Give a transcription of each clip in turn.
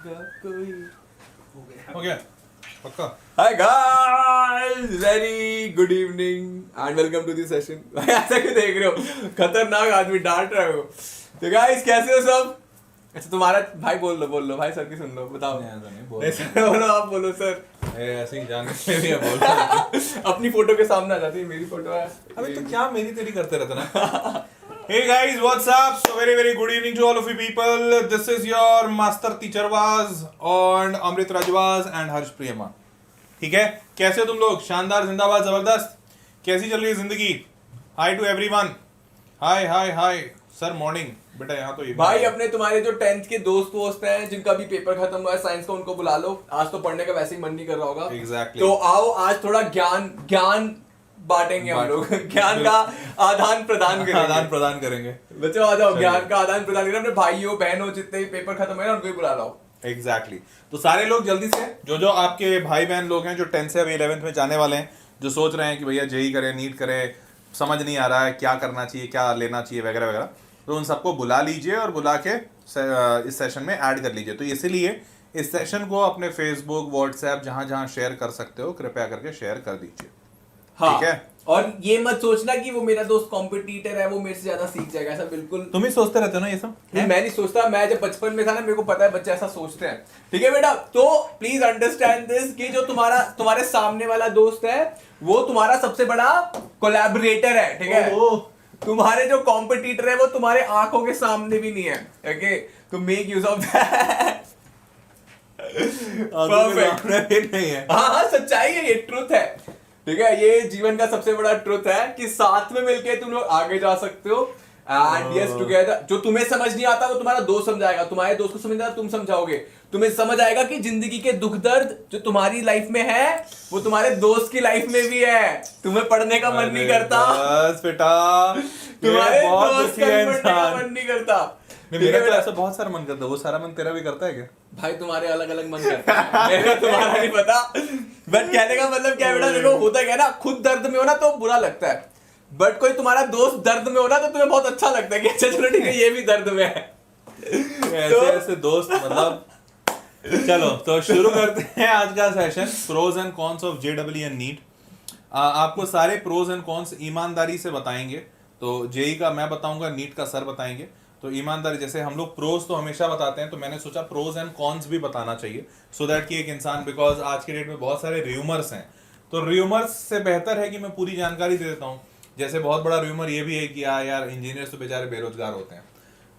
कोई हो गया पक्का। Hi guys, very good evening and welcome to the session. भाई ऐसा क्यों देख रहे हो? खतरनाक आदमी डांट रहे हो। तो गाइस कैसे हो सब? अच्छा तुम्हारा भाई बोल लो भाई, सर की सुन लो, बताओ। नहीं बोल बोलो, आप बोलो सर। ऐसे ही जाने के लिए बोल अपनी फोटो के सामने आ जाती है, मेरी फोटो है। अबे तो क्या मेरी तेरी करते रहते ना। Hey guys, what's up? So very good evening to all of you people. This is your master teacher Vaz and Amrit Rajwaz and Harsh Priyama. ठीक है, कैसे हो तुम लोग? शानदार, जिंदाबाद, जबरदस्त। कैसी चल रही है जिंदगी? Hi to everyone. Hi sir, morning बेटा। यहाँ तो भाई अपने तुम्हारे जो 10th के दोस्त वोस्त हैं जिनका भी पेपर खत्म हुआ है साइंस का, उनको बुला लो। आज तो पढ़ने का वैसे ही मन नहीं कर रहा होगा। Exactly. तो आओ, आज थोड़ा ज्ञान बांटेंगे हम लोग। ज्ञान का आदान प्रदान करेंगे। बच्चों आ जाओ, ज्ञान का आदान प्रदान करें। अपने भाइयों बहनों जितने भी पेपर खत्म हुए ना, उनको ही बुला लाओ। एग्जैक्टली तो सारे लोग जल्दी से, जो आपके भाई बहन लोग हैं जो 10th से अभी 11th में जाने वाले हैं, जो सोच रहे हैं कि भैया जेई करें, नीट करें, समझ नहीं आ रहा है क्या करना चाहिए, क्या लेना चाहिए वगैरह वगैरह, तो उन सबको बुला लीजिए और बुला के इस सेशन में ऐड कर लीजिए। तो इसीलिए इस सेशन को अपने फेसबुक, व्हाट्सएप, जहां जहां शेयर कर सकते हो कृपया करके शेयर कर दीजिए। हाँ, ठीक है। और ये मत सोचना कि वो मेरा दोस्त कॉम्पिटिटर है, वो मेरे से ज्यादा सीख जाएगा, ऐसा बिल्कुल तुम ही सोचते रहते हो ना ये सब। मैं नहीं सोचता। मैं जब बचपन में था ना, मेरे को पता है बच्चे ऐसा सोचते हैं। ठीक है बेटा, तो प्लीज अंडरस्टैंड दिस कि जो तुम्हारे सामने वाला दोस्त है वो तुम्हारा सबसे बड़ा कोलैबोरेटर है। ठीक है, तुम्हारे जो कॉम्पिटिटर है वो तुम्हारे आंखों के सामने भी नहीं है। ओके, तो make use of that. Perfect नहीं है। हाँ, सच्चाई है, ये ट्रुथ है। ठीक है, ये जीवन का सबसे बड़ा ट्रुथ है कि साथ में मिलके तुम लोग आगे जा सकते हो। And yes, together. जो तुम्हें समझ नहीं आता वो तुम्हारा दोस्त समझाएगा, तुम्हारे दोस्त को समझ नहीं आता तुम समझाओगे। तुम्हें समझ आएगा कि जिंदगी के दुख दर्द जो तुम्हारी लाइफ में है वो तुम्हारे दोस्त की लाइफ में भी है। तुम्हें पढ़ने का मन नहीं करता, बस बेटा, तुम्हारे दोस्त का पढ़ने का मन नहीं करता। मेरा तो ऐसा बहुत सारा मन करता है। वो सारा मन तेरा भी करता है क्या? भाई तुम्हारे अलग अलग मन करते हैं, मेरा तुम्हारा नहीं पता। बट कहने का मतलब क्या है बेटा, देखो होता क्या है ना, खुद दर्द में हो ना तो बुरा लगता है, बट कोई तुम्हारा दोस्त दर्द में हो ना तो तुम्हें बहुत अच्छा लगता है कि अच्छा चलो ठीक है, ये भी दर्द में है। ऐसे दोस्त मतलब। चलो तो शुरू करते हैं आज का session, pros and cons of JEE and NEET. आपको सारे प्रोज एंड कॉन्स ईमानदारी से बताएंगे। तो जेई का मैं बताऊंगा, नीट का सर बताएंगे। तो ईमानदारी, जैसे हम लोग प्रोज तो हमेशा बताते हैं, तो मैंने सोचा प्रोज एंड कॉन्स भी बताना चाहिए, सो दैट कि एक इंसान, बिकॉज आज के डेट में बहुत सारे र्यूमर्स हैं, तो र्यूमर्स से बेहतर है कि मैं पूरी जानकारी दे देता हूँ। जैसे बहुत बड़ा र्यूमर ये भी है कि यार इंजीनियर्स तो बेचारे बेरोजगार होते हैं।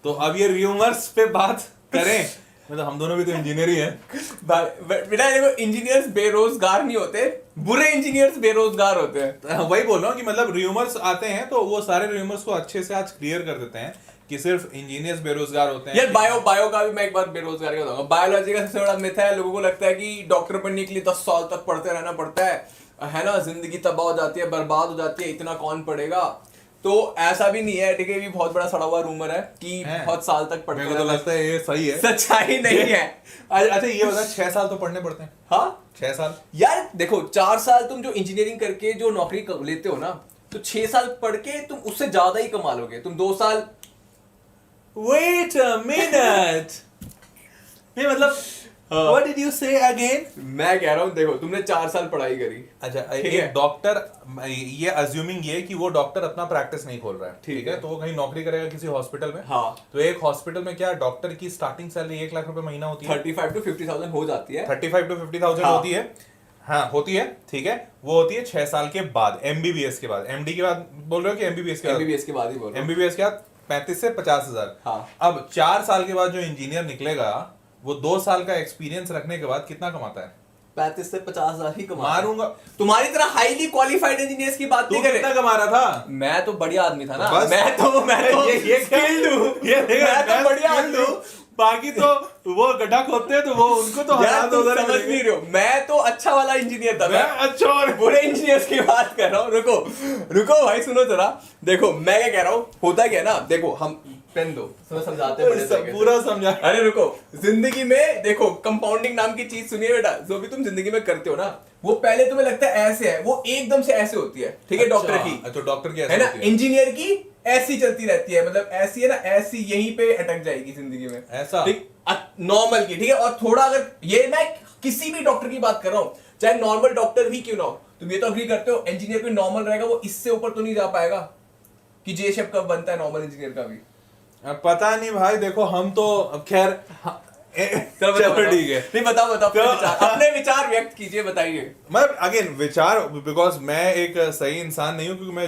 तो अब ये र्यूमर्स पे बात करें, मतलब हम दोनों भी तो इंजीनियर ही हैं। बेटा देखो, इंजीनियर्स बेरोजगार नहीं होते, बुरे इंजीनियर्स बेरोजगार होते हैं। तो वही बोल रहा हूँ कि मतलब र्यूमर्स आते हैं तो वो सारे र्यूमर्स को अच्छे से आज क्लियर कर देते हैं कि सिर्फ इंजीनियर्स बेरोजगार होते हैं। यार बायो का भी मैं एक बार बेरोजगार का बताऊंगा। बायोलॉजी का सबसे बड़ा मिथ है, लोगों को लगता है कि डॉक्टर बनने के लिए 10 साल तक पढ़ते रहना पड़ता है ना, जिंदगी तबाह हो जाती है, बर्बाद हो जाती है, इतना कौन पढ़ेगा। तो ऐसा भी नहीं है। ठीक है, ये भी बहुत बड़ा सड़ा हुआ रूमर है कि बहुत साल तक पढ़ते मेरे को तो लगता है ये सही है, सच्चाई नहीं है। अच्छा ये बता, 6 साल तो पढ़ने पड़ते हैं। हाँ 6 साल यार देखो, 4 साल तुम जो इंजीनियरिंग करके जो नौकरी लेते हो ना, तो 6 साल पढ़ के तुम उससे ज्यादा ही कमा लोगे। तुम 2 साल Wait a minute. नहीं मतलब What did you say again? मैं कह रहा हूँ, देखो तुमने 4 साल पढ़ाई करी। अच्छा, ठीक एक है? डॉक्टर, ये अज्यूमिंग ये कि वो डॉक्टर अपना प्रैक्टिस नहीं खोल रहा है, ठीक है, तो वो कहीं नौकरी करेगा किसी हॉस्पिटल में। हाँ, तो एक हॉस्पिटल में क्या डॉक्टर की स्टार्टिंग सैलरी 1 लाख रुपए महीना होती है। 35 to 50,000 हो जाती है। 35 to 50,000 हाँ। होती है। हाँ होती है, ठीक है। वो होती है 6 साल के बाद, एमबीबीएस के बाद। एमडी के बाद बोल रहे हो कि एमबीबीएस के बाद? एमबीबीएस के बाद ही बोल रहा हूँ। एमबीबीएस के बाद 35 से 50,000। हाँ। अब 4 साल के बाद जो इंजीनियर निकलेगा वो 2 साल का एक्सपीरियंस रखने के बाद कितना कमाता है? 35 से 50,000 ही कमा। मारूंगा। तुम्हारी तरह हाईली क्वालिफाइड इंजीनियर्स की बात तू नहीं करे। कितना कमा रहा था? मैं तो बढ़िया आदमी था ना। बस। मैं तो ये skilled हूँ। मैं तो बढ़िया आदमी हूँ। बाकी तो वो गड्ढा खोदते हैं तो वो उनको तो यार तुम समझ नहीं रहे हो, मैं तो अच्छा वाला इंजीनियर था। मैं अच्छा और बुरे इंजीनियर्स की बात कर रहा हूँ। रुको भाई, सुनो जरा। देखो मैं क्या कह रहा हूँ, होता क्या ना, देखो हम पेन दो, समझाते हैं पूरा समझा। अरे रुको, जिंदगी में देखो कंपाउंडिंग नाम की चीज सुनिए बेटा। जो भी तुम जिंदगी में करते हो ना, वो पहले तुम्हें लगता है ऐसे है, वो एकदम से ऐसे होती है। ठीक है, डॉक्टर की तो डॉक्टर की है ना, इंजीनियर की ऐसी चलती रहती है, मतलब ऐसी है ना, ऐसी यहीं पे अटक जाएगी जिंदगी में ऐसा? ठीक, नॉर्मल की, ठीक है। और थोड़ा अगर ये, मैं किसी भी डॉक्टर की बात कर रहा हूँ, चाहे नॉर्मल डॉक्टर भी क्यों ना हो, तुम ये तो अग्री करते हो इंजीनियर भी नॉर्मल रहेगा, वो इससे ऊपर तो नहीं जा पाएगा कि जे शेप कब बनता है नॉर्मल इंजीनियर का भी। अब पता नहीं भाई, देखो हम तो खैर चलो ठीक है। नहीं, बताओ अपने विचार व्यक्त कीजिए, बताइए। मतलब अगेन विचार, बिकॉज मैं एक सही इंसान नहीं हूँ क्योंकि मैं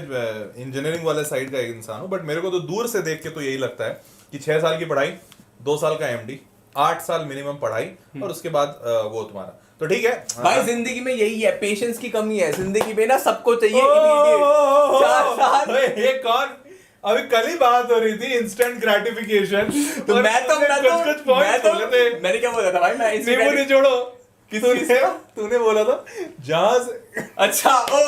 इंजीनियरिंग वाले साइड का एक इंसान हूँ, बट मेरे को तो दूर से देख के तो यही लगता है कि 6 साल की पढ़ाई, 2 साल का एमडी, 8 साल मिनिमम पढ़ाई, और उसके बाद वो तुम्हारा तो ठीक है भाई। जिंदगी में यही है, पेशेंस की कमी है जिंदगी में ना, सबको चाहिए immediate। 4 साल ये कौन, अभी कल ही बात हो रही थी इंस्टेंट ग्रेटिफिकेशन, तो मैंने मैंने क्या बोला था भाई, मैं इसी वो नहीं छोड़ो, किसी तूने बोला था जहां से, अच्छा ओ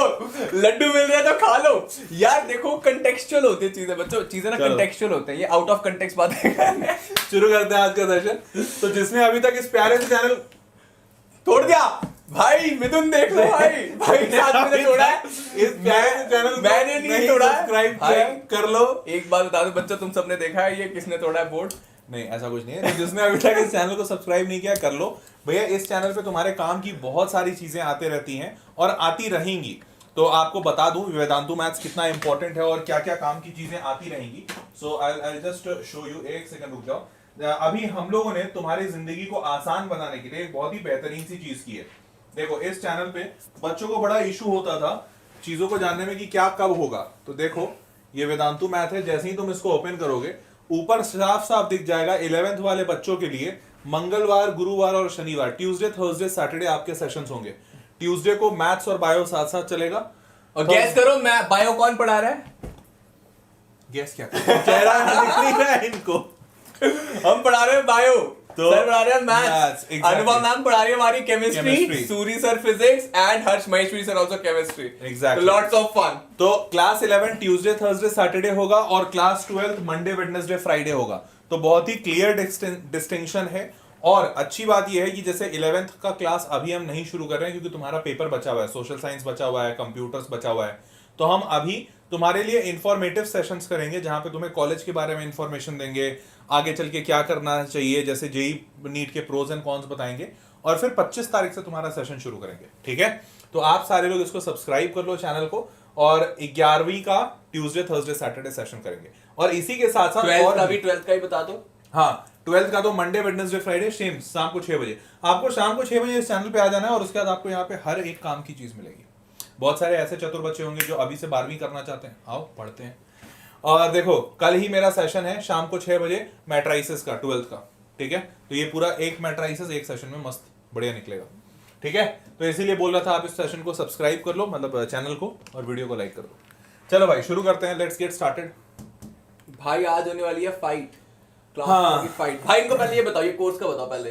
लड्डू मिल रहा है तो खा लो यार। देखो कंटेक्चुअल होती है चीजें बच्चों, चीजें ना कंटेक्चुअल होते हैं, ये आउट ऑफ कंटेक्स्ट बातें करने। शुरू करते हैं आज का सेशन। तो जिसने अभी तक इस प्यारे से चैनल तोड़ दिया भाई, मिथुन देख लो भाई साथ में तोड़ा है इस प्यारे से चैनल, मैंने नहीं तोड़ा है। सब्सक्राइब किया कर लो। एक बात बता दो बच्चों, तुम सबने देखा है ये किसने तोड़ा है बोर्ड? नहीं ऐसा कुछ नहीं है। तो जिसने अभी तक इस चैनल को सब्सक्राइब नहीं किया कर लो भैया। इस चैनल पे तुम्हारे काम की बहुत सारी चीजें आते रहती हैं और आती रहेंगी। तो आपको बता दूं वेदांतु मैथ्स कितना इंपॉर्टेंट है और क्या क्या काम की चीजें आती रहेंगी। सो आई जस्ट शो यू, एक सेकंड रुक जाओ। अभी हम लोगों ने तुम्हारी जिंदगी को आसान बनाने के लिए एक बहुत ही बेहतरीन सी चीज की है। देखो इस चैनल पे बच्चों को बड़ा इशू होता था चीजों को जानने में कि क्या कब होगा। तो देखो ये वेदांतु मैथ है, जैसे ही तुम इसको ओपन करोगे ऊपर साफ साफ दिख जाएगा 11th वाले बच्चों के लिए मंगलवार, गुरुवार और शनिवार, ट्यूसडे, थर्सडे, सैटरडे आपके सेशंस होंगे। ट्यूसडे को मैथ्स और बायो साथ साथ चलेगा। और गैस करो मैं बायो कौन पढ़ा रहा है? गैस क्या चेहरा दिख नहीं रहा है इनको। हम पढ़ा रहे हैं बायो, तो सर पढ़ा रहे हैं मैथ्स, exactly. अनुभव मैम पढ़ा रही है हमारी chemistry, Chemistry. Suri sir physics and Harsh Maheshwari sir also chemistry. Exactly. Lots of fun. तो क्लास 11 ट्यूसडे, थर्सडे, सैटरडे होगा और क्लास 12 मंडे, वेडनेसडे, फ्राइडे होगा। तो बहुत ही क्लियर डिस्टिंक्शन है। और अच्छी बात यह है कि जैसे 11th का क्लास अभी हम नहीं शुरू कर रहे हैं क्योंकि तुम्हारा पेपर बचा हुआ है, सोशल साइंस बचा हुआ है, कंप्यूटर्स बचा हुआ है। तो हम अभी तुम्हारे लिए इंफॉर्मेटिव सेशंस करेंगे जहां पे तुम्हें कॉलेज के बारे में इंफॉर्मेशन देंगे, आगे चल के क्या करना चाहिए, जैसे जेई नीट के प्रोज एंड कॉन्स बताएंगे। और फिर 25 तारीख से तुम्हारा सेशन शुरू करेंगे, ठीक है। तो आप सारे लोग इसको सब्सक्राइब कर लो चैनल को। और 11वीं का ट्यूसडे, थर्सडे, सैटरडे सेशन करेंगे। और इसी के साथ साथ 12th का ही बता दो। हाँ 12th का तो मंडे, वेडनेसडे, फ्राइडे सेम शाम को 6 बजे। आपको शाम को 6 बजे इस चैनल पे आ जाना है और उसके बाद आपको यहाँ पे हर एक काम की चीज मिलेगी। बहुत सारे ऐसे चतुर बच्चे होंगे जो अभी से 12वीं करना चाहते हैं, आओ पढ़ते हैं। और देखो कल ही मेरा सेशन है शाम को 6 बजे मैट्राइसिस का 12th का, ठीक है। तो ये पूरा एक मैट्राइसिस एक सेशन में मस्त बढ़िया निकलेगा, ठीक है। तो इसीलिए बोल रहा था आप इस सेशन को सब्सक्राइब कर लो, मतलब चैनल को, और वीडियो को लाइक कर दो। चलो भाई शुरू करते हैं, लेट्स गेट स्टार्टेड। भाई आज होने वाली है फाइट, क्लास हाँ। की फाइट। भाई इनको पहले ये बताओ, ये कोर्स का बताओ पहले।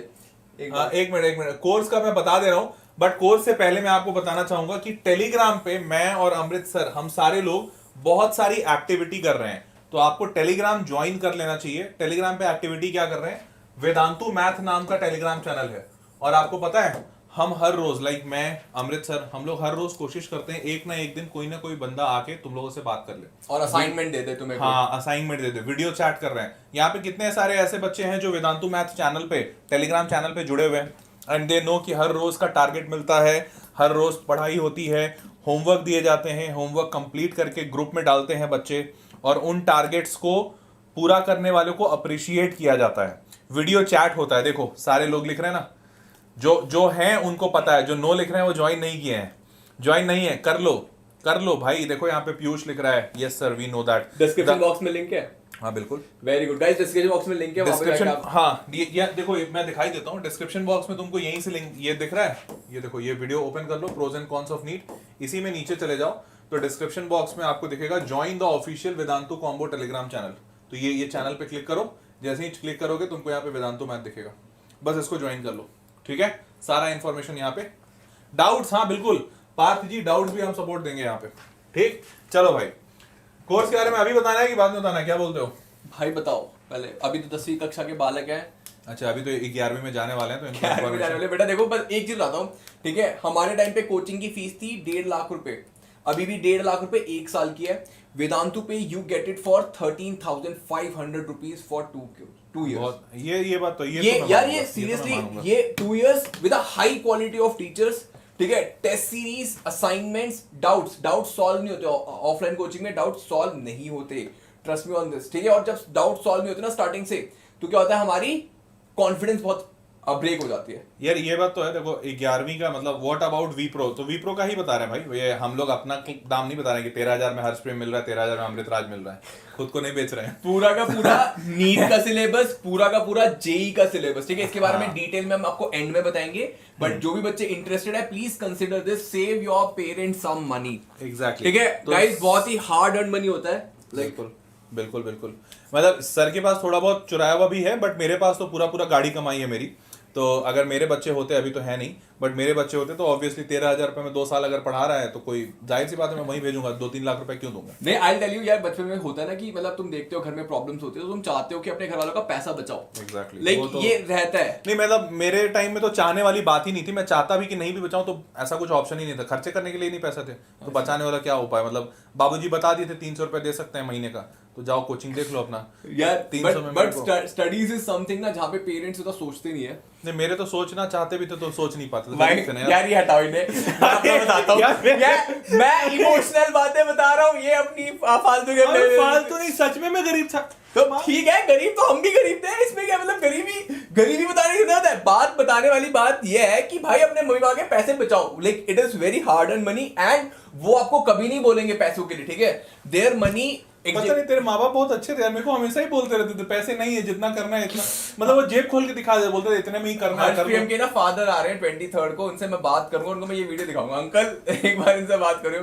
एक मिनट कोर्स का मैं बता दे रहा हूँ, बट कोर्स से पहले मैं आपको बताना चाहूंगा कि टेलीग्राम पे मैं और अमृत सर हम सारे लोग बहुत सारी एक्टिविटी कर रहे हैं। तो आपको टेलीग्राम ज्वाइन कर लेना चाहिए। टेलीग्राम पे एक्टिविटी क्या कर रहे हैं, वेदांतु मैथ नाम का टेलीग्राम चैनल है। और आपको पता है हम हर रोज, लाइक मैं, अमृत सर, हम लोग हर रोज कोशिश करते हैं एक ना एक दिन कोई ना कोई बंदा आके तुम लोगों से बात कर ले और असाइनमेंट दे दे तुम्हें। हाँ असाइनमेंट दे दे, वीडियो चैट कर रहे हैं। यहाँ पे कितने सारे ऐसे बच्चे हैं जो वेदांतु मैथ चैनल पे, टेलीग्राम चैनल पे जुड़े हुए हैं एंड दे नो कि हर रोज का टारगेट मिलता है, हर रोज पढ़ाई होती है, होमवर्क दिए जाते हैं, होमवर्क कंप्लीट करके ग्रुप में डालते हैं बच्चे और उन टारगेट्स को पूरा करने वालों को अप्रिशिएट किया जाता है। वीडियो चैट होता है, देखो सारे लोग लिख रहे हैं ना, जो हैं उनको पता है, जो नो लिख रहे हैं वो ज्वाइन नहीं किए हैं। ज्वाइन नहीं है कर लो भाई। देखो यहाँ पे पीयूष लिख रहा है, yes sir we know that. Description box में लिंक है। हाँ बिल्कुल, very good guys, description box में लिंक है, वहां पे डिस्क्रिप्शन। जाके आप। हाँ ये देखो मैं दिखाई देता हूँ, डिस्क्रिप्शन बॉक्स में तुमको यहीं से लिंक ये दिख रहा है, ये देखो ये वीडियो ओपन कर लो, pros and cons of NEET. इसी में नीचे चले जाओ तो डिस्क्रिप्शन बॉक्स में आपको दिखेगा join the official Vedantu combo Telegram channel. तो ये चैनल पे क्लिक करो, जैसे ही क्लिक करोगे तुमको यहाँ पे वेदांतु मैथ दिखेगा, बस इसको ज्वाइन कर लो, ठीक है। सारा इंफॉर्मेशन यहाँ पे। डाउट्स, हाँ बिल्कुल पार्थ जी, डाउट्स भी हम सपोर्ट देंगे यहाँ पे, ठीक। चलो भाई कोर्स के बारे में अभी बताना है कि बाद में बताना है, क्या बोलते हो भाई बताओ पहले, अभी तो 10वीं कक्षा के बालक हैं। अच्छा अभी तो 11वीं में जाने वाले हैं तो इनको 11वीं में जाने वाले। बेटा देखो बस एक चीज बताता हूँ, ठीक है। हमारे टाइम पे कोचिंग की फीस थी 1.5 लाख रुपए, अभी भी 1.5 लाख रुपए 1 साल की है। Vedantu Pay you get it for 13,500 rupees for 2 years. ये बात तो ये तो यार मैं ये मानूंगा, सीरियसली तो मैं मानूंगा। ये 2 years with a high quality of teachers, ठीक है, test series, assignments, doubts solve नहीं होते ऑफलाइन कोचिंग में, डाउट्स सॉल्व नहीं होते, ट्रस्ट मी ऑन दिस, ठीक है। और जब डाउट सॉल्व नहीं होते ना स्टार्टिंग से, तो क्या होता है, हमारी कॉन्फिडेंस बहुत ब्रेक हो जाती है। यार ये बात तो है, देखो 11वीं का मतलब व्हाट अबाउट वीप्रो, तो वीप्रो का ही बता रहे हैं भाई, ये हम लोग अपना दाम नहीं बता रहे हैं कि 13,000 में हर्षप्रेम मिल रहा है, 13,000 में अमृतराज मिल रहा है, खुद को नहीं बेच रहे हैं। पूरा का पूरा नीट का सिलेबस, पूरा का पूरा जेई का सिलेबस, ठीक है। इसके बारे में हाँ। डिटेल में हम आपको एंड में बताएंगे, बट जो भी बच्चे इंटरेस्टेड है please consider this, save your parents some money, exactly, ठीक है गाइस। बहुत ही हार्ड अर्न मनी होता है, बिल्कुल बिल्कुल बिल्कुल। मतलब सर के पास थोड़ा बहुत चुराया हुआ भी है, बट मेरे पास तो पूरा गाड़ी कमाई है मेरी। तो अगर मेरे बच्चे होते, अभी तो है नहीं, बट मेरे बच्चे होते तो ऑब्वियसली 13,000 रुपए में 2 साल अगर पढ़ा रहा है तो कोई जाहिर सी बात है मैं वहीं भेजूंगा, 2-3 लाख रुपए क्यों दूंगा। नहीं, आई टेल यू यार, बचपन में होता है ना कि मतलब तुम देखते हो घर में प्रॉब्लम्स होती है, तो तुम चाहते हो कि अपने घर वालों का पैसा बचाओ, एग्जैक्टली, लाइक ये रहता है। नहीं मतलब मेरे टाइम में तो चाहने वाली बात ही नहीं थी, मैं चाहता भी कि नहीं भी बचाऊं तो ऐसा कुछ ऑप्शन ही नहीं था, खर्चे करने के लिए नहीं पैसे थे, तो बचाने वाला क्या उपाय, मतलब बाबूजी बता दिए थे 300 रुपए दे सकते हैं महीने का, तो जाओ कोचिंग देख लो अपना यार 300 में। बट स्टडीज इज समथिंग ना जहाँ पे पेरेंट्स उतना सोचते नहीं है। नहीं, मेरे तो सोचना चाहते भी थे तो सोच नहीं पाते भाई थे यार ये हटाओ इन्हें, मैं आपको बताता हूँ मैं इमोशनल बातें बता रहा हूँ, ये अपनी फालतू के फालतू नहीं, सच में मैं गरीब था। तो ठीक है, गरीब तो हम भी गरीब थे, इसमें क्या मतलब, गरीबी बताने की जरूरत है। बात बताने वाली बात ये है कि भाई अपने मम्मी पापा के पैसे बचाओ, like it is very hard earn money, and वो आपको कभी नहीं बोलेंगे पैसों के लिए, ठीक है। देयर मनी, पता नहीं तेरे माँ बाप बहुत अच्छे थे यार, मेरे को हमेशा ही बोलते रहते थे पैसे नहीं है, जितना करना है इतना, मतलब वो जेब खोल के दिखा दे, बोलते थे इतने में ही करना है। हर्षप्रियम के ना फादर आ रहे हैं 23rd को, उनसे मैं बात करूंगा, उनको मैं ये वीडियो दिखाऊंगा। अंकल एक बार इनसे बात करो,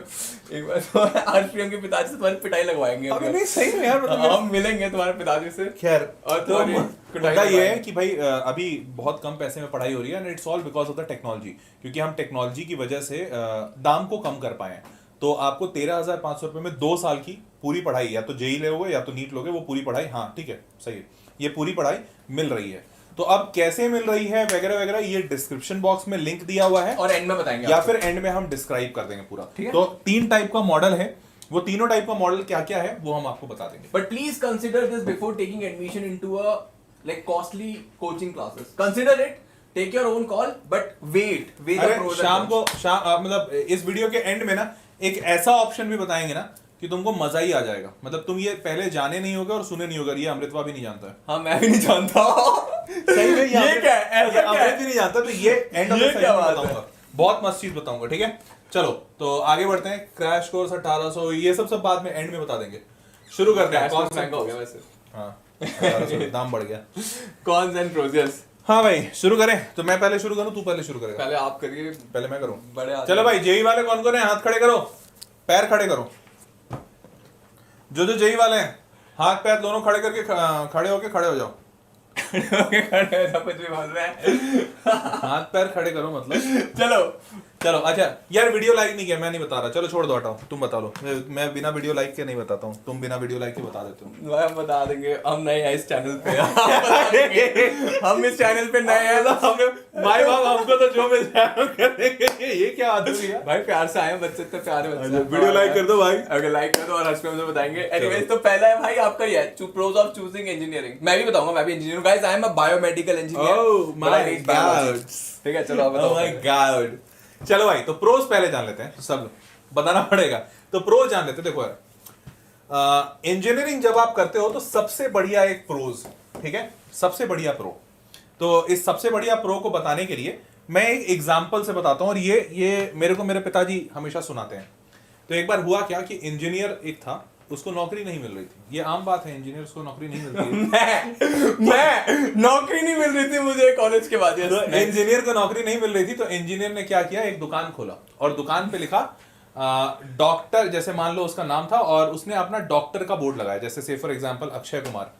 एक बार तो हर्षप्रियम के पिताजी से तुम्हारी पिटाई लगवाएंगे। अबे नहीं सही में यार, मतलब हम मिलेंगे तुम्हारे पिताजी से। खैर, और तो तुम्हारी मुद्दा ये है कि भाई अभी बहुत कम पैसे में पढ़ाई हो रही है, and it's all because of the technology, क्योंकि हम टेक्नोलॉजी की वजह से दाम को कम कर पाए हैं। तो आपको 13,500 रुपए में 2 साल की पूरी पढ़ाई, या तो जेई लोगे या तो नीट लोगे, वो पूरी पढ़ाई, हाँ ठीक है सही है, ये पूरी पढ़ाई मिल रही है। तो अब कैसे मिल रही है वगैरह वगैरह, ये डिस्क्रिप्शन बॉक्स में लिंक दिया हुआ है, और एंड में बताएंगे या आपको। फिर एंड में हम डिस्क्राइब कर देंगे पूरा। ठीक है। तो 3 टाइप का मॉडल है, वो तीनों टाइप का मॉडल क्या क्या है वो हम आपको बता देंगे। But please consider this before taking admission into a like costly coaching classes. Consider it, take your own call, but weigh the अरे pros and शाम cons. को मतलब इस वीडियो के एंड में ना एक ऐसा ऑप्शन भी बताएंगे ना कि तुमको मजा ही आ जाएगा, मतलब तुम ये पहले जाने नहीं होगे और सुने नहीं होगे, ये अमृतवा भी नहीं जानता है। हाँ, मैं भी नहीं जानता। सही में ये क्या है? ऐसा क्या अमृत है? भी नहीं जानता, तो ये एंड ऑफ द ये क्या सेशन बात है? बताऊंगा, बहुत मस्त चीज बताऊंगा, ठीक है। चलो तो आगे बढ़ते हैं, क्रैश कोर्स 1800 ये सब बाद में एंड में बता देंगे। शुरू करते हैं। Crash course महंगा हो गया वैसे। हाँ 1800 दाम बढ़ गया। Cons and pros, yes. हाँ भाई शुरू करें, तो मैं पहले शुरू करूं तू पहले शुरू करेगा? पहले आप करिए। पहले मैं करूं? बड़े आदमी। चलो भाई, जेई वाले कौन कौन है, हाथ खड़े करो, पैर खड़े करो। जो जेई वाले हैं हाथ पैर दोनों खड़े करके खड़े हो जाओ। कुछ भी बोल रहे हैं। हाथ पैर खड़े करो मतलब। चलो अच्छा यार, वीडियो लाइक नहीं किया, मैं नहीं बता रहा, चलो छोड़ दो, हटाओ, तुम बता लो। मैं बिना वीडियो लाइक के नहीं बताता हूँ, तुम बिना वीडियो लाइक के बता देते हो। भाई हम बता देंगे, हम नए हैं इस चैनल पे। हम इस चैनल पे नए हैं, तो हमने माय बाप हमको तो जो मिल जाए करेंगे। ये क्या आदत है भाई, प्यार से आए बच्चे, इतने प्यारे बच्चे। वीडियो लाइक कर दो भाई। अगर लाइक कर दो और हर्ष में बताएंगे। एनीवेज, तो पहला है भाई आपका ये प्रोज ऑफ चूजिंग इंजीनियरिंग। मैं भी बताऊंगा, मैं भी इंजीनियर हूं guys, I am a biomedical engineer. Oh my God, ठीक है, चलो आप बताओ। Oh my God. चलो भाई, तो प्रोज पहले जान लेते हैं, सब बताना पड़ेगा, तो प्रोज जान लेते हैं। देखो यार, इंजीनियरिंग जब आप करते हो तो सबसे बढ़िया एक प्रोज, ठीक है, सबसे बढ़िया प्रो। तो इस सबसे बढ़िया प्रो को बताने के लिए मैं एक एग्जांपल से बताता हूं, और ये मेरे को मेरे पिताजी हमेशा सुनाते हैं। तो एक बार हुआ क्या कि इंजीनियर एक था, उसको नौकरी नहीं मिल रही थी। ये आम बात है, इंजीनियर को नौकरी नहीं मिलती है। मैं नौकरी नहीं मिल रही थी मुझे कॉलेज के बाद। तो इंजीनियर को नौकरी नहीं मिल रही थी, तो इंजीनियर ने क्या किया, एक दुकान खोला और दुकान पे लिखा डॉक्टर, जैसे मान लो उसका नाम था, और उसने अपना डॉक्टर का बोर्ड लगाया, जैसे से फॉर एग्जांपल अक्षय कुमार,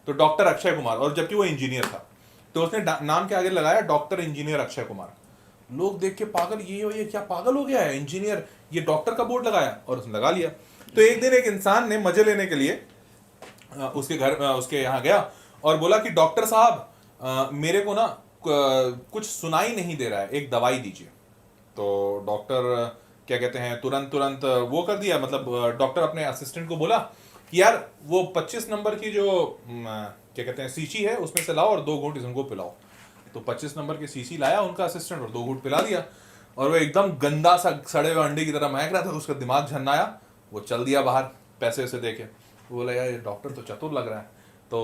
तो डॉक्टर अक्षय कुमार, और जबकि वो इंजीनियर था, तो उसने नाम के आगे लगाया डॉक्टर इंजीनियर अक्षय कुमार। लोग देख के पागल, ये क्या पागल हो गया है, इंजीनियर ये डॉक्टर का बोर्ड लगाया, और उसने लगा लिया। तो एक दिन एक इंसान ने मजे लेने के लिए उसके घर, उसके यहाँ गया और बोला कि डॉक्टर साहब, मेरे को ना कुछ सुनाई नहीं दे रहा है, एक दवाई दीजिए। तो डॉक्टर क्या कहते हैं तुरंत वो कर दिया, मतलब डॉक्टर अपने असिस्टेंट को बोला कि यार वो 25 नंबर की जो क्या कहते हैं शीशी है उसमें से लाओ और 2 घूंट इसको पिलाओ। तो 25 नंबर की शीशी लाया उनका असिस्टेंट और 2 घूंट पिला दिया, और वो एकदम गंदा सा सड़े हुए अंडे की तरह महक रहा था, उसका दिमाग झन्नाया, वो चल दिया बाहर पैसे वैसे दे के। वो बोला यार ये डॉक्टर तो चतुर लग रहा है। तो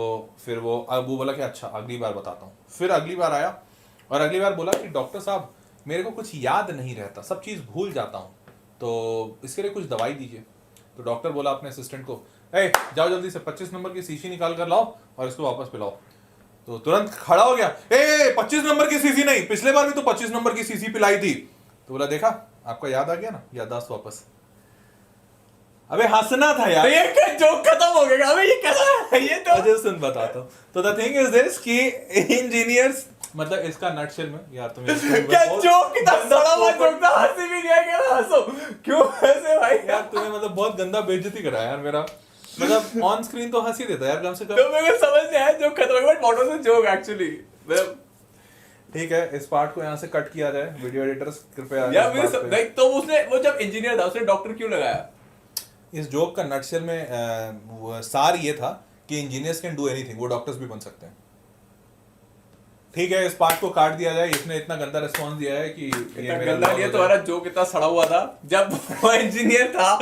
फिर वो बोला कि अच्छा अगली बार बताता हूँ। फिर अगली बार आया और अगली बार बोला कि डॉक्टर साहब मेरे को कुछ याद नहीं रहता, सब चीज़ भूल जाता हूँ, तो इसके लिए कुछ दवाई दीजिए। तो डॉक्टर बोला अपने असिस्टेंट को, ए जाओ जल्दी से 25 नंबर की शीशी निकाल कर लाओ और इसको वापस पिलाओ। तो तुरंत खड़ा हो गया, ए 25 नंबर की शीशी नहीं, पिछले बार भी तो 25 नंबर की शीशी पिलाई थी। तो बोला देखा आपका याद आ गया ना, याददाश्त वापस। अबे हंसना था यार, ये जोक खत्म हो गया। अबे ये कैसा है ये तो अजय सुन बताता हूँ। तो द थिंग इज दिस कि इंजीनियर्स मतलब इसका नटशेल में यार तुम्हें क्या जोक कितना सड़ा हुआ जोक था, हंसी भी नहीं आया, क्या हंसो क्यों हंसे भाई यार तुम्हें मतलब बहुत गंदा बेइज्जती करा यार मेरा, मतलब ऑन स्क्रीन तो हंसी देता यार कम से कम। तो मेरे को समझ नहीं आया जोक खत्म हो गया, but what was the joke actually. ठीक है इस पार्ट को यहाँ से कट किया जाए, वीडियो एडिटर्स कृपया यार मेरे लाइक तो उसने वो जब इंजीनियर था उसने डॉक्टर क्यों लगाया? इस जोक का नटशेल में सार ये था कि इंजीनियर्स कैन डू एनीथिंग, वो डॉक्टर्स भी बन सकते हैं। ठीक है इस पार्ट को काट दिया जाए, इसने इतना गंदा रिस्पांस दिया है कि ये गंदा नहीं है, तुम्हारा जोक इतना सड़ा हुआ था। जब वो इंजीनियर था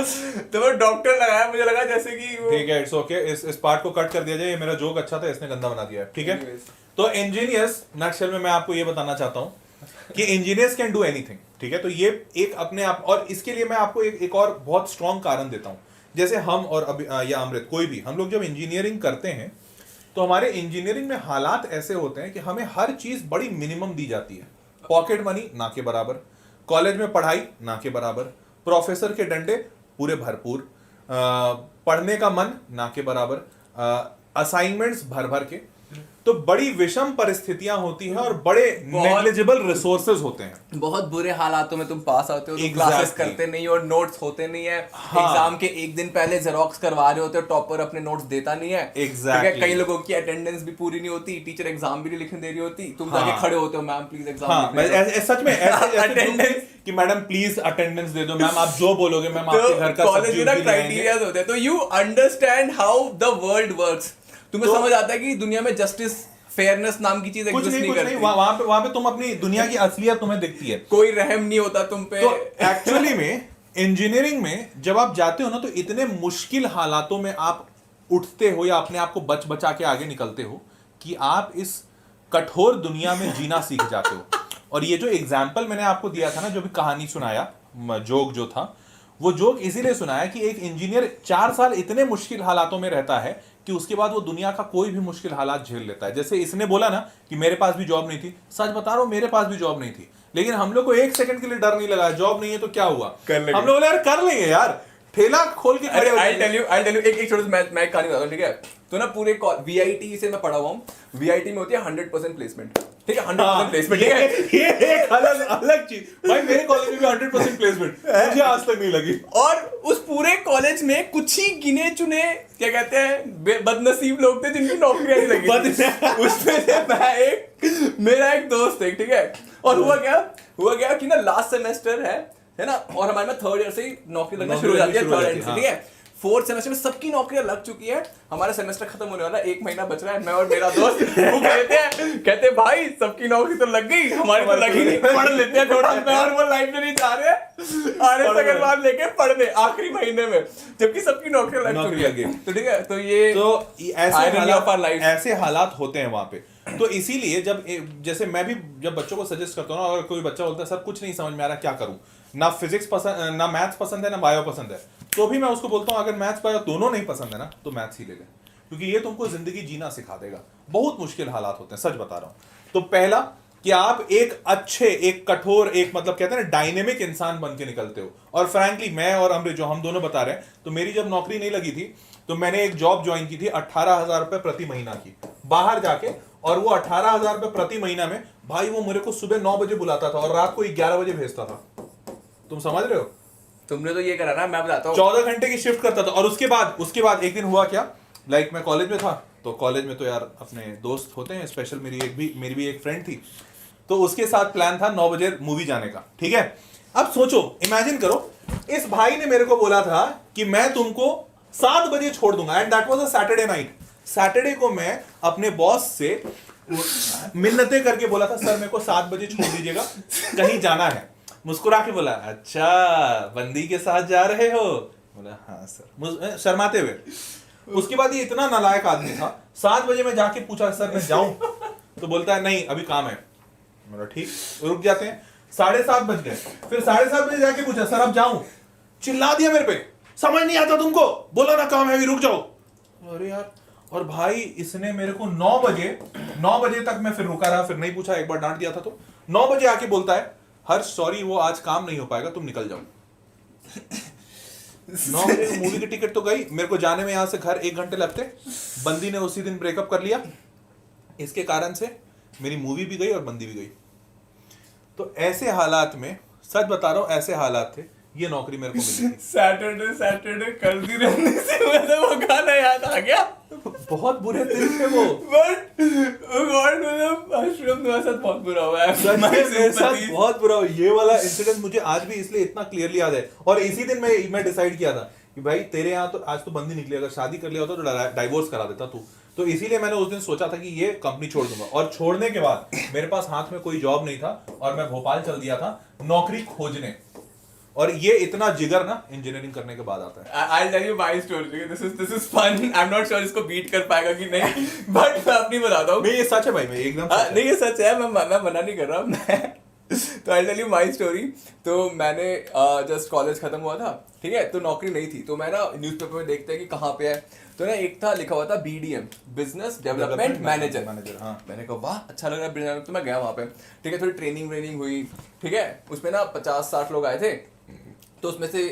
तो वो डॉक्टर लगाया, मुझे लगा जैसे कि ठीक है इट्स ओके, इस पार्ट को कट कर दिया जाए, ये मेरा जोक अच्छा था इसने गंदा बना दिया है। ठीक है तो इंजीनियर्स नटशेल में मैं आपको ये बताना चाहता हूँ कि इंजीनियर्स कैन डू एनीथिंग। ठीक है तो ये एक अपने आप, और इसके लिए मैं आपको एक और बहुत स्ट्रॉन्ग कारण देता हूँ। जैसे हम और या अमृत कोई भी, हम लोग जब इंजीनियरिंग करते हैं तो हमारे इंजीनियरिंग में हालात ऐसे होते हैं कि हमें हर चीज बड़ी मिनिमम दी जाती है। पॉकेट मनी ना के बराबर, कॉलेज में पढ़ाई ना के बराबर, प्रोफेसर के डंडे पूरे भरपूर, पढ़ने का मन ना के बराबर, असाइनमेंट्स भर भर के। तो बड़ी विषम परिस्थितियां होती हैं और बड़े नेग्लिजिबल रिसोर्सेज होते हैं। बहुत बुरे हालातों में तुम पास आते हो, तुम Exactly. क्लासेस करते नहीं हो, नोट्स होते नहीं है, हाँ. एग्जाम के एक दिन पहले जेरोक्स करवा रहे होते हो, टॉपर अपने नोट्स देता नहीं है। Exactly. ठीक है, कई लोगों की अटेंडेंस भी पूरी नहीं होती, टीचर एग्जाम भी नहीं लिखने दे रही होती, तुम हाँ. जाके खड़े होते हो, मैम प्लीज एग्जाम हाँ, सच में अटेंडेंस कि मैडम प्लीज अटेंडेंस दे दो, मैम आप जो बोलोगे मैम तो आपके घर का कॉलेज में ना क्राइटेरिया होते हैं, तो you understand how the world works. तुम्हें समझ आता है कि दुनिया में जस्टिस फेयरनेस नाम की चीज कुछ एग्जिस्ट नहीं करती। वहां पे तुम अपनी दुनिया की असलियत तुम्हें दिखती है, कोई रहम नहीं होता तुम पे। तो एक्चुअली में इंजीनियरिंग में जब आप जाते हो ना तो इतने मुश्किल हालातों में आप उठते हो या अपने आप को बच बचा के आगे निकलते हो कि आप इस कठोर दुनिया में जीना सीख जाते हो। और ये जो एग्जाम्पल मैंने आपको दिया था ना, जो भी कहानी सुनाया, जोक जो था, वो जोक इसीलिए सुनाया कि एक इंजीनियर 4 साल इतने मुश्किल हालातों में रहता है कि उसके बाद वो दुनिया का कोई भी मुश्किल हालात झेल लेता है। जैसे इसने बोला ना कि मेरे पास भी जॉब नहीं थी, सच बता रहा हूं मेरे पास भी जॉब नहीं थी, लेकिन हम लोग को 1 सेकंड के लिए डर नहीं लगा, जॉब नहीं है तो क्या हुआ, हम लोग बोले यार कर लेंगे यार, ठेला खोल के खड़े हो जाएंगे। I'll tell you एक छोटी सी मैं एक कहानी बताता हूँ, ठीक है। तो ना पूरे VIT से मैं पढ़ा हुआ हूँ, VIT में होती है 100% प्लेसमेंट, ठीक है, 100% प्लेसमेंट, ठीक है। ये एक अलग चीज भाई, मेरे कॉलेज में भी 100% प्लेसमेंट मुझे आज तक नहीं लगी। और उस पूरे कॉलेज में कुछ ही गिने चुने क्या कहते हैं बदनसीब लोग थे जिनकी नौकरियां नहीं लगी। उसमें से मेरा एक दोस्त है, ठीक है। और हुआ क्या कि ना लास्ट सेमेस्टर है ना, और हमारे में 3rd ईयर से ही नौकरी लगना शुरू हो जाती है, 3rd एंड से, ठीक है। 4th सेमेस्टर में सबकी नौकरियां लग चुकी है, हमारा सेमेस्टर खत्म होने वाला, 1 महीना बच रहा है। मैं और मेरा दोस्त वो कहते भाई सबकी नौकरी तो लग गई, हमारी तो लगी नहीं, पढ़ लेते हैं थोड़ा। मैं और वो लाइब्रेरी जा रहे हैं आने अग्रवाल लेके पढ़ने आखिरी महीने में, जबकि सबकी नौकरियां लग चुकी है। तो ठीक है, तो ये तो ऐसे हालात होते हैं वहां पे। तो इसीलिए जैसे मैं भी जब बच्चों को सजेस्ट करता हूँ ना, अगर कोई बच्चा बोलता है सर कुछ नहीं समझ में आ रहा क्या करूं, ना फिजिक्स पसंद, ना मैथ्स पसंद है, ना बायो पसंद है, तो भी मैं उसको बोलता हूँ अगर मैथ्स बायो दोनों नहीं पसंद है ना तो मैथ्स ही ले ले, क्योंकि ये तुमको जिंदगी जीना सिखा देगा। बहुत मुश्किल हालात होते हैं, सच बता रहा हूँ। तो पहला कि आप एक अच्छे, एक कठोर, एक मतलब कहते हैं ना डायनेमिक इंसान बन के निकलते हो। और फ्रैंकली मैं और अमृत जो हम दोनों बता रहे हैं, तो मेरी जब नौकरी नहीं लगी थी तो मैंने एक जॉब ज्वाइन की थी 18,000 रुपए प्रति महीना की, बाहर जाके। और वो 18,000 रुपए प्रति महीना में भाई वो मेरे को सुबह 9 बजे बुलाता था और रात को 11 बजे भेजता था। तुम समझ रहे हो? तुमने तो ये करा ना, मैं बताता हूँ। 14 घंटे की शिफ्ट करता था। और उसके बाद एक दिन हुआ क्या, लाइक मैं कॉलेज में था, तो कॉलेज में तो यार अपने दोस्त होते हैं स्पेशल, मेरी भी एक फ्रेंड थी, तो उसके साथ प्लान था 9 बजे मूवी जाने का, ठीक है। अब सोचो, इमेजिन करो, इस भाई ने मेरे को बोला था कि मैं तुमको 7 बजे छोड़ दूंगा, and that was a Saturday night. Saturday को मैं अपने बॉस से मिन्नतें करके बोला था, सर मेरे को 7 बजे छोड़ दीजिएगा, कहीं जाना है। मुस्कुरा के बोला, अच्छा बंदी के साथ जा रहे हो? बोला हाँ सर, शर्माते हुए। उसके बाद ये इतना नालायक आदमी था, 7 बजे मैं जाके पूछा सर मैं जाऊं, तो बोलता है नहीं अभी काम है। बोला ठीक, रुक जाते हैं। 7:30 बज गए, फिर 7:30 बजे जाके पूछा सर अब जाऊं? चिल्ला दिया मेरे पे, समझ नहीं आता तुमको, बोला ना काम है अभी, रुक जाओ। अरे यार, और भाई इसने मेरे को 9 बजे तक मैं फिर रुका रहा, फिर नहीं पूछा, एक बार डांट दिया था तो 9 बजे आके बोलता है, हर्ष सॉरी वो आज काम नहीं हो पाएगा, तुम निकल जाओ। 9 बजे मूवी की टिकट तो गई, मेरे को जाने में यहां से घर 1 घंटे लगते। बंदी ने उसी दिन ब्रेकअप कर लिया, इसके कारण से मेरी मूवी भी गई और बंदी भी गई। तो ऐसे हालात में, सच बता रहा हूं, ऐसे हालात थे, ये नौकरी मेरे को मिली थी। सैटरडे करती रहने से मुझे वो गाना याद आ गया। बहुत बुरे दिन थे वो, बट गॉड मतलब आश्रम तुम्हारे साथ बहुत बुरा हुआ है। मेरे साथ बहुत बुरा हुआ। ये वाला इंसिडेंट मुझे आज भी इसलिए इतना क्लियरली याद है। और इसी दिन मैं डिसाइड किया था कि भाई तेरे यहाँ तो आज तो बंदी निकली, अगर शादी कर लिया होता तो डाइवोर्स करा देता तू। तो इसीलिए मैंने उस दिन सोचा था कि ये कंपनी छोड़ दूंगा। और छोड़ने के बाद मेरे पास हाथ में कोई जॉब नहीं था और मैं भोपाल चल दिया था नौकरी खोजने। और ये इतना जिगर ना इंजीनियरिंग करने के बाद आता है। I'll tell you my story. This is fun. I'm not sure इसको बीट कर पाएगा कि नहीं, बट मैं अपनी बताता हूँ। नहीं ये सच है भाई, मैं एकदम नहीं ये सच है, मैं मना नहीं कर रहा मैं। तो I'll tell you my story. तो मैंने जस्ट कॉलेज खत्म हुआ था, ठीक है, तो नौकरी नहीं थी, तो मैं ना न्यूज़पेपर में देखते हैं कि कहाँ पे है, तो ना एक था लिखा हुआ था BDM, बिजनेस डेवलपमेंट मैनेजर। हाँ। मैंने कहा वाह अच्छा लग रहा है, तो मैं गया वहाँ पे, ठीक है, थोड़ी ट्रेनिंग हुई, ठीक है, उसमें ना 50-60 लोग आए थे। तो उसमें से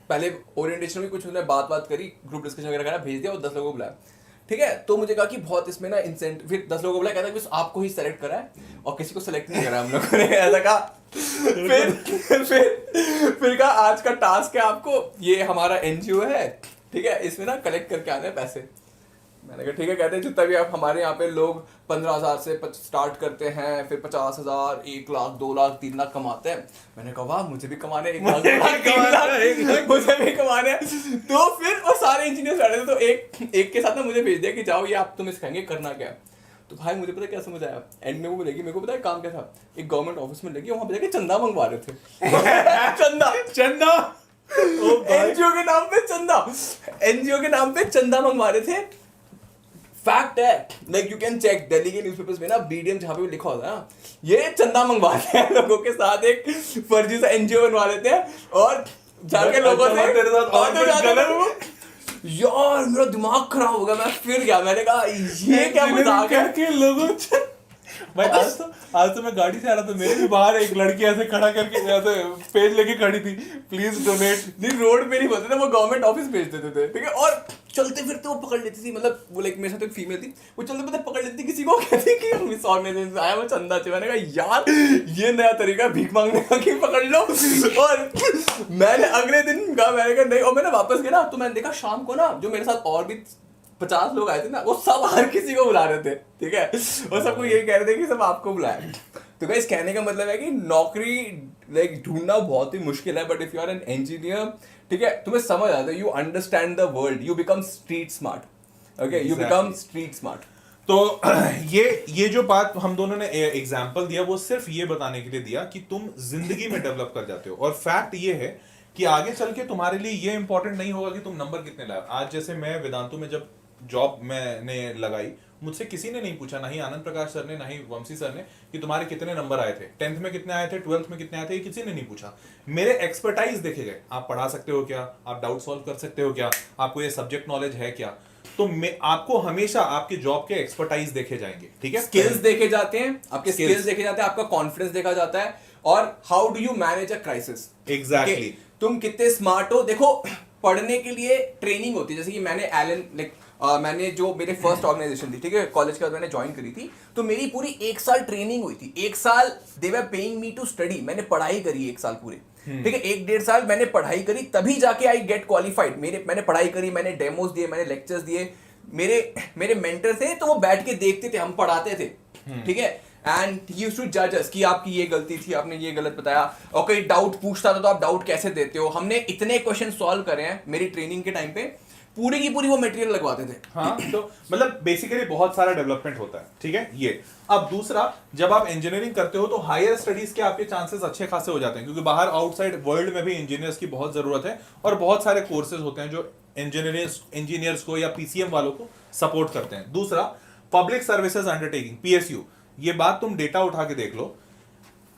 पहले ओरिएंटेशन में कुछ उन्होंने बात करी, ग्रुप डिस्कशन वगैरह करा, भेज दिया, और 10 लोगों को बुलाया, ठीक है। तो मुझे कहा कि बहुत इसमें ना इंसेंट, फिर 10 लोगों को बुलाया, कहता कि आपको ही सेलेक्ट करा है और किसी को सेलेक्ट नहीं करा हम लोगों ने, ऐसा कहा। फिर कहा आज का टास्क है आपको, ये हमारा NGO है, ठीक है, इसमें ना कलेक्ट करके आने पैसे। मैंने कहा ठीक है, कहते हैं जितना भी आप हमारे यहाँ पे लोग 15,000 से स्टार्ट करते हैं, फिर 50,000, 1 लाख, 2 लाख, 3 लाख कमाते हैं। मैंने कहा वाह मुझे भी कमाने 1 लाख, 2 लाख, 3 लाख मुझे भी कमाने। तो फिर वो सारे इंजीनियर बैठे थे, तो एक के साथ ना मुझे भेज दिया कि जाओ ये आप तुम्हें सिखाएंगे करना क्या। तो भाई मुझे पता क्या समझ आया, एंड में वो लगी, मेरे को पता है काम क्या था, एक गवर्नमेंट ऑफिस में लगी, वहाँ पे जाके चंदा मंगवा रहे थे। चंदा NGO के नाम पे चंदा मंगवा रहे थे। फैक्ट है, like you can check Delhi के न्यूज़पेपर्स में ना, BDM जहाँ पे भी लिखा होता है ना, ये चंदा मंगवाते हैं लोगों के साथ, एक फर्जी सा NGO बनवा लेते हैं और जाके लोगों से तेरे साथ और यार मेरा दिमाग खराब हो गया। मैं फिर गया, मैंने कहा ये क्या मजाक है के लोगों। भाई आज तो मैं गाड़ी से आ रहा था, मेरे भी बाहर एक लड़की ऐसे खड़ा करके ऐसे पेज लेके खड़ी थी, प्लीज डोनेट। नहीं रोड पे नहीं बोलते थे, वो गवर्नमेंट ऑफिस भेज देते थे, ठीक है, और चलते फिरते वो पकड़ लेती थी, मतलब वो लाइक मेरे साथ एक फीमेल थी, वो चलते फिरते पकड़ लेती किसी को, कहती कि हम इस ऑर्गेनाइजेशन से आया, वो चंदा चाहिए। मैंने कहा यार ये नया तरीका भीख मांगने का कि पकड़ लो। और मैंने अगले दिन कहा, मैंने कहा नहीं, और मैंने वापस गया ना, तो मैंने देखा शाम को ना जो मेरे साथ और भी 50 लोग आए थे ना, वो सब हर किसी को बुला रहे थे, ठीक है, और सबको यही कह रहे थे कि सब आपको बुलाए। तो गाइस कहने का मतलब है कि नौकरी लाइक ढूंढना बहुत ही मुश्किल है, but if you are an engineer, ठीक है, तुम्हें समझ आता है, you understand the world, you become street smart, okay, you become street smart. तो ये जो बात हम दोनों ने एग्जांपल दिया, वो सिर्फ ये बताने के लिए दिया कि तुम जिंदगी में डेवलप कर जाते हो। और फैक्ट ये है कि आगे चल के तुम्हारे लिए ये इंपॉर्टेंट नहीं होगा कि तुम नंबर कितने लाए। आज जैसे मैं वेदांतु में जब जॉब मैंने लगाई, मुझसे किसी ने नहीं पूछा, ना ही आनंद प्रकाश सर ने, ना ही वंशी सर ने, कि तुम्हारे कितने नंबर आए थे, 10th में कितने आए थे, 12th में कितने आए थे, किसी ने नहीं पूछा। मेरे एक्सपर्टाइज देखे गए, आप पढ़ा सकते हो क्या, आप डाउट सॉल्व कर सकते हो क्या, आपको ये सब्जेक्ट नॉलेज है क्या। तो मैं आपको हमेशा आपके जॉब के एक्सपर्टाइज देखे जाएंगे, ठीक है, स्किल्स देखे जाते हैं, आपके स्किल्स देखे जाते हैं, आपका कॉन्फिडेंस देखा जाता है, और how do you manage a crisis. Exactly, तुम कितने स्मार्ट हो। देखो पढ़ने के लिए ट्रेनिंग होती है, जैसे कि मैंने मैंने जो मेरे फर्स्ट ऑर्गेनाइजेशन थी, ठीक है, कॉलेज के बाद मैंने ज्वाइन करी थी, तो मेरी पूरी 1 साल ट्रेनिंग हुई थी। 1 साल they were paying me to study, मैंने पढ़ाई करी 1 साल पूरे, ठीक है, 1-1.5 साल मैंने पढ़ाई करी, तभी जाके आई गेट क्वालिफाइड। मैंने पढ़ाई करी, मैंने डेमोज दिए, मैंने लेक्चर्स दिए, मेरे मेंटर थे, तो वो बैठ के देखते थे, हम पढ़ाते थे, ठीक है, एंड ही यूज्ड टू जज अस कि आपकी ये गलती थी, आपने ये गलत बताया, और कोई डाउट पूछता था तो आप डाउट कैसे देते हो। हमने इतने क्वेश्चन सॉल्व करे हैं मेरी ट्रेनिंग के टाइम पे, पूरी की पूरी वो मटेरियल लगवाते थे। हाँ, तो मतलब बेसिकली बहुत सारा डेवलपमेंट होता है, ठीक है ये। अब दूसरा, जब आप इंजीनियरिंग करते हो तो हायर स्टडीज के आपके चांसेस अच्छे खासे हो जाते हैं, क्योंकि बाहर आउटसाइड वर्ल्ड में भी इंजीनियर्स की बहुत जरूरत है, और बहुत सारे कोर्सेज होते हैं जो इंजीनियर्स को या पीसीएम वालों को सपोर्ट करते हैं। दूसरा, पब्लिक सर्विसेज अंडरटेकिंग, पीएसयू, ये बात तुम डेटा उठा के देख लो,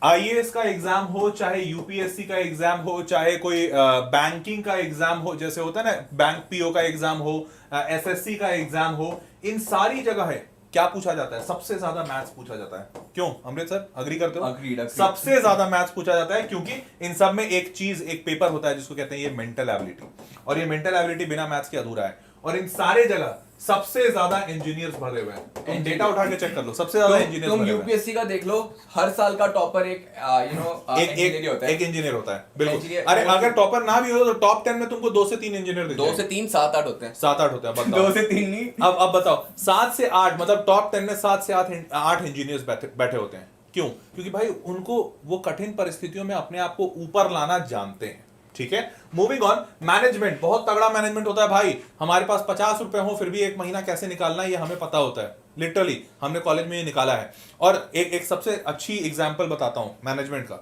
आईएएस का एग्जाम हो, चाहे यूपीएससी का एग्जाम हो, चाहे कोई बैंकिंग का एग्जाम हो, जैसे होता है ना बैंक पीओ का एग्जाम हो, एसएससी का एग्जाम हो, इन सारी जगह है क्या पूछा जाता है? सबसे ज्यादा मैथ्स पूछा जाता है। क्यों अमृत सर, अग्री करते हो? Agreed. सबसे ज्यादा मैथ्स पूछा जाता है, क्योंकि इन सब में एक चीज, एक पेपर होता है जिसको कहते हैं ये मेंटल एबिलिटी, और ये मेंटल एबिलिटी बिना मैथ्स के अधूरा है। और इन सारे जगह सबसे ज्यादा इंजीनियर्स भरे हुए हैं, तुम डेटा उठा के चेक कर लो, सबसे ज्यादा इंजीनियर्स तुम भरे हुए हैं। यूपीएससी का देख लो, हर साल का टॉपर एक इंजीनियर होता है। एक इंजीनियर होता है, बिल्कुल। Engineer- अरे अगर टॉपर ना भी हो तो टॉप 10 में तुमको 2 से 3 इंजीनियर दिखते 2 हैं। से 3 7 8 होते हैं। 7-8 होते हैं, बताओ। 2 से 3 नहीं। अब बताओ, 7 से 8 मतलब टॉप 10 में 7 से 8 इंजीनियर्स बैठे होते हैं। क्यों? क्योंकि भाई उनको वो कठिन परिस्थितियों में अपने आप को ऊपर लाना जानते हैं, ठीक है। मूविंग ऑन, मैनेजमेंट, बहुत तगड़ा मैनेजमेंट होता है भाई। हमारे पास 50 रुपए हो फिर भी एक महीना कैसे निकालना है ये हमें पता होता है, लिटरली हमने कॉलेज में ये निकाला है। और एक सबसे अच्छी एग्जांपल बताता हूं मैनेजमेंट का।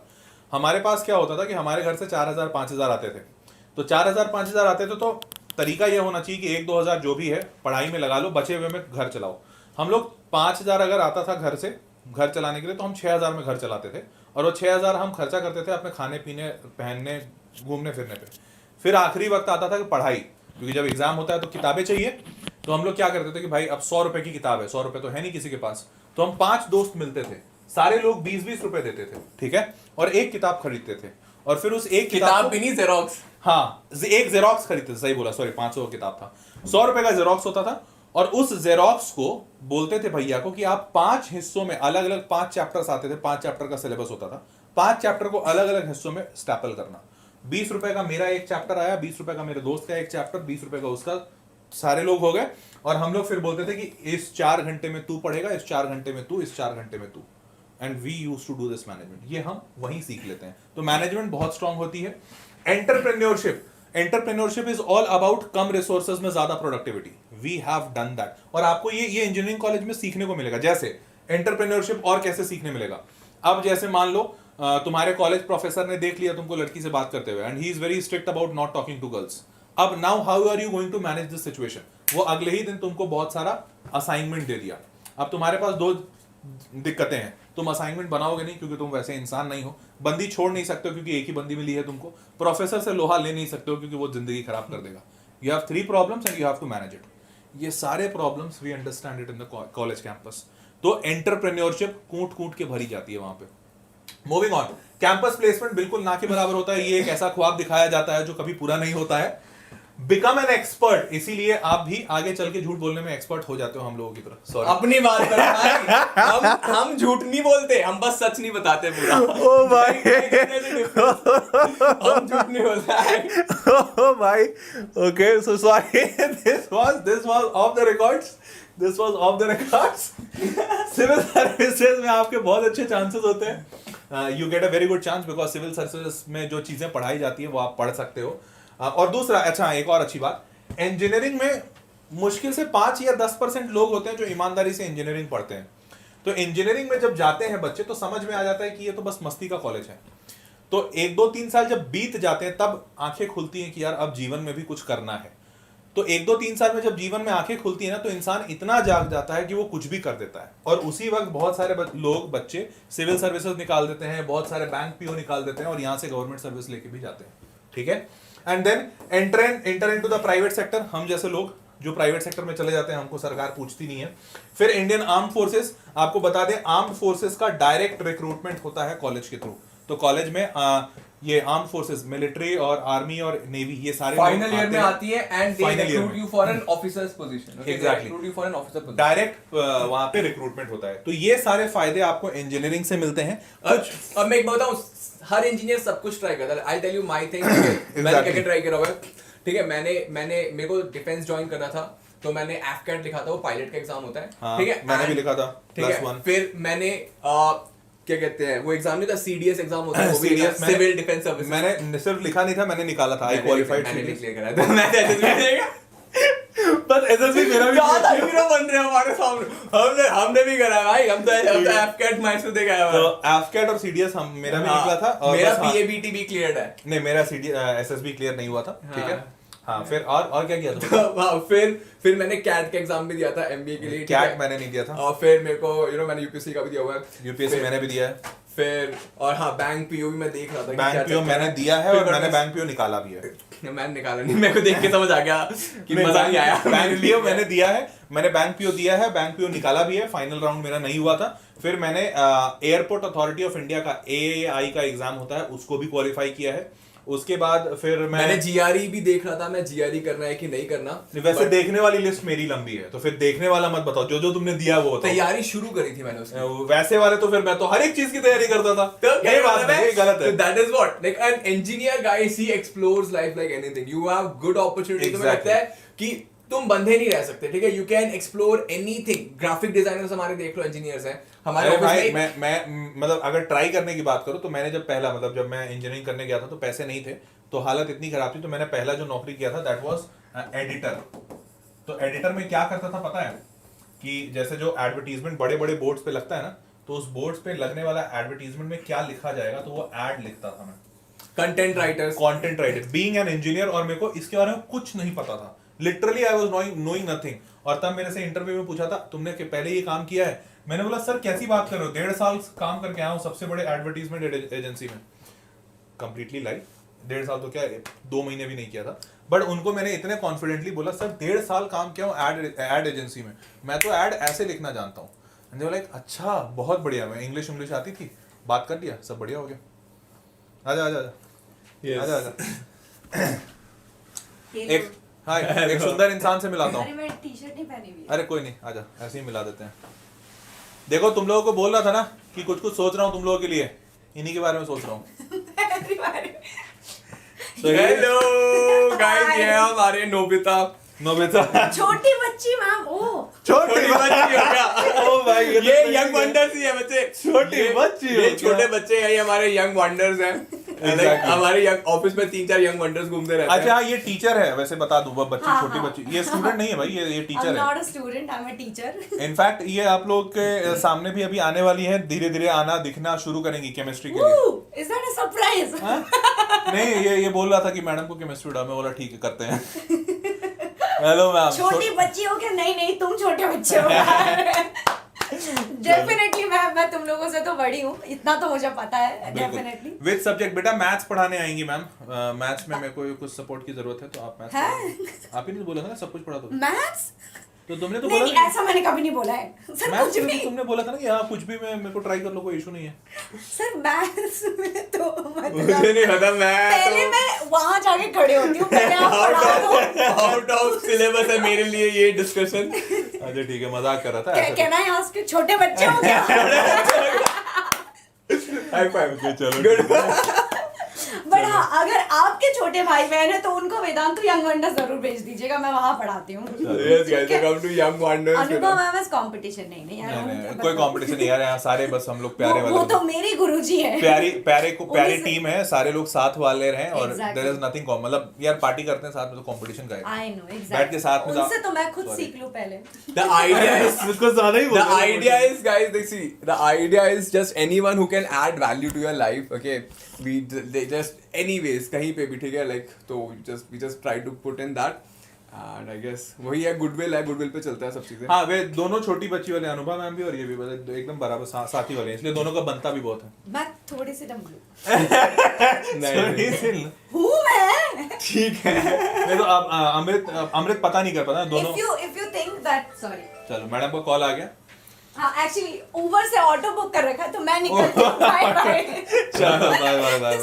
हमारे पास क्या होता था कि हमारे घर से 4000-5000 आते थे, तो 4000-5000 आते थे तो तरीका ये होना चाहिए कि 1-2 हजार जो भी है पढ़ाई में लगा लो, बचे हुए में घर चलाओ। हम लोग 5000 अगर आता था घर से घर चलाने के लिए, तो हम 6000 में घर चलाते थे, और वो 6000 हम खर्चा करते थे अपने खाने पीने, पहनने, घूमने फिरने पे। फिर आखिरी वक्त आता था कि पढ़ाई, क्योंकि जब एग्जाम होता है तो किताबें चाहिए, तो हम लोग क्या करते थे कि भाई अब 100 रुपए की किताब है, 100 रुपए तो है नहीं किसी के पास, तो हम 5 दोस्त मिलते थे, सारे लोग 20-20 रुपए देते थे, ठीक है, और एक किताब खरीदते थे। और फिर उस एक किताब भी नहीं, जेरोक्स। हाँ, एक जेरोक्स खरीदते थे, सही बोला, सॉरी, 500 का किताब था, 100 रुपए का जेरोक्स होता था। और उस जेरोक्स को बोलते थे भैया को कि आप 5 हिस्सों में, अलग अलग 5 चैप्टर्स आते थे, 5 चैप्टर का सिलेबस होता था, 5 चैप्टर को अलग अलग हिस्सों में स्टैपल करना। 20 रुपए का मेरा एक चैप्टर आया, 20 रुपए का मेरे दोस्त का एक चैप्टर, 20 रुपए का उसका, सारे लोग हो गए। और हम लोग फिर बोलते थे कि इस 4 घंटे में तू पढ़ेगा, इस 4 घंटे में तू, इस 4 घंटे में तू। And we used to do this management, ये हम वहीं सीख लेते हैं। तो मैनेजमेंट बहुत स्ट्रांग होती है। एंटरप्रेन्योरशिप इज ऑल अबाउट कम रिसोर्सेज में ज्यादा productivity. We have done that, और आपको ये इंजीनियरिंग कॉलेज में सीखने को मिलेगा। जैसे एंटरप्रेन्योरशिप और कैसे सीखने मिलेगा, अब जैसे मान लो तुम्हारे कॉलेज प्रोफेसर ने देख लिया तुमको लड़की से बात करते हुए, and he is very strict about not talking to girls. अब now how are you going to manage this situation? वो अगले ही दिन तुमको बहुत सारा असाइनमेंट दे दिया। अब तुम्हारे पास 2 दिक्कतें हैं, तुम असाइनमेंट बनाओगे नहीं क्योंकि तुम वैसे इंसान नहीं हो, बंदी छोड़ नहीं सकते हो क्योंकि एक ही बंदी मिली है तुमको, प्रोफेसर से लोहा ले नहीं सकते हो क्योंकि वो जिंदगी खराब कर देगा। You have 3 problems and you have to manage it. ये सारे problems we understand it in the college campus. तो एंटरप्रेन्योरशिप कूट कूट के भरी जाती है वहां पे। मूविंग ऑन, कैंपस प्लेसमेंट बिल्कुल ना के बराबर होता है। ये एक ऐसा ख्वाब दिखाया जाता है जो कभी पूरा नहीं होता है। बिकम एन एक्सपर्ट, इसीलिए आप भी आगे चल के झूठ बोलने में एक्सपर्ट हो जाते हो हम लोगों की तरह। सॉरी, अपनी बात करो भाई। हम झूठ नहीं बोलते, हम बस सच नहीं बताते पूरा। ओ भाई, हम झूठ नहीं बोलते। ओ भाई, okay, so sorry, this was off the records, this was off the records. Civil services में आपके बहुत अच्छे चांसेस होते हैं। You get a very good chance because civil services में जो चीजें पढ़ाई जाती है वो आप पढ़ सकते हो। और दूसरा, अच्छा एक और अच्छी बात, इंजीनियरिंग में मुश्किल से 5 या 10% लोग होते हैं जो ईमानदारी से इंजीनियरिंग पढ़ते हैं। तो इंजीनियरिंग में जब जाते हैं बच्चे तो समझ में आ जाता है कि ये तो बस मस्ती का कॉलेज है। तो 1-2-3 साल जब बीत जाते हैं तब आंखें खुलती हैं कि यार अब जीवन में भी कुछ करना है। तो 1-2-3 साल में जब जीवन में आंखें खुलती है ना, तो इंसान इतना जाग जाता है कि वो कुछ भी कर देता है। और उसी वक्त बहुत सारे लोग, बच्चे सिविल सर्विसेज निकाल देते हैं, बहुत सारे बैंक पीओ निकाल देते हैं और यहाँ से गवर्नमेंट सर्विस लेके भी जाते हैं, ठीक है। And then enter into the private sector, हम जैसे लोग जो प्राइवेट सेक्टर में चले जाते हैं, हमको सरकार पूछती नहीं है। फिर इंडियन आर्म्ड फोर्सेस, आपको बता दें आर्म्ड फोर्सेस का डायरेक्ट रिक्रूटमेंट होता है कॉलेज के थ्रू। तो कॉलेज में ये आर्म्ड फोर्सेस, मिलिट्री और आर्मी और नेवी, ये सारे फाइनल ईयर में आती है and they recruit you for an officers position. Exactly, recruit you for an officer position, direct वहां पे रिक्रूटमेंट होता है। तो ये सारे फायदे आपको इंजीनियरिंग से मिलते हैं। अब मैं एक बताऊं, हर इंजीनियर सब कुछ ट्राई करता है। I tell you my thing, मैंने क्या ट्राई करा हुआ है, ठीक है। मेरे को डिफेंस ज्वाइन करना था, तो मैंने एफकैट लिखा था, वो पायलट का एग्जाम होता है, हाँ, ठीक है, मैंने भी लिखा था, ठीक है। +1। फिर मैंने क्या कहते हैं वो एग्जाम नहीं था, सीडीएस एग्जाम होता है, वो भी CDS सिविल डिफेंस सर्विस। मैंने सिर्फ लिखा नहीं था, मैंने निकाला था, आई क्वालिफाइड। मैंने भी क्लियर करा था, मैं बस एसएसबी मेरा भी ज्यादा हीरो बन रहे हैं हमारे सामने। हमने भी करा है भाई, हम तो एफकैट माइंस में देखा है। तो एफकैट और सीडीएस मेरा भी निकला था, और मेरा बस हाँ, पीएबीटी भी क्लियर है। नहीं मेरा एसएसबी क्लियर नहीं हुआ था, ठीक है। हाँ, फिर और क्या किया था? फिर मैंने कैट का एग्जाम भी दिया था एमबीए के लिए, कैट मैंने नहीं दिया था, और फिर मेरे को मैंने यूपीएससी का भी दिया हुआ है, यूपीएससी मैंने भी दिया है, फिर और हाँ बैंक पीओ भी मैं देख रहा था, बैंक पीओ मैंने दिया है, और मैंने बैंक पीओ निकाला भी है। मैंने निकाला नहीं, मेरे को देख के समझ आ गया कि मजा नहीं आया। बैंक पीओ मैंने दिया है, मैंने बैंक पीओ दिया है, बैंक पीओ निकाला भी है, फाइनल राउंड मेरा नहीं हुआ था। फिर मैंने एयरपोर्ट अथॉरिटी ऑफ इंडिया का एएआई का एग्जाम होता है, उसको भी क्वालिफाई किया है। उसके बाद फिर मैंने जीआरई भी देख रहा था, मैं जीआरई करना है कि नहीं करना। वैसे देखने वाली लिस्ट मेरी लंबी है, तो फिर देखने वाला मत बताओ, जो जो तुमने दिया वो बताओ। तैयारी शुरू करी थी मैंने उसकी। वैसे वाले तो फिर मैं तो हर एक चीज की तैयारी करता था, तो ये बात नहीं, ये गलत है। That is what like an engineer guys, he explores life like anything. You have good opportunity. तुम्हें लगता है कि तुम बंधे नहीं रह सकते, ठीक है, you can explore anything. Graphic designers हमारे देख लो, इंजीनियर्स हैं हमारे भाई। मैं मतलब अगर ट्राई करने की बात करूं तो मैंने जब मैं इंजीनियरिंग करने गया था तो पैसे नहीं थे, तो हालत इतनी खराब थी, तो मैंने पहला जो नौकरी किया था दैट वाज एडिटर। तो एडिटर में क्या करता था पता है, कि जैसे जो एडवर्टीजमेंट बड़े बड़े बोर्ड्स पे लगता है ना, तो उस बोर्ड्स पे लगने वाला एडवर्टीजमेंट में क्या लिखा जाएगा, तो वो एड लिखता था मैं। Content writer being an engineer, और मेरे को इसके बारे में कुछ नहीं पता था, literally I was knowing nothing. और तब मेरे से इंटरव्यू में पूछा था तुमने पहले ये काम किया है? मैंने बोला सर कैसी बात कर रहे हो, 1.5 साल काम करके आया हूँ सबसे बड़े एडवर्टीजमेंट एजेंसी में। कंप्लीटली लाई, 1.5 साल तो क्या 2 महीने भी नहीं किया था, बट उनको मैंने इतने कॉन्फिडेंटली बोला सर 1.5 साल काम किया हूँ एड एजेंसी में, मैं तो एड ऐसे लिखना जानता हूँ। लाइक अच्छा बहुत बढ़िया, मैं इंग्लिश आती थी, बात कर लिया, सब बढ़िया हो गया। आजा एक सुंदर इंसान से मिलाता हूँ। अरे मैं टी-शर्ट नहीं पहनी हुई है। अरे कोई नहीं, आजा ऐसे ही मिला देते हैं। देखो तुम लोगों को बोल रहा था ना कि कुछ सोच रहा हूँ तुम लोगों के लिए, इन्हीं के बारे में सोच रहा हूँ। हेलो गाइस, ये हमारे नोबिता छोटी बच्ची मैम, छोटी बच्ची हो गया। ओ भाई ये यंग वंडर्स ही है बच्चे, छोटी बच्ची ये छोटे बच्चे हैं, ये हमारे यंग वंडर्स हैं। हमारे ऑफिस में 3-4 यंग वंडर्स घूमते रहते हैं। अच्छा ये टीचर है, वैसे बता दूं, बच्ची हाँ, छोटी हाँ। बच्ची, ये स्टूडेंट नहीं है भाई, ये टीचर है। Not a student, I am a teacher. In fact ये आप लोग के सामने भी अभी आने वाली है, धीरे धीरे आना दिखना शुरू करेंगी केमिस्ट्री के लिए। Is that a surprise? नहीं ये बोल रहा था कि मैडम को केमिस्ट्री उड़ा, मैं बोला ठीक है करते हैं। Hello ma'am. छोटी बच्ची हो क्या? नहीं तुम छोटे बच्चे हो। डेफिनेटली मैं तुम लोगों से तो बड़ी हूँ, इतना तो मुझे पता है। डेफिनेटली। विद सब्जेक्ट बेटा मैथ्स पढ़ाने आएंगी मैम। मैथ्स में मेरे को कुछ सपोर्ट की जरूरत है, तो आप मैथ्स आप ही नहीं बोला था ना सब कुछ पढ़ा दो। मैथ्स तो तुमने तो नहीं, बोला ऐसा मैंने कभी नहीं बोला है सर, मैथ्स कुछ में भी। तुमने बोला था ना कि हाँ कुछ भी मेरे को ट्राई कर लो, कोई इशू नहीं है। सर मैथ्स में तो मुझे नहीं पता, पहले मैं वहां जाके खड़े होती हूँ, पहले आप पढ़ा दो। आउट ऑफ सिलेबस है मेरे लिए ये डिस्कशन। अच्छा ठीक है, मजाक कर रहा था। कहना है आज छोटे बच्चे हो क्या? High five. चलो गुड। बट हाँ, अगर आपके छोटे भाई बहन है तो उनको वेदांतु यंग वंडर्स जरूर भेज दीजिएगा, मैं वहां पढ़ाती हूँ। Yes guys, come to young wonders. Anubhav ma'am competition नहीं यार, नहीं कोई कंपटीशन नहीं यार, यहाँ सारे बस हम लोग प्यारे वाले। वो तो मेरी गुरुजी है। प्यारी टीम है, सारे लोग साथ वाले हैं, और देयर इज नथिंग कॉमन, मतलब यार पार्टी करते हैं साथ में, तो कंपटीशन का है। आई नो एग्जैक्टली, बैठ के साथ में उनसे तो मैं खुद सीख लूं पहले। The idea is कुछ ज्यादा ही बोल रहे हो। the idea is guys, they see the idea is just anyone who can add value to your life, okay, they just anyways कहीं पे भी, ठीक है, like तो we just try to put in that, and I guess वही है, goodwill है, goodwill पे चलता है सब चीजें। हाँ वे दोनों छोटी बच्ची वाले, अनुभा मैम भी और ये भी एकदम बराबर साथी वाले हैं, इसलिए दोनों का बनता भी बहुत है। मैं थोड़ी सी डम्बलू नहीं हूँ मैं। ठीक है। नहीं तो आप अमृत पता नहीं कर पाता दोनों। if you think that, sorry, चलो मैडम को कॉल आ गया। हाँ एक्चुअली उबर से ऑटो बुक कर रखा है, तो मैं निकलती हूँ। Bye bye. चलो बाय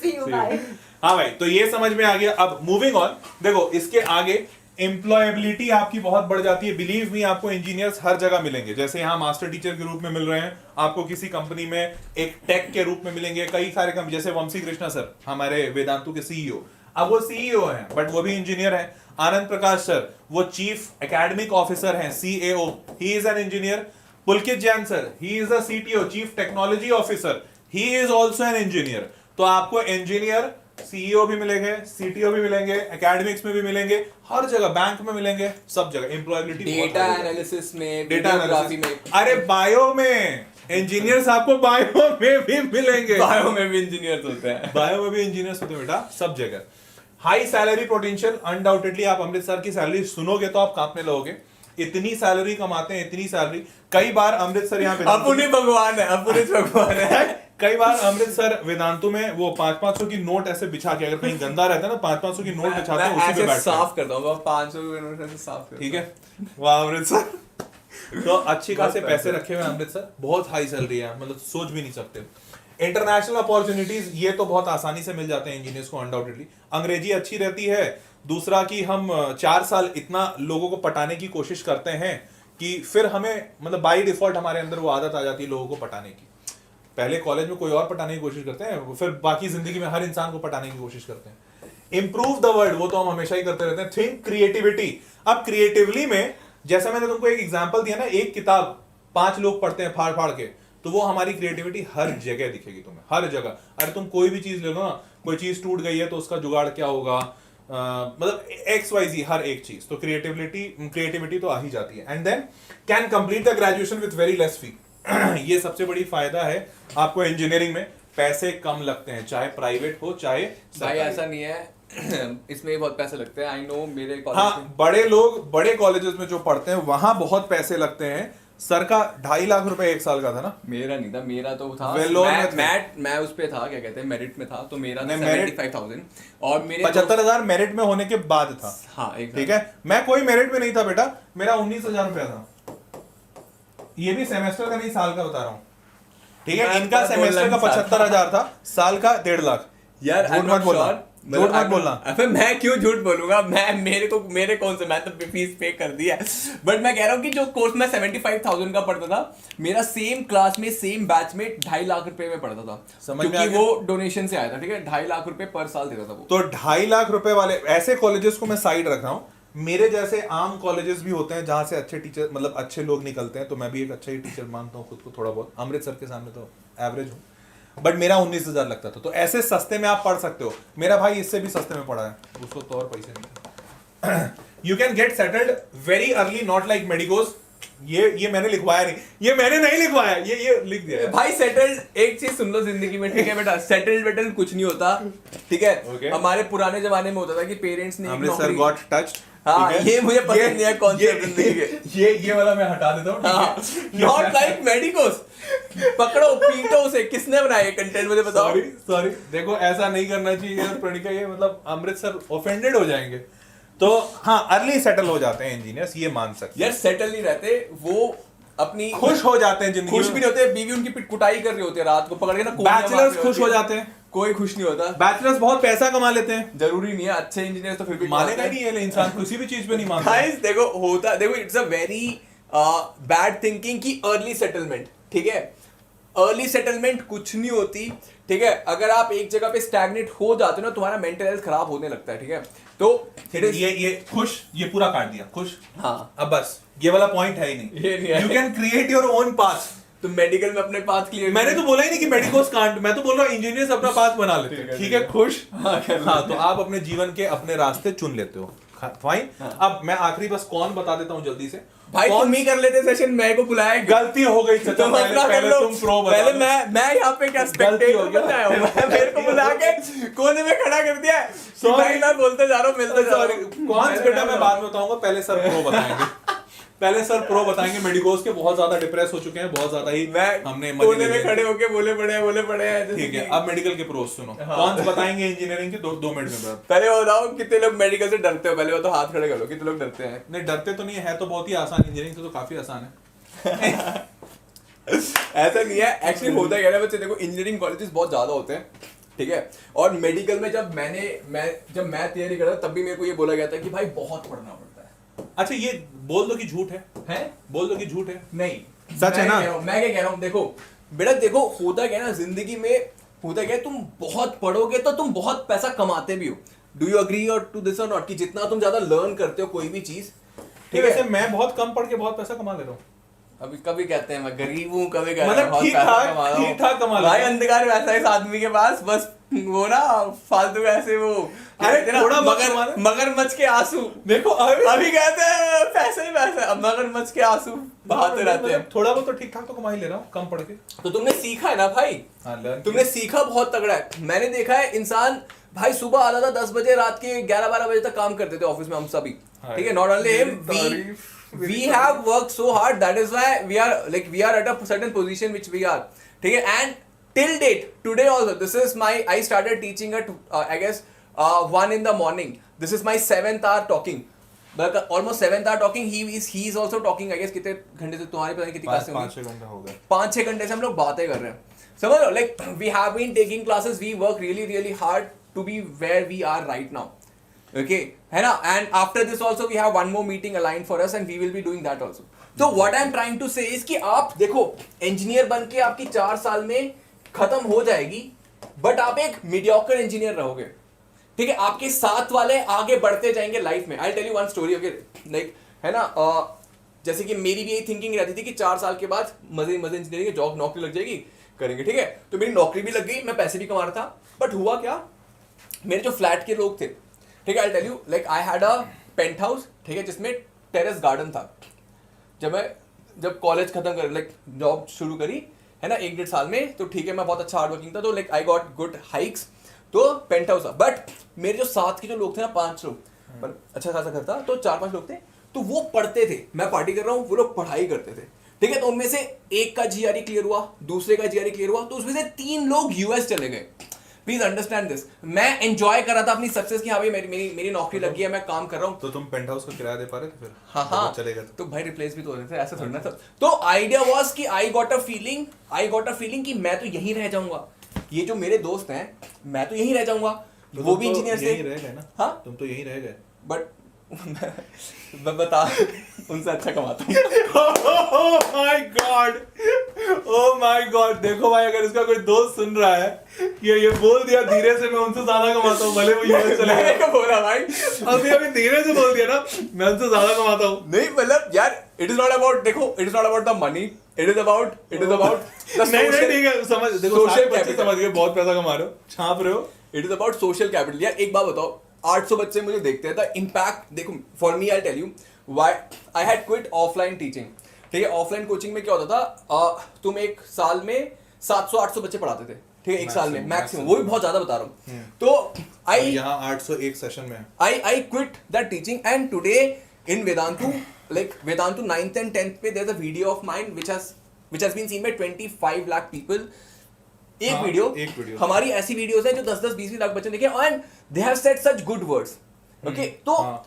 see you बाय। हाँ भाई, तो ये समझ में आ गया। अब मूविंग ऑन, देखो इसके आगे एम्प्लॉयबिलिटी आपकी बहुत बढ़ जाती है। बिलीव मी, आपको इंजीनियर्स हर जगह मिलेंगे, जैसे यहाँ मास्टर टीचर के रूप में मिल रहे हैं, आपको किसी कंपनी में एक टेक के रूप में मिलेंगे, कई सारे कंपनी, जैसे वंशी कृष्णा सर हमारे वेदांतु के सीईओ, अब वो सीईओ हैं बट वो भी इंजीनियर हैं। आनंद प्रकाश सर वो चीफ एकेडमिक ऑफिसर हैं, CAO, he is an engineer. Pulkit Jain sir he is the CTO, chief technology officer, he is also an engineer. तो आपको इंजीनियर सीईओ भी मिलेंगे, सीटीओ भी मिलेंगे, एकेडमिक्स में भी मिलेंगे, हर जगह, बैंक में मिलेंगे, सब जगह एम्प्लॉयबिलिटी। डेटा एनालिसिस में, डेटा वीडियोग्राफी में, अरे बायो में इंजीनियर्स आपको बायो में भी मिलेंगे, बायो में भी इंजीनियर्स होते हैं, बायो में भी इंजीनियर्स होते हैं बेटा, सब जगह। हाई सैलरी पोटेंशियल, अनडाउटेडली आप अमृतसर की सैलरी सुनोगे तो आप कांपने लगोगे। इतनी सैलरी कमाते हैं, इतनी सैलरी। कई बार अमृतसर यहाँ पे अपनी भगवान है, अपनी भगवान है। कई बार अमृतसर वेदांतु में वो 500-500 की नोट ऐसे बिछा के, अगर कहीं गंदा रहता है ना 500-500 की नोट बिछाते हैं, उसी पे बैठते हैं। साफ करता हूँ 500 की नोट ऐसे साफ करता हूँ। ठीक है, वाह अमृतसर। तो अच्छी खासे पैसे रखे हुए हैं अमृतसर, बहुत हाई सैलरी है, मतलब सोच भी नहीं सकते। इंटरनेशनल अपॉर्चुनिटीज ये तो बहुत आसानी से मिल जाते हैं इंजीनियर्स को अनडाउटेडली। अंग्रेजी अच्छी रहती है। दूसरा कि हम 4 साल इतना लोगों को पटाने की कोशिश करते हैं कि फिर हमें मतलब बाय डिफॉल्ट हमारे अंदर वो आदत आ जाती है लोगों को पटाने की। पहले कॉलेज में कोई और पटाने की कोशिश करते हैं, फिर बाकी जिंदगी में हर इंसान को पटाने की कोशिश करते हैं। इंप्रूव द वर्ल्ड, वो तो हम हमेशा ही करते रहते हैं। थिंक क्रिएटिविटी, अब क्रिएटिवली में जैसा मैंने तुमको एक एग्जांपल दिया ना, एक किताब 5 लोग पढ़ते हैं फाड़ फाड़ के, तो वो हमारी क्रिएटिविटी हर जगह दिखेगी तुम्हें, हर जगह। अरे तुम कोई भी चीज ले लो ना, कोई चीज टूट गई है तो उसका जुगाड़ क्या होगा, मतलब XYZ हर एक चीज। तो क्रिएटिविटी तो आ ही जाती है। And then can complete the graduation with very less fee. ये सबसे बड़ी फायदा है आपको इंजीनियरिंग में, पैसे कम लगते हैं, चाहे प्राइवेट हो चाहे भाई। ऐसा नहीं है, इसमें भी बहुत पैसे लगते हैं। आई नो मेरे कॉलेज हाँ, बड़े लोग बड़े कॉलेजेस में जो पढ़ते हैं वहां बहुत पैसे लगते हैं। सर का 2.5 लाख रुपए 1 साल का था ना? मेरा नहीं था, मेरा तो था मैं उस पे था, क्या कहते हैं, मेरिट में था, तो मेरा था 75,000 और मेरे 75,000 मेरिट में होने के बाद था। हाँ, ठीक है, मैं कोई मेरिट में नहीं था बेटा, मेरा 19,000 रुपया था। ये भी सेमेस्टर का नहीं, साल का बता रहा हूँ। ठीक है, इनका सेमेस्टर का 75,000 था, साल का 1.5 लाख। यार झूठ मत बोलना। अबे मैं क्यों झूठ बोलूंगा, मेरे कौन से, मैं तो फीस पे कर दिया। बट मैं कह रहा हूँ कि जो कोर्स में 75,000 का पढ़ता था, मेरा सेम क्लास में सेम बैच में 2.5 लाख रुपए में पढ़ता था, क्योंकि वो डोनेशन से आया था। ठीक है, 2.5 लाख रुपए पर साल देता था वो। तो 2.5 लाख रुपए वाले ऐसे कॉलेजेस को मैं साइड रख रहा हूँ। मेरे जैसे आम कॉलेजेस भी होते हैं जहां से अच्छे टीचर, मतलब अच्छे लोग निकलते हैं, तो मैं भी एक अच्छा ही टीचर मानता हूँ खुद को, थोड़ा बहुत। अमृतसर के सामने तो एवरेज हूँ, बट मेरा 19,000 लगता था। तो ऐसे सस्ते में आप पढ़ सकते हो। मेरा भाई इससे भी सस्ते में पढ़ा है, उसको तो और पैसे नहीं। You can get settled very early, not like medicos. ये मैंने लिखवाया नहीं, ये मैंने नहीं लिखवाया, ये लिख दिया है। भाई सेटल्ड, एक चीज सुन लो जिंदगी में, ठीक है बेटा, सेटल्ड कुछ नहीं होता। ठीक है, हमारे पुराने जमाने में होता था कि पेरेंट्स ने अमृतसर गॉट टच्ड। हाँ, ये मुझे पसंद नहीं है कॉन्सेप्ट जिंदगी के। ये वाला मैं हटा देता हूँ। नॉट लाइक मेडिकोस, पकड़ो पीटो उसे। किसने बनाया ये कंटेंट, मुझे बताओ। सॉरी, देखो ऐसा नहीं करना चाहिए यार प्रणिका, ये मतलब अमृतसर ऑफेंडेड हो जाएंगे। तो हाँ, अर्ली सेटल हो जाते हैं इंजीनियर्स, ये मान सकते। यार सेटल नहीं रहते वो, अपनी खुश हो जाते हैं जिंदगी खुश भी नहीं होते, बीवी उनकी कुटाई कर रही होती है रात को पकड़ के ना। बैचलर्स खुश हो जाते हैं, कोई खुश नहीं होता। बैचलर्स बहुत पैसा कमा लेते हैं। जरूरी नहीं है, अच्छे इंजीनियर तो फिर भी मानेगा नहीं है इंसान, किसी भी चीज पे नहीं मानता। गाइस देखो होता, देखो it's a very bad thinking की अर्ली सेटलमेंट। ठीक है, अर्ली सेटलमेंट कुछ नहीं होती। ठीक है, अगर आप एक जगह पे स्टैग्नेट हो जाते हो ना, तुम्हारा मेंटल हेल्थ खराब होने लगता है। ठीक है, तो ये खुश, ये पूरा काट दिया खुश। हाँ, अब बस ये वाला पॉइंट है ही नहीं। ये नहीं है। You can create your own path. तुम मेडिकल में अपने पाथ क्लियर, मैंने तो बोला ही नहीं कि मेडिकोस कांट, मैं तो बोल रहा हूँ इंजीनियर्स अपना पाथ बना लेते हैं। ठीक है, खुश। हाँ, तो आप अपने जीवन के अपने रास्ते चुन लेते हो। फाइन। अब मैं आखिरी बस कौन बता देता हूँ जल्दी से। भाई तुम ही कर लेते सेशन, मैं को बुलाया, गलती हो गई। तुम प्रो, पहले मैं यहाँ पे क्या स्पेक्टेटर बनाया हूँ, मेरे को बुला के कोने में खड़ा कर दिया। भाई मैं बोलते जा रहा हूँ, मिलते जा रहा हूँ। कौन बेटा मैं बाद में बताऊंगा, पहले सर प्रो बताएंगे। पहले सर प्रो बताएंगे। मेडिकोस के बहुत ज्यादा डिप्रेस हो चुके हैं, बहुत ज्यादा ही हमने कोने में खड़े होके बोले पड़े हैं। ठीक है, अब मेडिकल के प्रोस सुनो। कौन से बताएंगे इंजीनियरिंग के? 2 मिनट में। पहले बताओ कितने लोग मेडिकल से डरते हो, पहले बताओ, हाथ खड़े करो, कितने लोग डरते हैं? नहीं, डरते तो नहीं है, तो बहुत ही आसान, इंजीनियरिंग तो काफी आसान है। ऐसा नहीं है, एक्चुअली होता क्या है बच्चे, देखो इंजीनियरिंग कॉलेजेस बहुत ज्यादा होते हैं। ठीक है, और मेडिकल में जब मैं तैयारी कर रहा था, तब भी मेरे को ये बोला गया था कि भाई बहुत पढ़ना पड़ता है। अच्छा, ये बोल दो कि झूठ है? बोल दो कि झूठ है। नहीं, सच है ना? मैं क्या कह रहा हूँ, देखो बेटा, देखो होता क्या है ना जिंदगी में, होता क्या है, तुम बहुत पढ़ोगे तो तुम बहुत पैसा कमाते भी हो। डू यू अग्री और टू दिस और नॉट कि जितना तुम ज्यादा लर्न करते हो कोई भी चीज, ठीक है, वैसे मैं बहुत कम पढ़ के बहुत पैसा कमा ले रहा हूँ। अभी कभी कहते हैं मैं गरीब हूँ, कभी कहते हैं मतलब बहुत ठीक पैसा ठाक- कमा रहा हूँ। ठीक ठाक कमा लेता भाई हूँ। अंधकार वैसा है इस आदमी के पास, बस वो ना फालतू ऐसे वो अरे कहते हैं ना, थोड़ा बहुत कमा ले। मगरमच्छ के आंसू। देखो अभी कहते हैं पैसे ही पैसे, अब मगरमच्छ के आंसू बहाते रहते हैं। थोड़ा बहुत तो ठीक ठाक तो कमा ही ले रहा हूँ कम पढ़ के। तो तुमने सीखा है ना भाई, हाँ, learn तुमने सीखा बहुत तगड़ा है। मैंने देखा है इंसान भाई सुबह आता था 10 बजे, रात के 11-12 बजे तक काम करते थे ऑफिस में हम सभी, हाँ, ठीक है, नॉट ओनली हिम, तारीफ, we have worked so hard, that is why we are at a certain position which we are, ठीक है, and till date today also this is my, I started teaching at I guess 1 in the morning, this is my 7th hour talking, but almost 7th hour talking, he is also talking, I guess कितने घंटे से तुम्हारी पता नहीं कितनी क्लासें होंगी, 5-6 घंटा हो गया। 5-6 घंटे से हम लोग बातें कर रहे हैं, समझ लो, like we have been taking classes, we work really hard to be where we are right now, okay, है ना, and after this also we have one more meeting aligned for us and we will be doing that also. So what I am trying to say is कि आप देखो engineer बन के आपकी 4 साल में खत्म हो जाएगी, बट आप एक मीडियोकर इंजीनियर रहोगे, ठीक है, आपके साथ वाले आगे बढ़ते जाएंगे लाइफ में। I tell you one story, okay, like है ना, जैसे कि मेरी भी यही थिंकिंग रहती थी कि 4 साल के बाद मजे इंजीनियरिंग की जॉब नौकरी लग जाएगी, करेंगे, ठीक है, तो मेरी नौकरी भी लग गई, मैं पैसे भी कमा रहा था, बट हुआ क्या, मेरे जो फ्लैट के लोग थे, ठीक है, I tell you, like I had a paint house, ठीक है, जिसमें टेरेस गार्डन था। जब कॉलेज खत्म कर, लाइक जॉब शुरू करी है ना 1-1.5 साल में, तो ठीक है, मैं बहुत अच्छा हार्ड वर्किंग था, तो like I got good hikes, तो पेंट हाउस था, बट मेरे जो साथ के जो लोग थे ना 5 लोग, पर अच्छा खासा घर था, तो 4-5 लोग थे, तो वो पढ़ते थे, मैं पार्टी कर रहा हूँ, वो लोग पढ़ाई करते थे, ठीक है, तो उनमें से एक का जीआरई क्लियर हुआ, दूसरे का जीआरई क्लियर हुआ, तो उसमें से 3 लोग यूएस चले गए। प्लीज अंडरस्टैंड दिस, मैं एंजॉय कर रहा था अपनी सक्सेस की, हाँ भाई मेरी नौकरी लग गई है, मैं काम कर रहा हूँ, तो तुम पेंट हाउस का किराया दे पा रहे थे फिर? हाँ चलेगा तो भाई रिप्लेस भी तो होते थे, ऐसा थोड़ी ना था। तो आइडिया वाज कि आई गॉट अ फीलिंग कि मैं तो यहीं रह जाऊंगा, ये जो मेरे दोस्त हैं मैं तो यहीं रह जाऊंगा, तो वो भी इंजीनियर से, यहीं रह गए ना? हाँ तुम तो यहीं रह गए, बट मैं बता उनसे अच्छा कमाता हूँ। oh my god, देखो भाई, अगर इसका कोई दोस्त सुन रहा है, ये बोल दिया धीरे से मैं उनसे ज्यादा कमाता हूँ, भले वो यूएस चले गए। मैंने बोला भाई, अभी धीरे से बोल दिया ना, मैं उनसे ज्यादा कमाता हूँ। नहीं मतलब यार, इट इज नॉट अबाउट, देखो it is not about the money, it is about नहीं ठीक है, समझ, देखो social 60-25 capital। समझ गए, बहुत पैसा कमा रहे हो, छाप रहे हो। It is about social capital. यार एक बात बताओ, 800 बच्चे मुझे देखते हैं, द इम्पैक्ट देखो, for me I tell you why I had quit offline teaching, ठीक है, ऑफलाइन कोचिंग में क्या होता था, तुम एक साल में 700-800 बच्चे पढ़ाते थे, ठीक है, एक साल में मैक्सिमम, वो भी बहुत ज्यादा बता रहा हूँ, तो आई यहाँ 801 सेशन में I quit that teaching, and today in Vedantu, like Vedantu 9th and 10th पे there's a video of mine which has been seen by 25 lakh people. एक हाँ, वीडियो, एक video। हमारी ऐसी वीडियोस हैं जो 10-10 20 लाख बच्चे देखे, and they have said such good words. Okay, तो हाँ।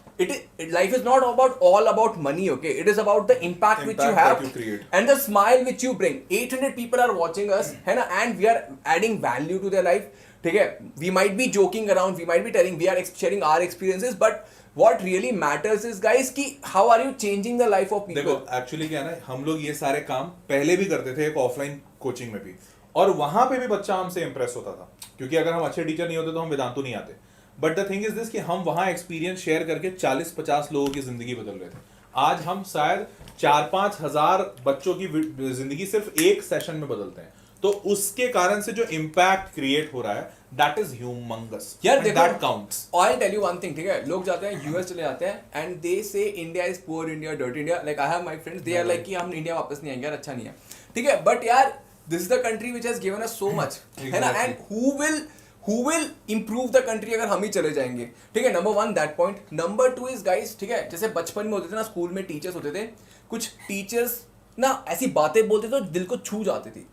life is not all about money. Okay, it is about the impact which you Impact have that you create. and the smile which you bring. 800 people are watching us, है ना, and we are adding value to their life. ठीक है, we might be joking around, we might be telling, we are sharing our experiences, but what really matters is guys कि how are you changing the life of people. देखो actually क्या है ना, हम लोग ये सारे काम पहले भी करते थे एक ऑफलाइन कोचिंग में भी, और वहां पे भी बच्चा हमसे इंप्रेस होता था, क्योंकि अगर हम अच्छे टीचर नहीं होते तो हम वेदांतु नहीं आते। But the thing is this कि हम वहां एक्सपीरियंस शेयर करके 40-50 लोगों की जिंदगी बदल रहे थे। आज हम शायद 4-5 हजार बच्चों की जिंदगी सिर्फ एक सेशन में बदलते हैं, तो उसके कारण से जो इम्पैक्ट क्रिएट हो रहा है, दैट इज ह्यूमंगस यार एंड देखो, that counts. I'll tell you one thing, ठीक है, लोग जाते हैं यूएस चले जाते हैं and they say India is poor India, dirty India, like I have my friends, they are like कि हम इंडिया वापस नहीं आएंगे यार, अच्छा नहीं है, ठीक है, बट यार this is the country which has given us so much, है ना, and who will improve the country अगर हम ही चले जाएंगे, ठीक है, number 1 that point. Number 2 is guys, ठीक है, जैसे बचपन में होते थे ना, स्कूल में टीचर्स होते थे, कुछ टीचर्स ना ऐसी बातें बोलते थे तो दिल को छू जाती थी,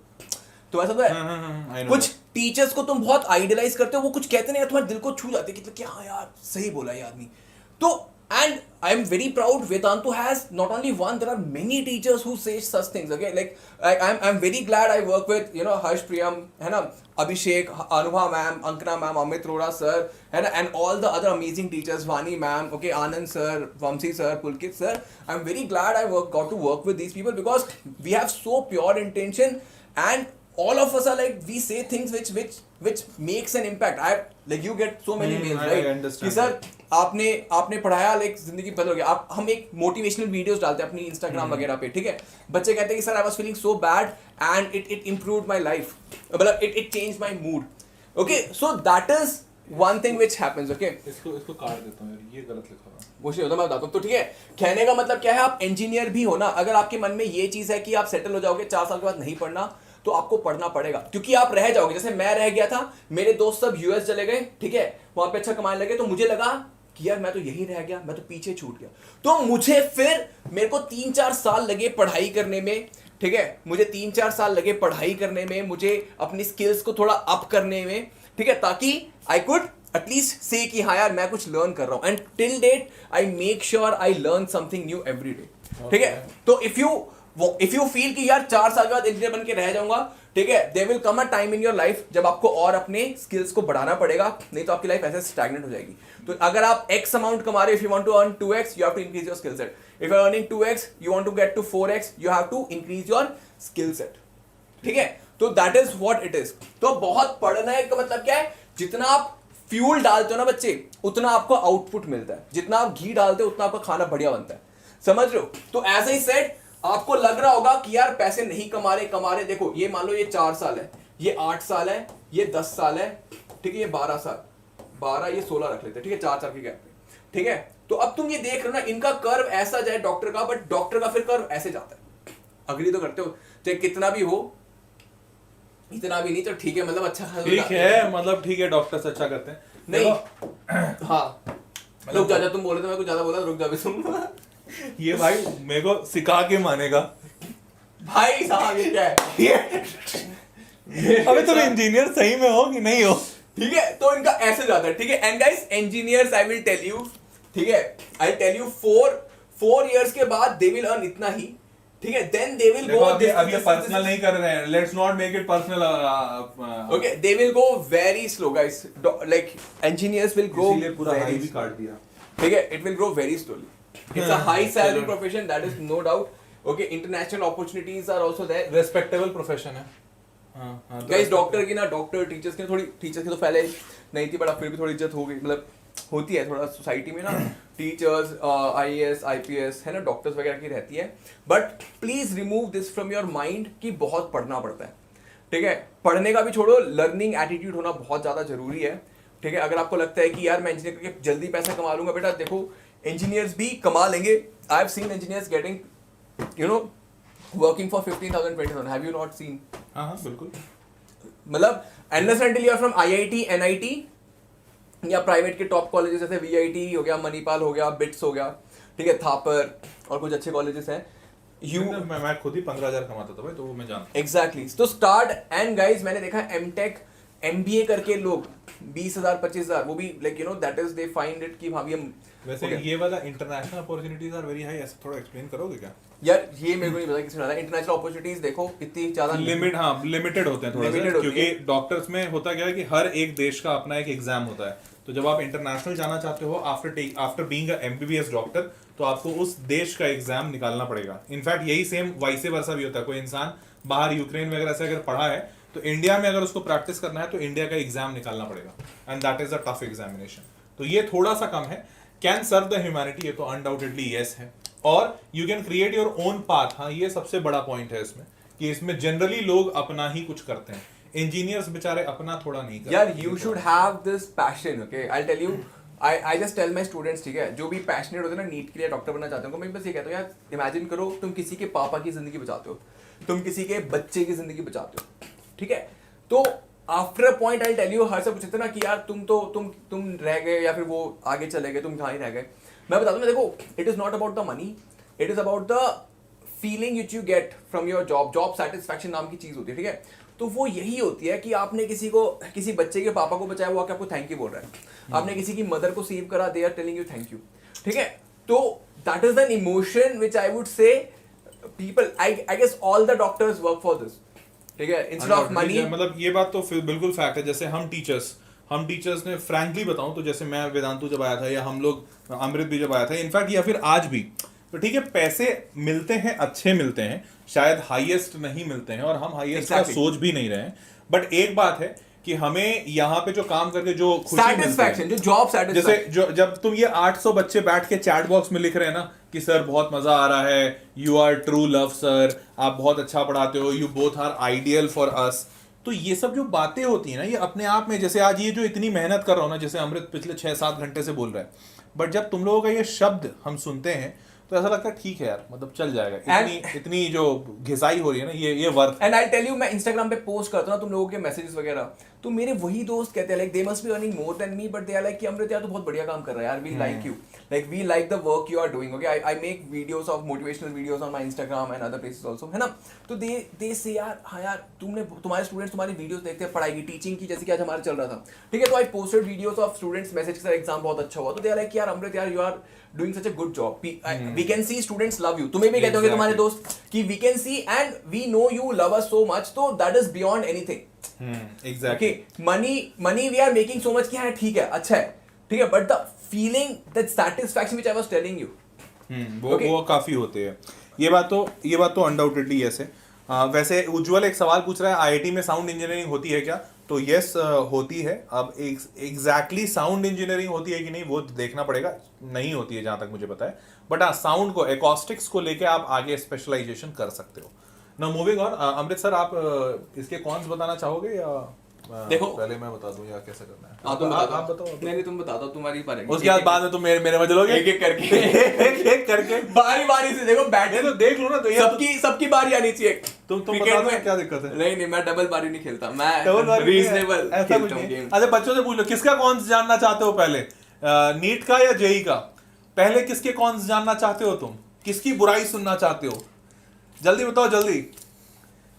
तो ऐसा तो है, कुछ टीचर्स को तुम बहुत आइडियलाइज करते हो, वो कुछ कहते नहीं, तुम्हारे दिल को छू जाते कि क्या यार सही बोला ये आदमी, तो and I am very proud Vedantu has not only one, there are many teachers who say such things, okay, like I'm very glad I work with, you know, Harsh Priyam, है ना, Abhishek, Anubha ma'am, Ankana ma'am, Amit Rora sir, है ना, and all the other amazing teachers, Vani ma'am, okay, Anand sir, Vamsi sir, Pulkit sir, I'm very glad I got to work with these people because we have so pure intention, and all of us are like we say things which makes an impact. I like you get so many mails, I right? understand कि sir आपने पढ़ाया, like जिंदगी बदल गया. आप हम एक motivational videos डालते हैं अपनी इंस्टाग्राम वगैरह पे, ठीक है. बच्चे कहते हैं कि sir I was feeling so bad and it improved my life, मतलब it changed my mood. Okay, so that is one thing which happens. Okay, इसको काट देता हूं यार, ये गलत लिखा हुआ है. वो नहीं होता, मैं बताता हूँ. तो ठीक है, कहने का मतलब क्या है, आप इंजीनियर भी हो ना, अगर आपके मन में ये चीज है कि आप सेटल हो जाओगे 4 साल के बाद नहीं पढ़ना, तो आपको पढ़ना पड़ेगा, क्योंकि आप रह जाओगे. जैसे मैं रह गया था, मेरे दोस्त सब यूएस चले गए, ठीक है, वहां पे अच्छा कमाने लगे, तो मुझे लगा कि यार मैं तो यही रह गया, मैं तो पीछे छूट गया. तो मुझे फिर मेरे को 3-4 साल लगे पढ़ाई करने में, ठीक है, मुझे 3-4 साल लगे पढ़ाई करने में, मुझे अपनी स्किल्स को थोड़ा अप करने में, ठीक है, ताकि आई कुड एटलीस्ट से कि हाँ यार मैं कुछ लर्न कर रहा हूं. And till date I make sure I learn something new every day. ठीक है, तो इफ यू फील कि यार 4 साल के बाद इंजीनियर बन के रह जाऊंगा, ठीक है, there will come a time in your life जब आपको और अपने स्किल्स को बढ़ाना पड़ेगा, नहीं तो आपकी लाइफ ऐसे स्टैग्नेंट हो जाएगी. तो अगर आप x अमाउंट कमा रहे हो, if you want to earn 2x you have to increase your skill set. If you are earning 2x you want to get to 4x you have to increase your skill set. ठीक है, तो that is what it is. तो बहुत पढ़ने का मतलब क्या है, जितना आप फ्यूल डालते हो ना बच्चे, उतना आपको आउटपुट मिलता है. जितना आप घी डालते हो उतना आपका खाना बढ़िया बनता है. समझ रहे हो? तो एज आई सेड, आपको लग रहा होगा कि यार पैसे नहीं कमा रहे. देखो, ये मान लो ये 4 साल है, ये 8 साल है, ये 10 साल है, ठीक है, ये 12 साल, 12 ये 16 रख लेते हैं, ठीक है, 4 साल के गैप में. ठीक है, तो अब तुम ये देख रहे हो ना, इनका कर्व ऐसा जाए डॉक्टर का, बट डॉक्टर का फिर कर्व ऐसे जाता है. अग्री तो करते हो? चाहे कितना भी हो, इतना भी नहीं तो ठीक है, मतलब अच्छा ठीक है, मतलब ठीक है, डॉक्टर्स अच्छा करते हैं. नहीं, हाँ, रुक जा, तुम बोले तो मैं कुछ ज्यादा बोला, रुक जा भी तुम. ये भाई मेरे को सिखा के मानेगा भाई साहब, ये क्या है? अबे तुम इंजीनियर सही में हो कि नहीं हो? ठीक है, तो इनका ऐसे जाता है. ठीक है, and guys, engineers I will tell you, ठीक है, आई टेल यू 4 इयर्स के बाद दे विल अर्न इतना ही. ठीक है, देन दे विल गो. अब ये पर्सनल नहीं कर रहे हैं, let's not make it personal. Okay, they will go very slow guys, like engineers will grow, इसीलिए पूरा हाई भी काट दिया. ठीक है, it will grow very slowly. It's a high salary profession, that is no doubt. Okay, international opportunities are also there. Respectable profession है. हाँ, Guys, doctor की ना, डॉक्टर टीचर्स की थोड़ी, टीचर्स की तो पहले नहीं थी, बट अब फिर भी थोड़ी इज्जत हो गई, मतलब होती है थोड़ा सोसाइटी में ना. टीचर्स, IAS, IPS है ना, डॉक्टर्स वगैरह की रहती है. But please remove this from your mind कि बहुत पढ़ना पड़ता है. ठीक है, पढ़ने का भी छोड़ो, लर्निंग एटीट्यूड होना बहुत ज़्यादा जरूरी है. ठीक है, अगर आपको लगता है कि यार मैं इंजीनियर करके जल्दी पैसा कमा लूंगा, बेटा देखो, इंजीनियर्स भी कमा लेंगे. I have seen engineers getting, you know, working for 15,000, 20,000. Have you not seen? हाँ, बिल्कुल. मतलब unless until you are from IIT, NIT या प्राइवेट के टॉप कॉलेजेस जैसे VIT हो गया, मणिपाल हो गया, बिट्स हो गया, ठीक है, थापर और कुछ अच्छे कॉलेजेस हैं. मैं खुद ही 15,000 कमाता था भाई, तो वो मैं जानता. एग्जैक्टली. तो स्टार्ट, एंड गाइज मैंने देखा MTech MBA करके लोग 20,000, 25,000, वो भी like you know that is they find it कि हाँ भी हम. वैसे ये वाला international opportunities are very high, ऐसा थोड़ा एक्सप्लेन करोगे क्या? यार ये मेरे को नहीं पता किसने डाला. इंटरनेशनल अपॉर्चुनिटीज देखो इतनी ज्यादा लिमिटेड होते हैं थोड़ा सा, क्योंकि डॉक्टर्स में होता क्या है कि हर एक देश का अपना एक एग्जाम होता है. तो जब आप इंटरनेशनल जाना चाहते हो after being a MBBS doctor, तो आपको उस देश का एग्जाम निकालना पड़ेगा. इनफैक्ट यही सेम वाइस वर्सा भी होता है. कोई इंसान बाहर यूक्रेन वगैरह से अगर पढ़ा है, तो इंडिया में अगर उसको प्रैक्टिस करना है तो इंडिया का एग्जाम निकालना पड़ेगा, and that is a tough examination. तो ये थोड़ा सा कम है. कैन सर्व द ह्यूमैनिटी, ये तो अनडाउटेडली यस है. और you can create your own path. हाँ, ये सबसे बड़ा पॉइंट है इसमें, कि इसमें जनरली लोग अपना ही कुछ करते हैं. इंजीनियर्स बेचारे अपना थोड़ा नहीं करते. यार you should have this passion. Okay, I tell you, I just tell my students, ठीक है, जो भी पैशनेट होते हैं ना, नीट के लिए डॉक्टर बनना चाहते हो, मैं बस ये कहता हूँ यार, इमेजिन करो तुम किसी के पापा की जिंदगी बचाते हो, तुम किसी के बच्चे की जिंदगी बचाते हो. ठीक है, तो after a point I tell you, हर सब पूछते ना कि यार तुम रह गए या फिर वो आगे चले गए, तुम कहाँ ही रह गए. मैं बता दूं, देखो, it is not about the money, it is about the feeling which you get from your job satisfaction नाम की चीज होती है. ठीक है, तो वो यही होती है कि आपने किसी बच्चे के पापा को बचाया, वो आके आपको थैंक यू बोल रहा है. आपने किसी की मदर को सेव करा, they are telling you thank you. ठीक है, तो that is an emotion which I would say people, I guess all the doctors work for this. ठीक है, इंस्टेड ऑफ मनी. मतलब ये बात तो बिल्कुल फैक्ट है. जैसे हम टीचर्स ने फ्रैंकली बताऊं तो, जैसे मैं वेदांतु जब आया था, या हम लोग अमृत भी जब आया था, इनफैक्ट या फिर आज भी तो ठीक है, पैसे मिलते हैं, अच्छे मिलते हैं, शायद हाईएस्ट नहीं मिलते हैं और हम हाईएस्ट का सोच भी नहीं रहे हैं, बट एक बात है कि हमें यहाँ पे जो काम करके जो खुशी Satisfaction, जो जॉब जैसे सेटिस्फैक्शन, जब तुम ये 800 बच्चे बैठ के चैट बॉक्स में लिख रहे हैं ना कि सर बहुत मजा आ रहा है, you are true love sir, आप बहुत अच्छा पढ़ाते हो, you both are ideal for us, तो ये सब जो बातें होती है ना, ये अपने आप में, जैसे आज ये जो इतनी मेहनत कर रहा हूं ना, जैसे अमृत पिछले 6-7 घंटे से बोल रहा है, बट जब तुम लोगों का ये शब्द हम सुनते हैं तो ऐसा लगता है ठीक है यार, मतलब चल जाएगा, इतनी जो घिसाई हो रही है ना, ये worth. And I tell you, मैं इंस्टाग्राम पे पोस्ट करता हूँ तुम लोगों के मैसेजेस वगैरह, तो मेरे वही दोस्त कहते हैं like they must be earning more than me, but they are like कि अमृत यार तू बहुत बढ़िया काम कर रहा है यार, we like you, like we like the work you are doing, okay, I make videos of motivational videos on my Instagram and other places also, है ना, तो दे से यार हाँ यार तुम्हारे स्टूडेंट्स तुम्हारी वीडियोस देखते हैं पढ़ाई की, टीचिंग की, जैसे कि आज हमारा चल रहा था, ठीक है, तो I posted videos of students message sir exam बहुत अच्छा हुआ, तो दे आर लाइक यार अमृत यार you are doing such a good job, we can see students love you, तुम्हें भी कहते होंगे तुम्हारे दोस्त कि we can see and we know you love us so much, तो that is beyond anything, exactly, okay, money we are making so much कि हाँ ठीक है, अच्छा है, ठीक है, but the feeling, that satisfaction which I was telling you, वो काफी होते हैं, ये बात तो अनडाउटेडली ऐसे। वैसे उज्जवल एक सवाल पूछ रहा है, आईआईटी में साउंड इंजीनियरिंग होती है क्या? तो यस होती है। अब एग्जैक्टली साउंड इंजीनियरिंग होती है कि नहीं वो देखना पड़ेगा, नहीं होती है जहां तक मुझे पता है, बट हाँ साउंड को, एकॉस्टिक्स को लेके आप आगे स्पेशलाइजेशन कर सकते हो। Now moving on, Amrit sir आप इसके कॉन्स बताना चाहोगे या देखो पहले मैं बता दूं या कैसे करना है? आप बताओ। नहीं तुम बता दो, तुम्हारी बारी। उसके बाद में तुम मेरे में चलोगे एक एक करके बारी से देखो, बैठे तो देख लो ना, तो सबकी बारी आनी चाहिए। तुम बता दो क्या दिक्कत है? नहीं मैं डबल बारी नहीं खेलता, मैं रीजनेबल खेलता हूं गेम। अच्छा बच्चों से पूछ लो किसका कॉन्स जानना चाहते हो पहले, नीट का या जेई का? पहले किसके कॉन्स जानना चाहते हो तुम, किसकी बुराई सुनना चाहते हो? जल्दी बताओ जल्दी।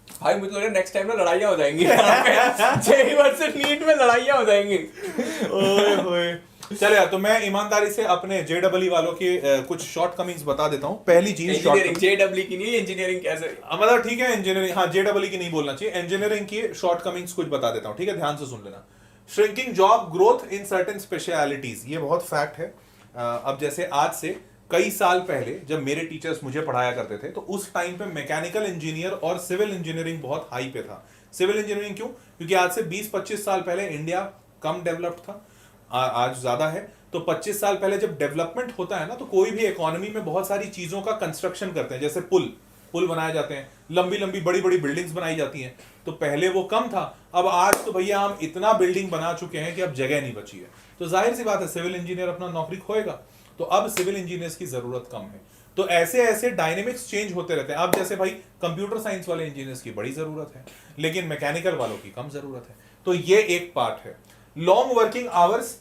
भाई मुझे लग रहा है नेक्स्ट टाइम ना लड़ाइयाँ हो जाएंगी जेई वर्सेस नीट में लड़ाइयाँ हो जाएंगी। ओए होए। चले यार, तो मैं ईमानदारी से अपने जेडब्ल्यू वालों के कुछ शॉर्टकमिंग्स बता देता हूँ। पहली चीज, इंजीनियरिंग जेडब्ल्यू की नहीं, इंजीनियरिंग कैसे, मतलब ठीक है इंजीनियरिंग, हाँ जेडब्ल्यू की नहीं बोलना चाहिए, इंजीनियरिंग की शॉर्टकमिंग्स कुछ बता देता हूँ, ठीक है, ध्यान से सुन लेना। Shrinking job growth in certain specialities, ये बहुत फैक्ट है। अब जैसे आज से कई साल पहले जब मेरे टीचर्स मुझे पढ़ाया करते थे, तो उस टाइम पे मैकेनिकल इंजीनियर और सिविल इंजीनियरिंग बहुत हाई पे था। सिविल इंजीनियरिंग क्यों? क्योंकि आज से 20-25 साल पहले इंडिया कम डेवलप्ड था, आज ज्यादा है। तो 25 साल पहले जब डेवलपमेंट होता है ना, तो कोई भी इकोनॉमी में बहुत सारी चीजों का कंस्ट्रक्शन करते हैं, जैसे पुल बनाए जाते हैं, लंबी लंबी बड़ी बड़ी बिल्डिंग्स बनाई जाती हैं। तो पहले वो कम था, अब आज तो भैया हम इतना बिल्डिंग बना चुके हैं कि अब जगह नहीं बची है। तो जाहिर सी बात है सिविल इंजीनियर अपना नौकरी खोएगा, तो अब सिविल इंजीनियर्स की जरूरत कम है। तो ऐसे ऐसे डायनेमिक्स चेंज होते रहते हैं। अब जैसे भाई कंप्यूटर साइंस वाले इंजीनियर्स की बड़ी जरूरत है, लेकिन मैकेनिकल वालों की कम जरूरत है। तो ये एक पार्ट है। लॉन्ग वर्किंग आवर्स,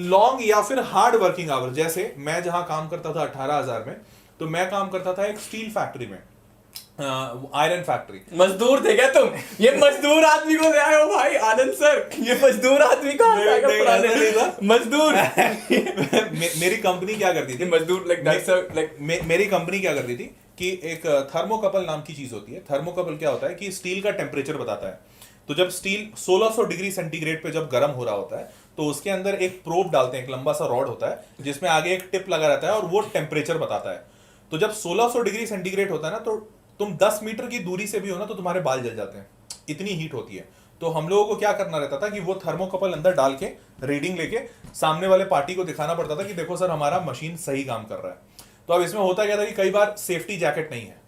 लॉन्ग या फिर हार्ड वर्किंग आवर्स, जैसे मैं जहां काम करता था 18,000 में, तो मैं काम करता था एक स्टील फैक्ट्री में, आयरन फैक्ट्री। मजदूर थे क्या तुम? ये मजदूर आदमी को ले आए हो भाई आनंद सर, ये मजदूर आदमी को मजदूर मेरी कंपनी क्या करती थी, मजदूर मेरी कंपनी क्या करती थी कि एक थर्मोकपल नाम की चीज होती है। थर्मोकपल क्या होता है कि स्टील का टेम्परेचर बताता है। तो जब स्टील 1600 डिग्री सेंटीग्रेड पे जब गर्म हो रहा होता है, तो उसके अंदर एक प्रोब डालते हैं, एक लंबा सा रॉड होता है जिसमें आगे एक टिप लगा रहता है और वो टेम्परेचर बताता है। तो जब 1600 डिग्री सेंटीग्रेड होता है ना, तो तुम 10 मीटर की दूरी से भी हो ना तो तुम्हारे बाल जल जाते हैं, इतनी हीट होती है। तो हम लोगों को क्या करना रहता था कि वो थर्मोकपल अंदर डाल के रीडिंग लेके सामने वाले पार्टी को दिखाना पड़ता था कि देखो सर हमारा मशीन सही काम कर रहा है। तो अब इसमें होता क्या था कि कई बार सेफ्टी जैकेट नहीं है।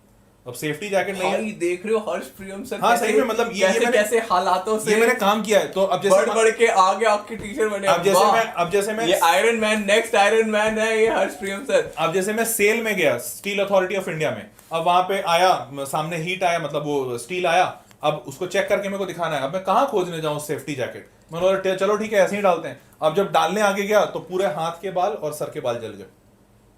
अब सेफ्टी जैकेट नहीं है, देख रहे हो हर्ष प्रियम सर, हाँ सही में, मतलब ये कैसे हालातों से ये मैंने काम किया है। तो अब जैसे बढ़ के आगे आपके टीचर बने, अब जैसे मैं ये iron man, next iron man है ये हर्ष प्रियम सर। अब जैसे मैं सेल में गया स्टील अथॉरिटी ऑफ इंडिया में, अब वहां पे आया, सामने हीट आया, मतलब वो स्टील आया, अब उसको चेक करके मेरे को दिखाना है। अब मैं कहाँ खोजने जाऊँ सेफ्टी जैकेट? मैंने बोला चलो ठीक है ऐसे ही डालते हैं। अब जब डालने आगे गया तो पूरे हाथ के बाल और सर के बाल जल गए,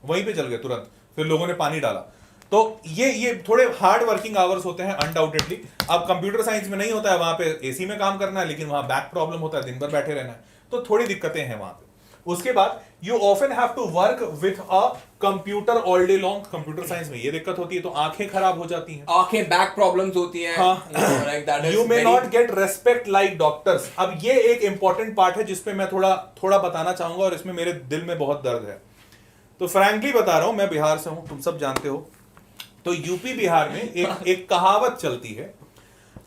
वहीं पे जल गए तुरंत। फिर लोगों ने पानी डाला। तो ये थोड़े हार्ड वर्किंग आवर्स होते हैं अनडाउटेडली। अब कंप्यूटर साइंस में नहीं होता है, वहां पे एसी में काम करना है, लेकिन वहां बैक प्रॉब्लम होता है, दिन भर बैठे रहना है, तो थोड़ी दिक्कतें हैं वहां पे। उसके बाद you often have to work with a computer all day long. Computer science में ये दिक्कत होती है, तो आंखें खराब हो जाती हैं, आंखें, बैक प्रॉब्लम्स होती हैं। You may not gate respect like doctors. अब ये एक इंपॉर्टेंट पार्ट है जिसपे मैं थोड़ा बताना चाहूंगा और इसमें मेरे दिल में बहुत दर्द है। तो फ्रैंकली बता रहा हूं, मैं बिहार से हूं, तुम सब जानते हो। तो यूपी बिहार में एक कहावत चलती है,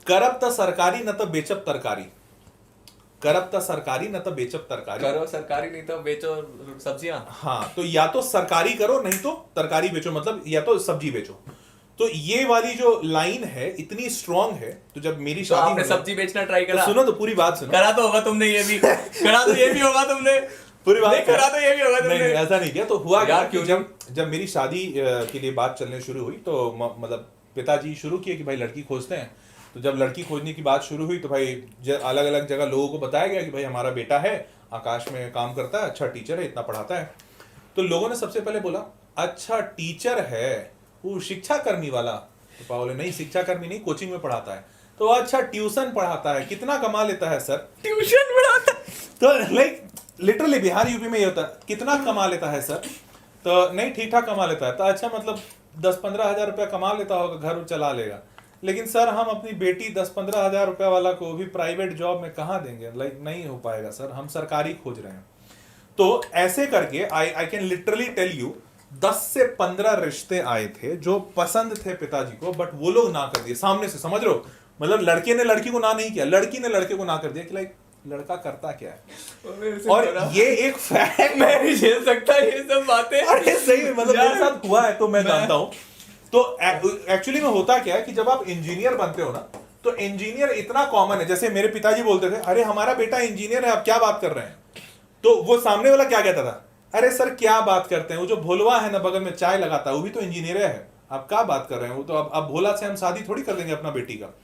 करब त सरकारी न त बेचब तरकारी। करब त सरकारी न त बेचब तरकारी। करो सरकारी नहीं तो बेचो सब्जियां। हाँ, तो या तो सरकारी करो नहीं तो तरकारी बेचो, मतलब या तो सब्जी बेचो। तो ये वाली जो लाइन है इतनी स्ट्रांग है, तो जब मेरी तो शादी आपने होने- सब्जी बेचना ट्राई करा? तो सुनो, तो पूरी बात सुनो। करा तो होगा तुमने ये भी, करा तो ये भी होगा तुमने, पूरी बात नहीं करा तो ये भी होगा नहीं, तुमने। ऐसा नहीं किया। तो हुआ क्या यार, कि क्यों जब मेरी शादी के लिए बात चलने शुरू हुई, तो मतलब पिताजी शुरू किए कि भाई लड़की खोजते हैं। तो जब लड़की खोजने की बात शुरू हुई तो भाई अलग अलग जगह लोगों को बताया गया कि भाई हमारा बेटा है, आकाश में काम करता है, अच्छा टीचर है, इतना पढ़ाता है। तो लोगों ने सबसे पहले बोला अच्छा टीचर है, वो शिक्षा कर्मी वाला? तो पापा बोले नहीं, शिक्षा कर्मी नहीं, कोचिंग में पढ़ाता है। तो अच्छा ट्यूशन पढ़ाता है, कितना कमा लेता है सर? ट्यूशन पढ़ाता है? तो लाइक लिटरली बिहार यूपी में ये होता है, कितना कमा लेता है सर? तो नहीं, ठीक ठाक कमा लेता है। तो अच्छा मतलब 10-15 हजार रुपया कमा लेता होगा, घर चला लेगा। लेकिन सर हम अपनी बेटी 10-15 हजार रुपया वाला को भी प्राइवेट जॉब में कहाँ देंगे? लाइक नहीं हो पाएगा सर, हम सरकारी खोज रहे हैं। तो ऐसे करके I can literally tell you 10 से 15 रिश्ते आए थे जो पसंद थे पिताजी को, बट वो लोग ना कर दिए सामने से, समझ रहे हो? मतलब लड़के ने लड़की को ना नहीं किया, लड़की ने लड़के को ना कर दिया कि लाइक लड़का करता क्या है। और ये एक फैक्ट, मैं नहीं झेल सकता ये सब बातें। अरे सही में, मतलब यार, मेरे साथ हुआ है तो मैं जानता हूँ। तो एक्चुअली में होता क्या है कि जब आप इंजीनियर बनते हो ना, तो इंजीनियर इतना कॉमन है। जैसे मेरे पिताजी बोलते थे, अरे हमारा बेटा इंजीनियर है, आप क्या बात कर रहे हैं? तो वो सामने वाला क्या कहता था, अरे सर क्या बात करते हैं, वो जो भोलवा है ना बगल में चाय लगाता है, वो भी तो इंजीनियर है, आप क्या बात कर रहे हैं? वो तो अब भोला से हम शादी थोड़ी कर देंगे अपना बेटी का।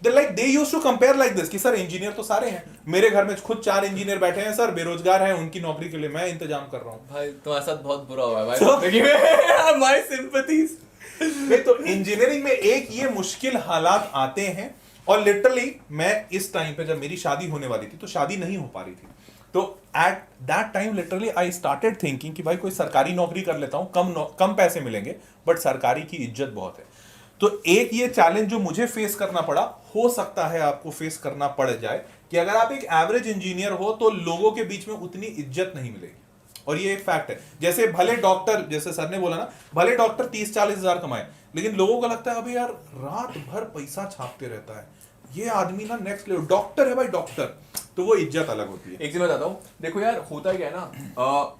They used to compare like this कि सर इंजीनियर तो सारे हैं, मेरे घर में खुद 4 इंजीनियर बैठे हैं सर, बेरोजगार हैं, उनकी नौकरी के लिए मैं इंतजाम कर रहा हूँ। भाई तुम्हारे साथ बहुत बुरा हुआ है भाई। My sympathies. नहीं, तो इंजीनियरिंग में एक ये मुश्किल हालात आते हैं। और लिटरली मैं इस टाइम पे जब मेरी शादी होने वाली थी, तो शादी नहीं हो पा रही थी, तो at that time literally I started thinking कि भाई कोई सरकारी नौकरी कर लेता हूँ, कम पैसे मिलेंगे बट सरकारी की इज्जत बहुत है। तो एक ये चैलेंज जो मुझे फेस करना पड़ा, हो सकता है आपको फेस करना पड़ जाए, कि अगर आप एक एवरेज इंजीनियर हो तो लोगों के बीच में उतनी इज्जत नहीं मिलेगी। और ये एक फैक्ट है। जैसे भले डॉक्टर, जैसे सर ने बोला ना, भले डॉक्टर 30-40 हजार कमाए, लेकिन लोगों को लगता है अबे यार रात भर पैसा छापते रहता है, ये आदमी ना नेक्स्ट लेवल डॉक्टर है भाई, डॉक्टर। तो वो इज्जत अलग होती है। एक चीज बताता हूँ, देखो यार होता क्या है ना,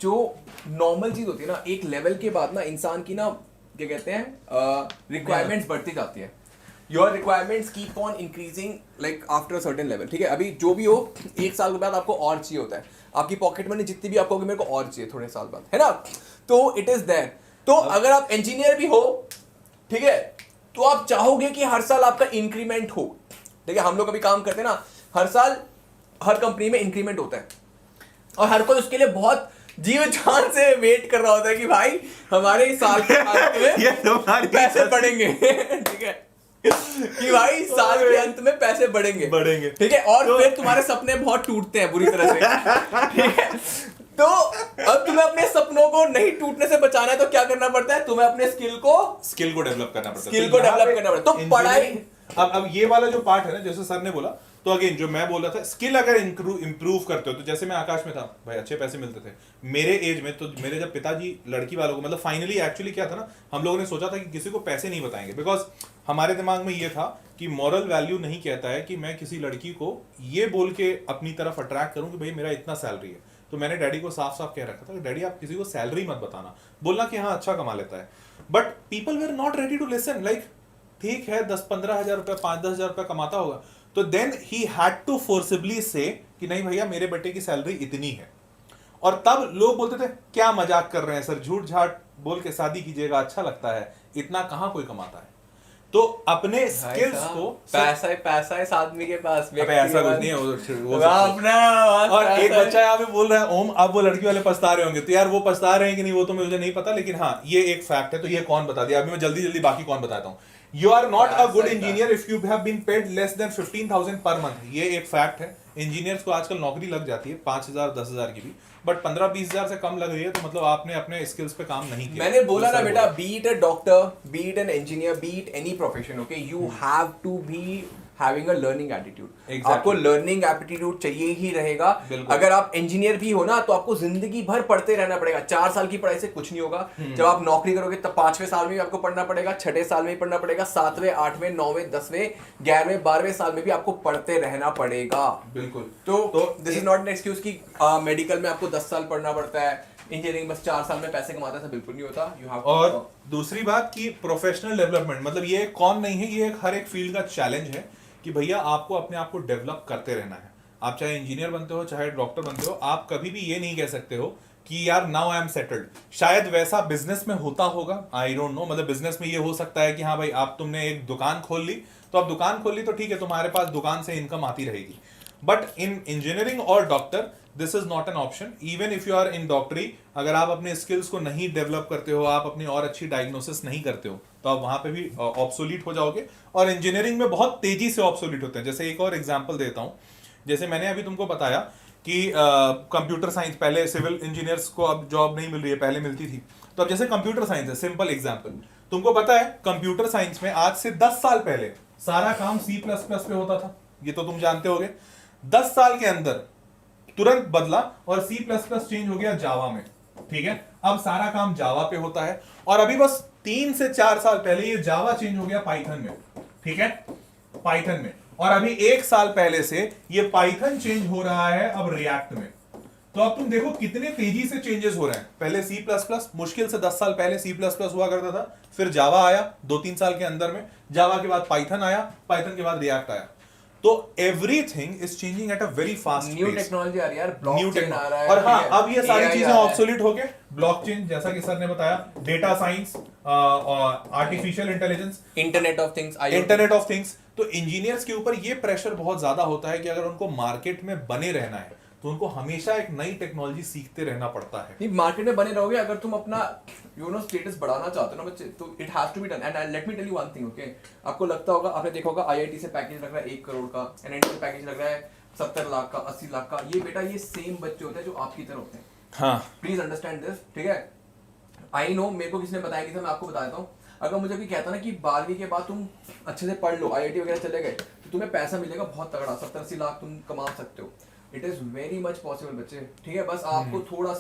जो नॉर्मल चीज होती है ना, एक लेवल के बाद ना इंसान की ना क्या कहते हैं रिक्वायरमेंट्स बढ़ती जाती है। Your requirements keep on increasing like after a certain level. ठीक है, अभी जो भी हो, 1 साल के बाद आपको और चाहिए होता है, आपकी पॉकेट मनी जितनी भी आपको मेरे को और चाहिए थोड़े साल बाद, है ना? तो इट इज देयर। तो अगर आप इंजीनियर भी हो, ठीक है, तो आप चाहोगे कि हर साल आपका इंक्रीमेंट हो। देखिए हम लोग अभी काम करते हैं ना, हर साल हर कंपनी में इंक्रीमेंट होता है, और हर कोई उसके लिए बहुत जीव जान से वेट कर रहा होता है कि भाई हमारे साल के अंत में पैसे बढ़ेंगे। ठीक है, कि भाई साल के अंत में पैसे बढ़ेंगे। ठीक है, और फिर तुम्हारे सपने बहुत टूटते हैं बुरी तरह से। ठीक है, तो अब तुम्हें अपने सपनों को नहीं टूटने से बचाना है, तो क्या करना पड़ता है? तुम्हें अपने स्किल को डेवलप करना पड़ता है। तो पढ़ाई, अब ये वाला जो पार्ट है ना, जैसे सर ने बोला, तो अगेन जो मैं बोल रहा था, स्किल अगर इंप्रूव करते हो, तो जैसे मैं आकाश में था भाई, अच्छे पैसे मिलते थे मेरे एज में। तो मेरे जब पिताजी लड़की वालों को, मतलब फाइनली एक्चुअली क्या था ना, हम लोगों ने सोचा था कि किसी को पैसे नहीं बताएंगे, बिकॉज हमारे दिमाग में ये था कि मॉरल वैल्यू नहीं कहता है कि मैं किसी लड़की को ये बोल के अपनी तरफ अट्रैक्ट करूं कि भाई मेरा इतना सैलरी है। तो मैंने डैडी को साफ साफ कह रखा था कि डैडी आप किसी को सैलरी मत बताना, बोलना कि हाँ अच्छा कमा लेता है। But people were not ready to listen, like ठीक है 10-15 हजार रुपया, 5-10 हजार रुपया कमाता होगा। तो then he had to forcibly say कि नहीं भैया मेरे बेटे की सैलरी इतनी है। और तब लोग बोलते थे क्या मजाक कर रहे हैं सर, झूठ झाट बोल के शादी कीजिएगा, अच्छा लगता है, इतना कहाँ कोई कमाता है। तो अपने स्किल्स को, पैसा है इस आदमी के पास, ऐसा कुछ नहीं है वो अपना। और एक बच्चा यहाँ पे बोल रहा है ओम, अब वो लड़की वाले पछता रहे होंगे। तो यार वो पछता रहे हैं कि नहीं वो तो मुझे नहीं पता, लेकिन हाँ ये एक फैक्ट है। तो ये कौन बता दिया? अभी मैं जल्दी जल्दी बाकी कौन बताता हूँ। You are not a good engineer if you have been paid less than 15,000 per month। ये एक फैक्ट है। इंजीनियर्स को आजकल नौकरी लग जाती है 5,000 10,000 की भी, बट 15-20 हजार से कम लग रही है, तो मतलब आपने अपने स्किल्स पे काम नहीं किया। मैंने बोला ना बेटा, be it a doctor, be it an engineer, be it any profession, okay, you have to be having a learning attitude. Exactly. आपको लर्निंग एटीट्यूड चाहिए ही रहेगा। बिल्कुल। अगर आप इंजीनियर भी हो ना तो आपको जिंदगी भर पढ़ते रहना पड़ेगा। 4 साल की पढ़ाई से कुछ नहीं होगा। जब आप नौकरी करोगे तब 5वें साल में भी आपको पढ़ना पड़ेगा, 6ठे साल में भी पढ़ना पड़ेगा, 7वें 8वें 9वें 10वें 11वें 12वें साल में भी आपको पढ़ते रहना पड़ेगा। बिल्कुल। तो this is not an excuse कि मेडिकल में आपको 10 साल पढ़ना पड़ता है, इंजीनियरिंग बस 4 साल में पैसे कमाता है, बिल्कुल नहीं होता। यू हैव और दूसरी बात कि प्रोफेशनल डेवलपमेंट मतलब ये कौन नहीं है, ये हर एक फील्ड का चैलेंज है कि भैया आपको अपने आप को डेवलप करते रहना है। आप चाहे इंजीनियर बनते हो चाहे डॉक्टर बनते हो, आप कभी भी ये नहीं कह सकते हो कि यार नाउ आई एम सेटल्ड। शायद वैसा बिजनेस में होता होगा, आई डोंट नो। मतलब बिजनेस में ये हो सकता है कि हाँ भाई आप तुमने एक दुकान खोल ली, तो अब दुकान खोल ली तो ठीक है, तुम्हारे पास दुकान से इनकम आती रहेगी। बट इन इंजीनियरिंग और doctor this is not an option. Even if you are in डॉक्टरी, अगर आप अपने स्किल्स को नहीं डेवलप करते हो, आप अपनी और अच्छी डायग्नोसिस नहीं करते हो, तो आप वहां पे भी ऑब्सोलीट हो जाओगे। और इंजीनियरिंग में बहुत तेजी से ऑब्सोलीट होते हैं। जैसे एक और एग्जांपल देता हूं, जैसे मैंने अभी तुमको बताया कि कंप्यूटर साइंस, पहले सिविल इंजीनियर्स को अब जॉब नहीं मिल रही है, पहले मिलती थी। तो अब जैसे कंप्यूटर साइंस है, सिंपल एग्जांपल, तुमको पता है कंप्यूटर साइंस में आज से 10 साल पहले सारा काम C++ पे होता था, ये तो तुम जानते होगे। 10 साल के अंदर तुरंत बदला और C++ चेंज हो गया जावा में, ठीक है। अब सारा काम जावा पे होता है। और अभी बस 3 से 4 साल पहले ये जावा चेंज हो गया पाइथन में, ठीक है, पाइथन में। और अभी 1 साल पहले से ये पाइथन चेंज हो रहा है अब रिएक्ट में। तो अब तुम देखो कितने तेजी से चेंजेस हो रहे हैं। पहले C++, मुश्किल से 10 साल पहले C++ हुआ करता था, फिर जावा आया 2-3 साल के अंदर में, जावा के बाद पाइथन आया, पाइथन के बाद रिएक्ट आया। तो everything is changing at a very fast pace. New technology आ रही है यार, न्यू ब्लॉकचेन आ रहा है। और हाँ, अब ये सारी AI चीजें आ रहा है। ऑब्सोलीट हो गए। ब्लॉकचेन, जैसा कि सर ने बताया, data science, artificial intelligence, internet of things, internet of things. तो इंजीनियर्स के ऊपर ये प्रेशर बहुत ज्यादा होता है कि अगर उनको मार्केट में बने रहना है तो उनको हमेशा एक नई टेक्नोलॉजी सीखते रहना पड़ता है। नहीं, मार्केट में बने रहोगे अगर तुम अपना स्टेटस बढ़ाना चाहते हो ना बच्चे, तो it has to be done. And let me tell you one thing, okay. आपको लगता होगा, आपने देखा होगा IIT से पैकेज लग रहा है 1 करोड़ का, NIT से पैकेज लग रहा है 70 लाख का, 80 लाख का। ये बेटा ये सेम बच्चे होते हैं जो आपकी तरह होते हैं। हाँ, प्लीज अंडरस्टैंड दिस, ठीक है। आई नो, मेरे को किसी ने बताया नहीं था, मैं आपको बता देता हूँ। अगर मुझे कोई कहता ना कि 12वीं के बाद तुम अच्छे से पढ़ लो, IIT वगैरह चले गए, तो तुम्हें पैसा मिलेगा बहुत तगड़ा, 70-80 लाख तुम कमा सकते हो। It is very much possible बच्चे, ठीक है। बस आपको थोड़ा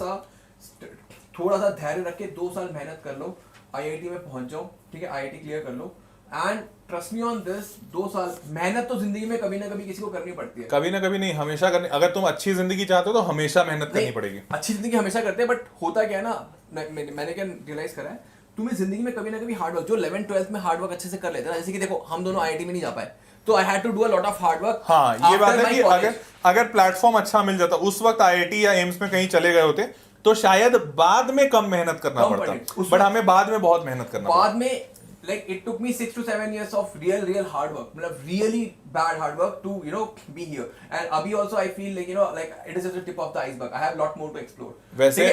सा धैर्य रख के 2 साल मेहनत कर लो, IIT में पहुंच जाओ, ठीक है, IIT क्लियर कर लो। And trust me on this, 2 साल मेहनत तो जिंदगी में कभी ना कभी किसी को करनी पड़ती है। कभी ना कभी नहीं, हमेशा करनी। अगर तुम अच्छी जिंदगी चाहते हो तो हमेशा मेहनत करनी पड़ेगी। अच्छी जिंदगी हमेशा करते हैं, बट होता क्या है ना, मैंने क्या रियलाइज करा है, तुम्हें जिंदगी में कभी ना कभी हार्ड वर्क, जो 11th-12th में हार्ड वर्क अच्छे से कर लेते हैं ना, जैसे कि देखो हम दोनों IIT में नहीं जा पाए, तो I had to do a lot of hard work. हाँ, ये बात है कि अगर प्लेटफॉर्म अच्छा मिल जाता, उस वक्त IIT या एम्स में कहीं चले गए होते, तो शायद बाद में कम मेहनत करना पड़ता। बट हमें बाद में बहुत मेहनत करना पड़ा। बाद में like it took me 6 to 7 years of real hard work, मतलब really bad hard work to be here. And अभी also I feel like it is just the tip of the iceberg. I have lot more to explore. वैसे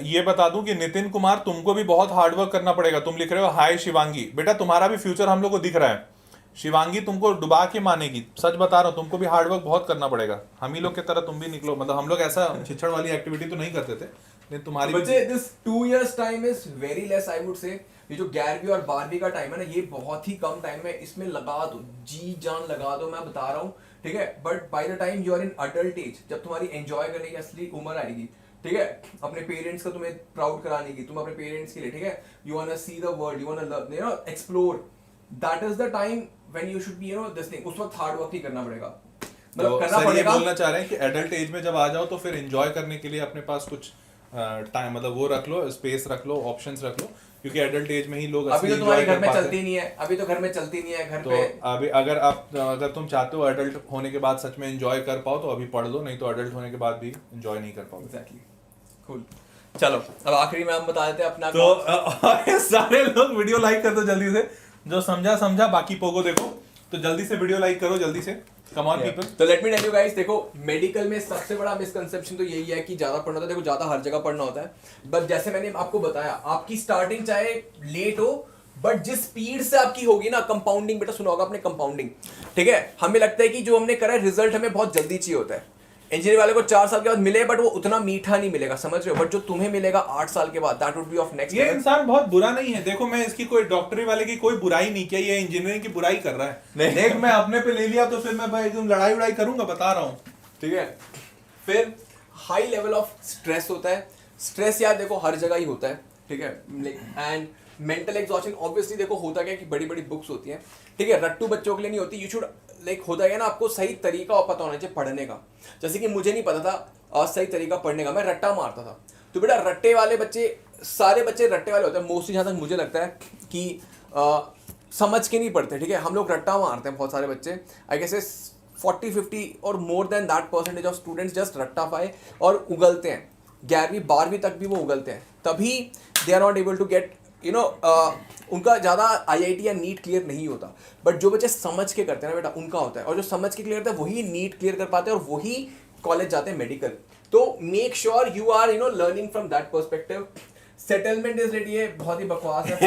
ये बता दूं कि नितिन कुमार, तुमको भी बहुत हार्ड वर्क करना पड़ेगा। तुम लिख रहे हो हाय शिवांगी, बेटा तुम्हारा भी फ्यूचर हम लोग को दिख रहा है। शिवांगी तुमको डुबा के मानेगी, सच बता रहा हूँ। तुमको भी हार्ड वर्क बहुत करना पड़ेगा, हम ही लोग की तरह तुम भी निकलो। मतलब हम लोग ऐसा छिछड़ वाली एक्टिविटी तो नहीं करते थे, लेकिन तुम्हारी बच्चे this 2 years time is very less I would say। ये जो 11वीं और 12वीं का टाइम है ना, ये बहुत ही कम टाइम है, इसमें लगा दो, जी जान लगा दो, मैं बता रहा हूँ, ठीक है। But by the time you are in adult age, जब तुम्हारी एंजॉय करने की असली उम्र आएगी, ठीक है, अपने पेरेंट्स का तुम्हें प्राउड कराने की, तुम अपने पेरेंट्स के लिए, ठीक है, you want to see the world, you want to love, explore, that is the time when you should be this thing. उस वक्त हार्ड वर्क ही करना पड़ेगा, मतलब करना पड़ेगा। बोलना चाह रहे हैं कि एडल्ट एज में जब आ जाओ तो फिर एंजॉय करने के लिए अपने पास कुछ टाइम, मतलब वो रख लो, स्पेस रख लो, ऑप्शंस रख लो, क्योंकि एडल्ट एज में ही लोग अभी तो तुम्हारे घर में चलती नहीं है, अभी तो घर में चलती नहीं है, घर तो पे। अभी अगर तुम चाहते हो एडल्ट होने के बाद सच में एंजॉय कर पाओ तो अभी पढ़ लो, नहीं तो एडल्ट होने के बाद भी एंजॉय नहीं कर पाओगे। Exactly, cool. चलो अब आखिरी में हम बता देते हैं अपना। तो सारे लोग वीडियो लाइक कर दो जल्दी से, जो समझा, बाकी पोगो देखो, तो जल्दी से वीडियो लाइक करो जल्दी से, कम ऑन पीपल। तो let me tell you guys, देखो मेडिकल में सबसे बड़ा मिसकंसेप्शन तो यही है कि ज्यादा पढ़ना होता है। देखो ज्यादा हर जगह पढ़ना होता है, बट जैसे मैंने आपको बताया, आपकी स्टार्टिंग चाहे लेट हो, बट जिस स्पीड से आपकी होगी ना, कंपाउंडिंग, बेटा सुना होगा आपने कंपाउंडिंग, ठीक है। हमें लगता है कि जो हमने करा है रिजल्ट हमें बहुत जल्दी चाहिए होता है। इंजीनियर वाले को 4 साल के बाद मिले बट वो उतना मीठा नहीं मिलेगा, समझ रहे हो? बट जो तुम्हें मिलेगा 8 साल के बाद, that would be of next ये लेवल। इंसान बहुत बुरा नहीं है। देखो मैं इसकी कोई डॉक्टरी वाले की कोई बुराई नहीं किया, ये इंजीनियरिंग की बुराई कर रहा है। नहीं। देख मैं अपने पे ले लिया तो फिर मैं भाई एकदम लड़ाई उड़ाई करूंगा, बता रहा हूँ। ठीक है, फिर हाई लेवल ऑफ स्ट्रेस होता है। स्ट्रेस यार देखो हर जगह ही होता है, ठीक है, एंड मेंटल एग्जॉस्शन ऑब्वियसली देखो होता क्या है कि बड़ी बड़ी बुक्स होती हैं, ठीक है, रट्टू बच्चों के लिए नहीं होती। यू शुड होता है ना, आपको सही तरीका और पता होना चाहिए पढ़ने का। जैसे कि मुझे नहीं पता था सही तरीका पढ़ने का, मैं रट्टा मारता था। तो बेटा रट्टे वाले बच्चे, सारे बच्चे रट्टे वाले होते हैं मोस्टली, जहाँ तक मुझे लगता है कि समझ के नहीं पढ़ते, ठीक है। हम लोग रट्टा मारते हैं बहुत सारे बच्चे, आई गेस 40-50 और more than that percentage of students just रट्टा पाए और उगलते हैं। 11वीं 12वीं तक भी वो उगलते हैं, तभी they are not able to get उनका ज़्यादा IIT या नीट क्लियर नहीं होता। बट जो बच्चे समझ के करते हैं ना बेटा, उनका होता है। और जो समझ के क्लियर करते हैं वही नीट क्लियर कर पाते हैं और वही कॉलेज जाते हैं मेडिकल। तो make sure you are learning from that perspective. Settlement is late, ये बहुत ही बकवास है,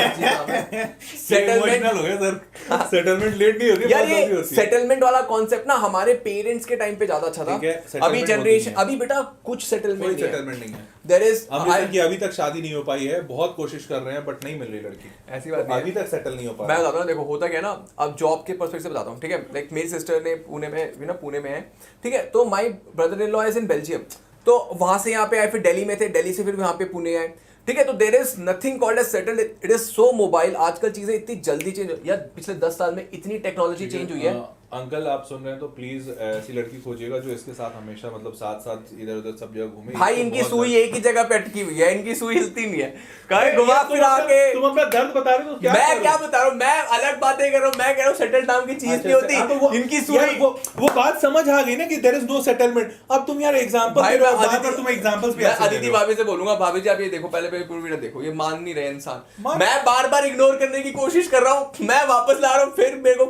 सेटलमेंट हो गया सर, सेटलमेंट लेट नहीं होती, यार बहुत जल्दी ये होती है। सेटलमेंट वाला कॉन्सेप्ट ना हमारे पेरेंट्स के टाइम पे ज्यादा अच्छा था। ठीक है, अभी settlement जनरेशन, होती है। अभी बेटा कुछ सेटलमेंट कोई नहीं है। सेटलमेंट नहीं है। देयर इज अमृतसर की अभी तक शादी नहीं हो पाई है, बहुत कोशिश कर रहे हैं बट नहीं मिल रही लड़की। ऐसी बात नहीं है। अभी तक सेटल नहीं हो पा मैं रहा। बताता हूँ, देखो होता क्या है ना, अब जॉब के पर्सपेक्टिव से बताता हूँ, ठीक है। लाइक मेरी सिस्टर ने पुणे में है, ठीक है। तो my brother in law is in Belgium, तो वहां से यहाँ पे आए, फिर दिल्ली में थे, दिल्ली से फिर यहाँ पे पुणे आए, ठीक है। तो there is nothing called as settled, it is so mobile. आजकल चीजें इतनी जल्दी चेंज, यार पिछले 10 साल में इतनी टेक्नोलॉजी चेंज हुई है। अंकल आप सुन रहे हैं तो प्लीज ऐसी लड़की खोजिएगा जो इसके साथ हमेशा मतलब साथ साथ इधर उधर सब जगह घूमे। भाई इसको इनकी बहुत सुई ज्यादा- एक ही जगह पे अटकी हुई है, इनकी सुई हिलती नहीं है, कहीं घुमा यार, फिरा के। तुम अपना दर्द बता रहे हो तो क्या मैं करूं? क्या बता रहा हूँ, मैं अलग बातें कर रहा हूँ, मैं कह रहा हूँ सेटल डाउन की चीज अच्छा, नहीं होती। हाँ, तो वो- इनकी यार, सुई वो बात समझ आ गई ना कि देयर इज नो सेटलमेंट। अब तुम यार एग्जांपल भाई दे रहे हो, मैं बार-बार तुम एग्जांपल्स भी मैं ऐसे दे अदिति रहे हो। भाभी से बोलूंगा, भाभी जी आप ये देखो, पहले पूरी वीडियो देखो, ये मान नहीं रहे इंसान। मान- मैं बार बार इग्नोर करने की कोशिश कर रहा हूँ, मैं वापस ला रहा हूँ, फिर मेरे को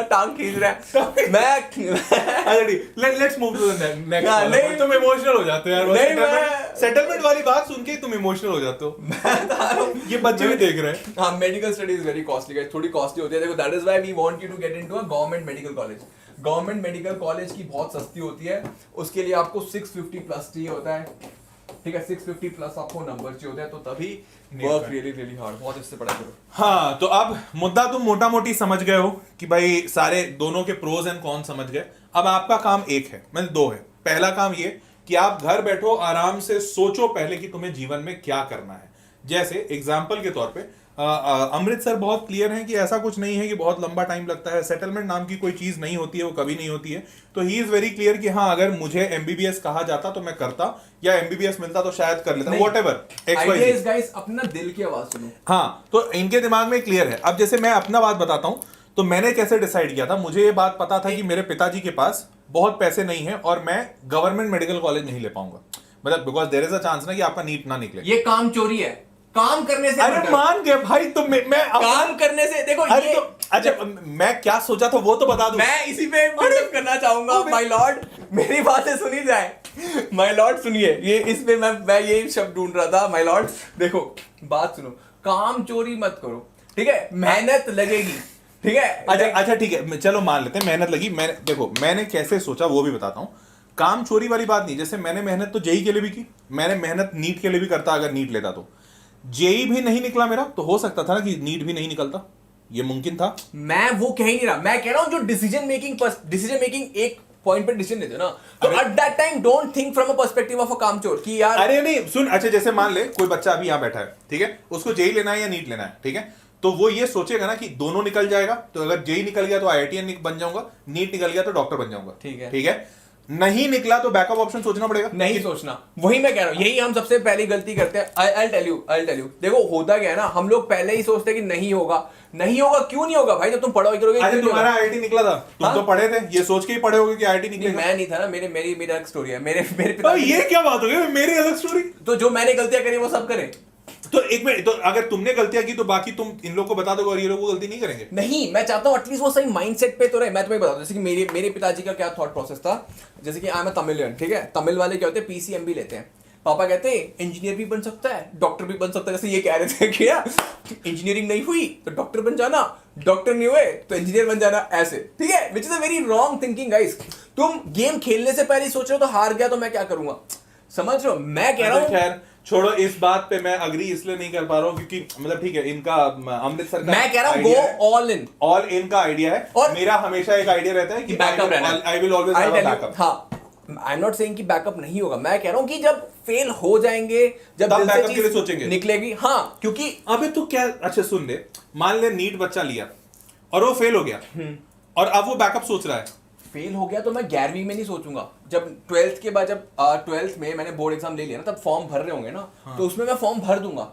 टांग खींच रहा है। मैं let's move to the next. हाँ, नहीं, तुम इमोशनल हो जाते हो यार, नहीं, मैं- सेटलमेंट वाली बात सुन के तुम इमोशनल हो जाते हो। ये बच्चे भी देख रहे हैं। हाँ, medical study is very costly guys, थोड़ी कॉस्टली होती है। देखो that is why we want you to get into a government medical college. Government medical college की बहुत सस्ती होती है, उसके लिए आपको 650 प्लस चाहिए होता है, ठीक है। 650 प्लस आपको नंबर चाहिए होता है, तो तभी वर्क रियली रियली हार्ड, बहुत इससे पढ़ाई करो। हाँ, तो अब मुद्दा तुम मोटा मोटी समझ गए हो कि भाई सारे दोनों के प्रोज एंड कॉन समझ गए। अब आपका काम एक है, मतलब दो है। पहला काम ये कि आप घर बैठो, आराम से सोचो पहले कि तुम्हें जीवन में क्या करना है। जैसे एग्जाम्पल के तौर पे अमृतसर बहुत क्लियर है कि ऐसा कुछ नहीं है कि बहुत लंबा टाइम लगता है, सेटलमेंट नाम की कोई चीज नहीं होती है, वो कभी नहीं होती है। तो ही इज वेरी क्लियर कि हाँ, अगर मुझे MBBS कहा जाता तो मैं करता, या MBBS मिलता तो शायद कर लेता, व्हाटएवर आइडिया इज गाइस, अपना दिल की आवाज सुनो। हाँ, तो इनके दिमाग में क्लियर है। अब जैसे मैं अपना बात बताता हूं, तो मैंने कैसे डिसाइड किया था। मुझे ये बात पता था कि मेरे पिताजी के पास बहुत पैसे नहीं है और मैं गवर्नमेंट मेडिकल कॉलेज नहीं ले पाऊंगा, मतलब because there is a chance ना कि आपका नीट ना निकले। ये काम चोरी है, काम करने से अरे मान गए भाई, तो मैं काम करने से देखो अरे ये, तो अच्छा, मैं क्या सोचा था वो तो बता दूं। मैं इसी पे मतलब करना चाहूंगा माय लॉर्ड, मेरी बातें सुनी जाए। माय लॉर्ड सुनिए, ये इस पे मैं यही शब्द ढूंढ रहा था। माय लॉर्ड देखो, बात सुनो, काम चोरी मत करो, ठीक है, मेहनत लगेगी, ठीक है। अच्छा ठीक है, चलो मान लेते हैं मेहनत लगी। मैंने कैसे सोचा वो भी बताता हूँ। काम चोरी वाली बात नहीं। जैसे मैंने मेहनत तो जेई के लिए भी की, मैंने मेहनत नीट के लिए भी करता, अगर नीट लेता तो। जेई भी नहीं निकला मेरा, तो हो सकता था ना कि नीट भी नहीं निकलता, ये मुमकिन था। मैं वो कह ही नहीं रहा, मैं कह रहा हूं जो डिसीजन मेकिंग एक पॉइंट पे डिसीजन लेते हो ना, तो at that time don't think from a perspective of a कामचोर कि यार। अरे नहीं सुन, अच्छा जैसे मान ले कोई बच्चा अभी यहाँ बैठा है, ठीक है, उसको जेई लेना है या नीट लेना है, ठीक है, तो वो ये सोचेगा ना कि दोनों निकल जाएगा, तो अगर जेई निकल गया तो IITian बन जाऊंगा, नीट निकल गया तो डॉक्टर बन जाऊंगा, ठीक है। नहीं निकला तो बैकअप ऑप्शन सोचना पड़ेगा। नहीं सोचना, वही मैं कह रहा हूं, यही हम सबसे पहली गलती करते हैं। I'll tell you, देखो होता क्या है ना, हम लोग पहले ही सोचते हैं कि नहीं होगा, क्यों नहीं होगा भाई, जब तुम पढ़ोगे करोगे। अरे तुम्हारा IIT निकला था, तुम हाँ? तो पढ़े थे, ये सोच के ही पढ़े होगे कि IIT निकलेगा। मैं नहीं था ना, मेरी अलग स्टोरी है, मेरे तो पिता। ये क्या बात हो गई, मेरी अलग स्टोरी। तो जो मैंने गलतियां करी वो सब करें। तो एक मिनट, तो अगर तुमने गलतियां की तो बाकी तुम इन लोग को बता दोगे और ये लोग वो गलती नहीं करेंगे। नहीं, मैं चाहता हूँ एटलीस्ट वो सही माइंडसेट पे तो रहे। मैं तुम्हें बताता हूँ, जैसे कि मेरे पिताजी का क्या थॉट प्रोसेस था। जैसे कि आई एम तमिलियन, ठीक है, तमिल वाले क्या होते हैं, PCMB लेते हैं। पापा कहते हैं इंजीनियर भी बन सकता है, डॉक्टर भी बन सकता है। जैसे ये कह रहे थे कि यार इंजीनियरिंग नहीं हुई तो डॉक्टर बन जाना, डॉक्टर नहीं हुए तो इंजीनियर बन जाना, ऐसे, ठीक है, which is a very wrong thinking guys. तुम गेम खेलने से पहले ही सोच रहे हो तो हार गया तो मैं क्या करूंगा, समझ रहे हो? मैं कह रहा हूँ खैर छोड़ो, इस बात पे मैं अग्री इसलिए नहीं कर पा रहा हूँ क्योंकि मतलब ठीक है, इनका अमृतसर का मैं कह रहा हूँ गो ऑल इन का आइडिया है, और मेरा हमेशा एक आइडिया रहता है कि बैकअप रहना, I will always have a backup. हाँ, आई एम नॉट सेइंग कि बैकअप नहीं होगा, मैं कह रहा हूँ कि जब फेल हो जाएंगे, जब तब दिल से बैकअप के चीज लिए सोचेंगे। निकलेगी, हाँ, क्योंकि अबे तू क्या, अच्छा सुन ले, मान ले नीट बच्चा लिया और वो फेल हो गया और अब वो बैकअप सोच रहा है। फेल हो गया तो मैं 11वीं में नहीं सोचूंगा, जब 12th के बाद, जब 12th में मैंने बोर्ड एग्जाम ले लिया ना, तब फॉर्म भर रहे होंगे ना, तो उसमें मैं फॉर्म भर दूंगा।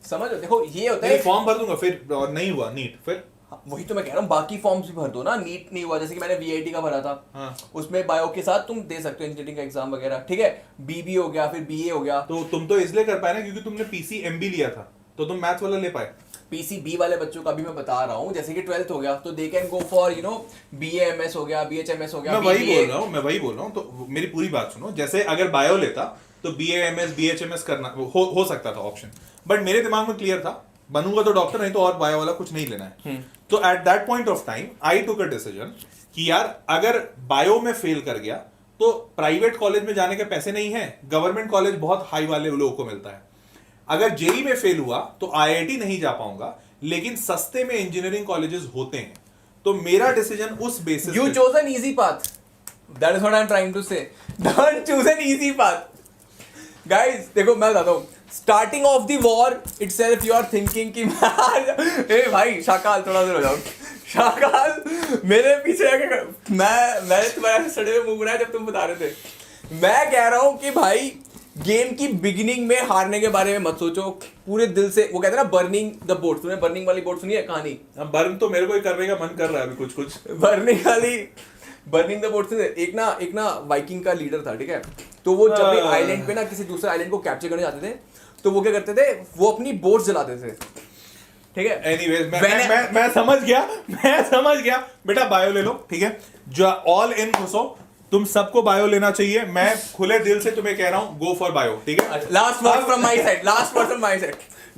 समझ लो, देखो ये होता है, फॉर्म भर दूंगा, फिर नहीं हुआ नीट, फिर वही तो मैं कह रहा हूँ, बाकी फॉर्म्स भी भर दो ना, नीट नहीं हुआ, जैसे कि मैंने वीआईटी का भरा था, उसमें बायो के साथ तुम दे सकते हो इंजीनियरिंग का एग्जाम वगैरह, ठीक है, बीबी हो गया, फिर बीए हो गया। तो तुम तो इसलिए कर पाए ना क्योंकि तुमने पीसीएमबी लिया था, तो तुम मैथ्स वाला ले पाए। पीसीबी वाले बच्चों का भी मैं बता रहा हूँ, जैसे कि 12th हो गया तो they can go for you know BAMS हो गया, बीएचएमएस हो गया, मैं वही बोल रहा हूँ, तो मेरी पूरी बात सुनो। जैसे अगर बायो लेता तो बीएएमएस बीएचएमएस करना हो सकता था ऑप्शन, बट मेरे दिमाग में क्लियर था बनूंगा तो डॉक्टर, नहीं तो और बायो वाला कुछ नहीं लेना है। तो at that point of time I took a decision कि यार अगर बायो में फेल कर गया तो प्राइवेट कॉलेज में जाने के पैसे नहीं है, गवर्नमेंट कॉलेज बहुत हाई वाले लोगों को मिलता है। अगर जेई में फेल हुआ तो आईआईटी नहीं जा पाऊंगा, लेकिन सस्ते में इंजीनियरिंग कॉलेजेस होते हैं। तो मेरा डिसीजन उस basis, you chose an easy path, that is what I am trying to say, don't choose an easy path. Guys देखो मैं बताता हूँ, starting off the war itself you are thinking कि ए भाई शाकाल थोड़ा देर हो जाओ, शाकाल मेरे पीछे आके, मैंने तुम्हारे सड़े में मुंह बनाया जब तुम बता रहे थे। मैं कह रहा हूँ कि भाई गेम की बिगिनिंग में हारने के बारे में मत सोचो, पूरे दिल से, वो कहते हैं ना बर्निंग द बोट, तूने बर्निंग वाली बोट सुनी है कहानी? बर्न तो मेरे को ही करने का मन कर रहा है अभी कुछ बर्निंग द बोट से एक ना वाइकिंग का लीडर था, ठीक है, तो वो जब भी आइलैंड पे ना किसी दूसरे आइलैंड को कैप्चर करने जाते थे तो वो क्या करते थे, वो अपनी बोट जलाते थे, ठीक है। एनीवेज मैं समझ गया बेटा, बायो ले लो, ठीक है, जो ऑल इन घुसो, तुम सबको बायो लेना चाहिए, मैं खुले दिल से तुम्हें कह रहा हूं गो फॉर बायो, ठीक है। Last word from my side,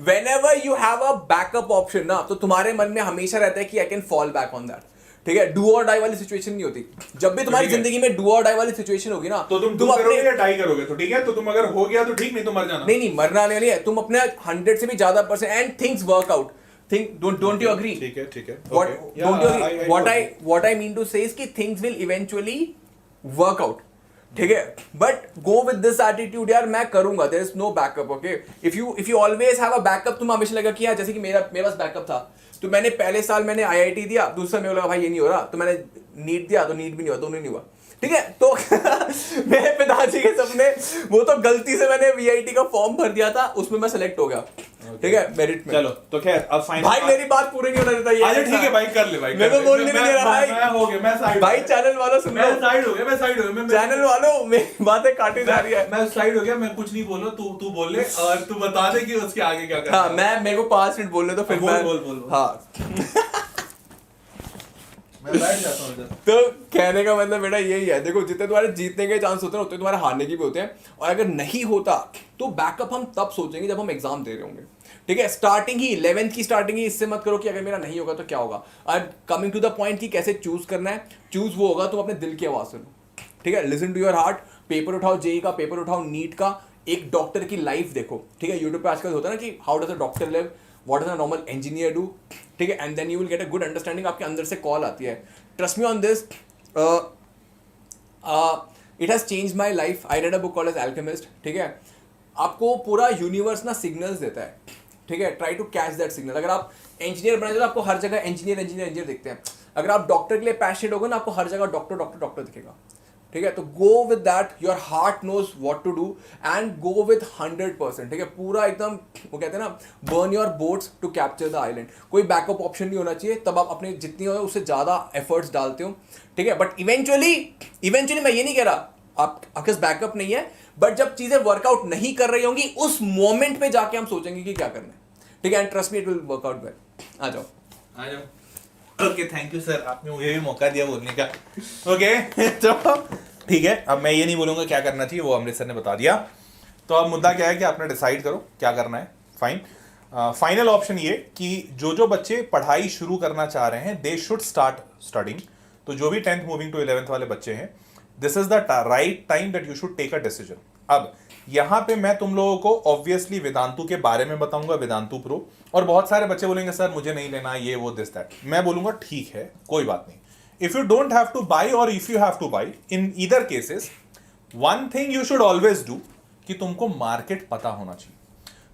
whenever you have a backup option ना, तो तुम्हारे मन में हमेशा रहता है कि I can fall back on that, ठीक है। डू और डाई वाली सिचुएशन नहीं होती, जब भी तुम्हारी जिंदगी में डू और डाई वाली सिचुएशन होगी ना, तो तुम करोगे या डाई करोगे, तो ठीक है, तो तुम अगर हो गया तो ठीक, नहीं तो मर जाना। नहीं मरना नहीं है, तुम अपने 100 से भी ज्यादा % and things work out, don't you agree? ठीक है what I mean to say is कि things will eventually work out, ठीक है, but go with this attitude, यार मैं करूंगा, there is no backup, okay. If you always have a backup, तुम हमेशा लगा कि यार जैसे कि मेरे पास बैकअप था, तो मैंने पहले साल मैंने आईआईटी दिया, दूसरे में लगा भाई ये नहीं हो रहा, तो मैंने नीट दिया, तो नीट भी नहीं हुआ, दोनों नहीं हुआ, ठीक है। तो मेरे पिताजी के सपने, वो तो गलती से मैंने वीआईटी का फॉर्म भर दिया था, उसमें मैं सेलेक्ट हो गया, ठीक है, मेरिट में। चलो तो खैर अब फाइनल, भाई मेरी बात पूरी नहीं होना देता ये, अच्छा ठीक है भाई, कर ले भाई, मेरे को बोलने भी नहीं रहा भाई, मैं हो गया, मैं साइड, भाई चैनल वालों सुन लो, मैं साइड हो गया, चैनल वालों मेरी बातें काटी जा रही है, मैं साइड हो गया, मैं कुछ नहीं बोल रहा, तू बोल ले और तू बता दे कि उसके आगे क्या करना। हाँ, मेरे को 5 मिनट बोलने तो फिर मैं बोल। हाँ मैं बैठ जाता हूं इधर। तो कहने का मतलब बेटा यही है, देखो जितने तुम्हारे जीतने के चांस होते हैं उतने तुम्हारे हारने के भी होते हैं, और अगर नहीं होता तो बैकअप हम तब सोचेंगे जब हम एग्जाम दे रहे होंगे, ठीक है। स्टार्टिंग ही 11th की स्टार्टिंग ही इससे मत करो कि अगर मेरा नहीं होगा तो क्या होगा। और कमिंग टू द पॉइंट कि कैसे चूज करना है, चूज वो होगा तुम अपने दिल की आवाज सुनो, ठीक है। Listen to your heart, paper उठाओ, जेई का पेपर उठाओ, नीट का, एक डॉक्टर की लाइफ देखो, ठीक है। यूट्यूब पे आजकल होता है ना कि how does a doctor live, what does a normal engineer do, ठीक है, and then you will get a good understanding, आपके अंदर से कॉल आती है। Trust me on this, it has change my life. I read a book called as Alchemist, ठीक है। आपको पूरा यूनिवर्स ना सिग्नल्स देता है, ठीक है, try to catch that signal. अगर आप इंजीनियर बने तो आपको हर जगह इंजीनियर दिखते हैं, अगर आप डॉक्टर के लिए पैशनेट होगे ना, आपको हर जगह डॉक्टर दिखेगा, ठीक है। तो go with that, your heart knows what to do and go with 100%, ठीक है। पूरा एकदम, वो कहते हैं ना, burn your boats to capture the island. कोई बैकअप ऑप्शन नहीं होना चाहिए, तब आप अपने जितनी हो उससे ज़्यादा एफर्ट्स डालते हो, ठीक है। बट इवेंचुअली मैं ये नहीं कह रहा आपके पास बैकअप नहीं है, बट जब चीज़ें वर्कआउट नहीं कर रही होंगी उस मोमेंट पे जाके हम सोचेंगे कि क्या करना है, ठीक है। And trust me it will work out well. आ जाओ। ओके, थैंक यू सर, आपने मुझे भी मौका दिया बोलने का। ओके तो ठीक है, अब मैं ये नहीं बोलूँगा क्या करना चाहिए, वो अमृत सर ने बता दिया। तो अब मुद्दा क्या है कि आपने डिसाइड करो क्या करना है। फाइन, फाइनल ऑप्शन ये कि जो बच्चे पढ़ाई शुरू करना चाह रहे हैं, दे शुड स्टार्ट स्टडिंग। तो जो भी 10th मूविंग टू 11th वाले बच्चे हैं, this is the right time that you should take a decision. अब यहां पे मैं तुम लोगों को ऑब्वियसली वेदांतु के बारे में बताऊंगा, वेदांतु प्रो, और बहुत सारे बच्चे बोलेंगे सर मुझे नहीं लेना ये वो दिस दैट। मैं बोलूंगा ठीक है कोई बात नहीं, if you don't have to buy और if you have to buy, in either cases one thing you should always do कि तुमको मार्केट पता होना चाहिए।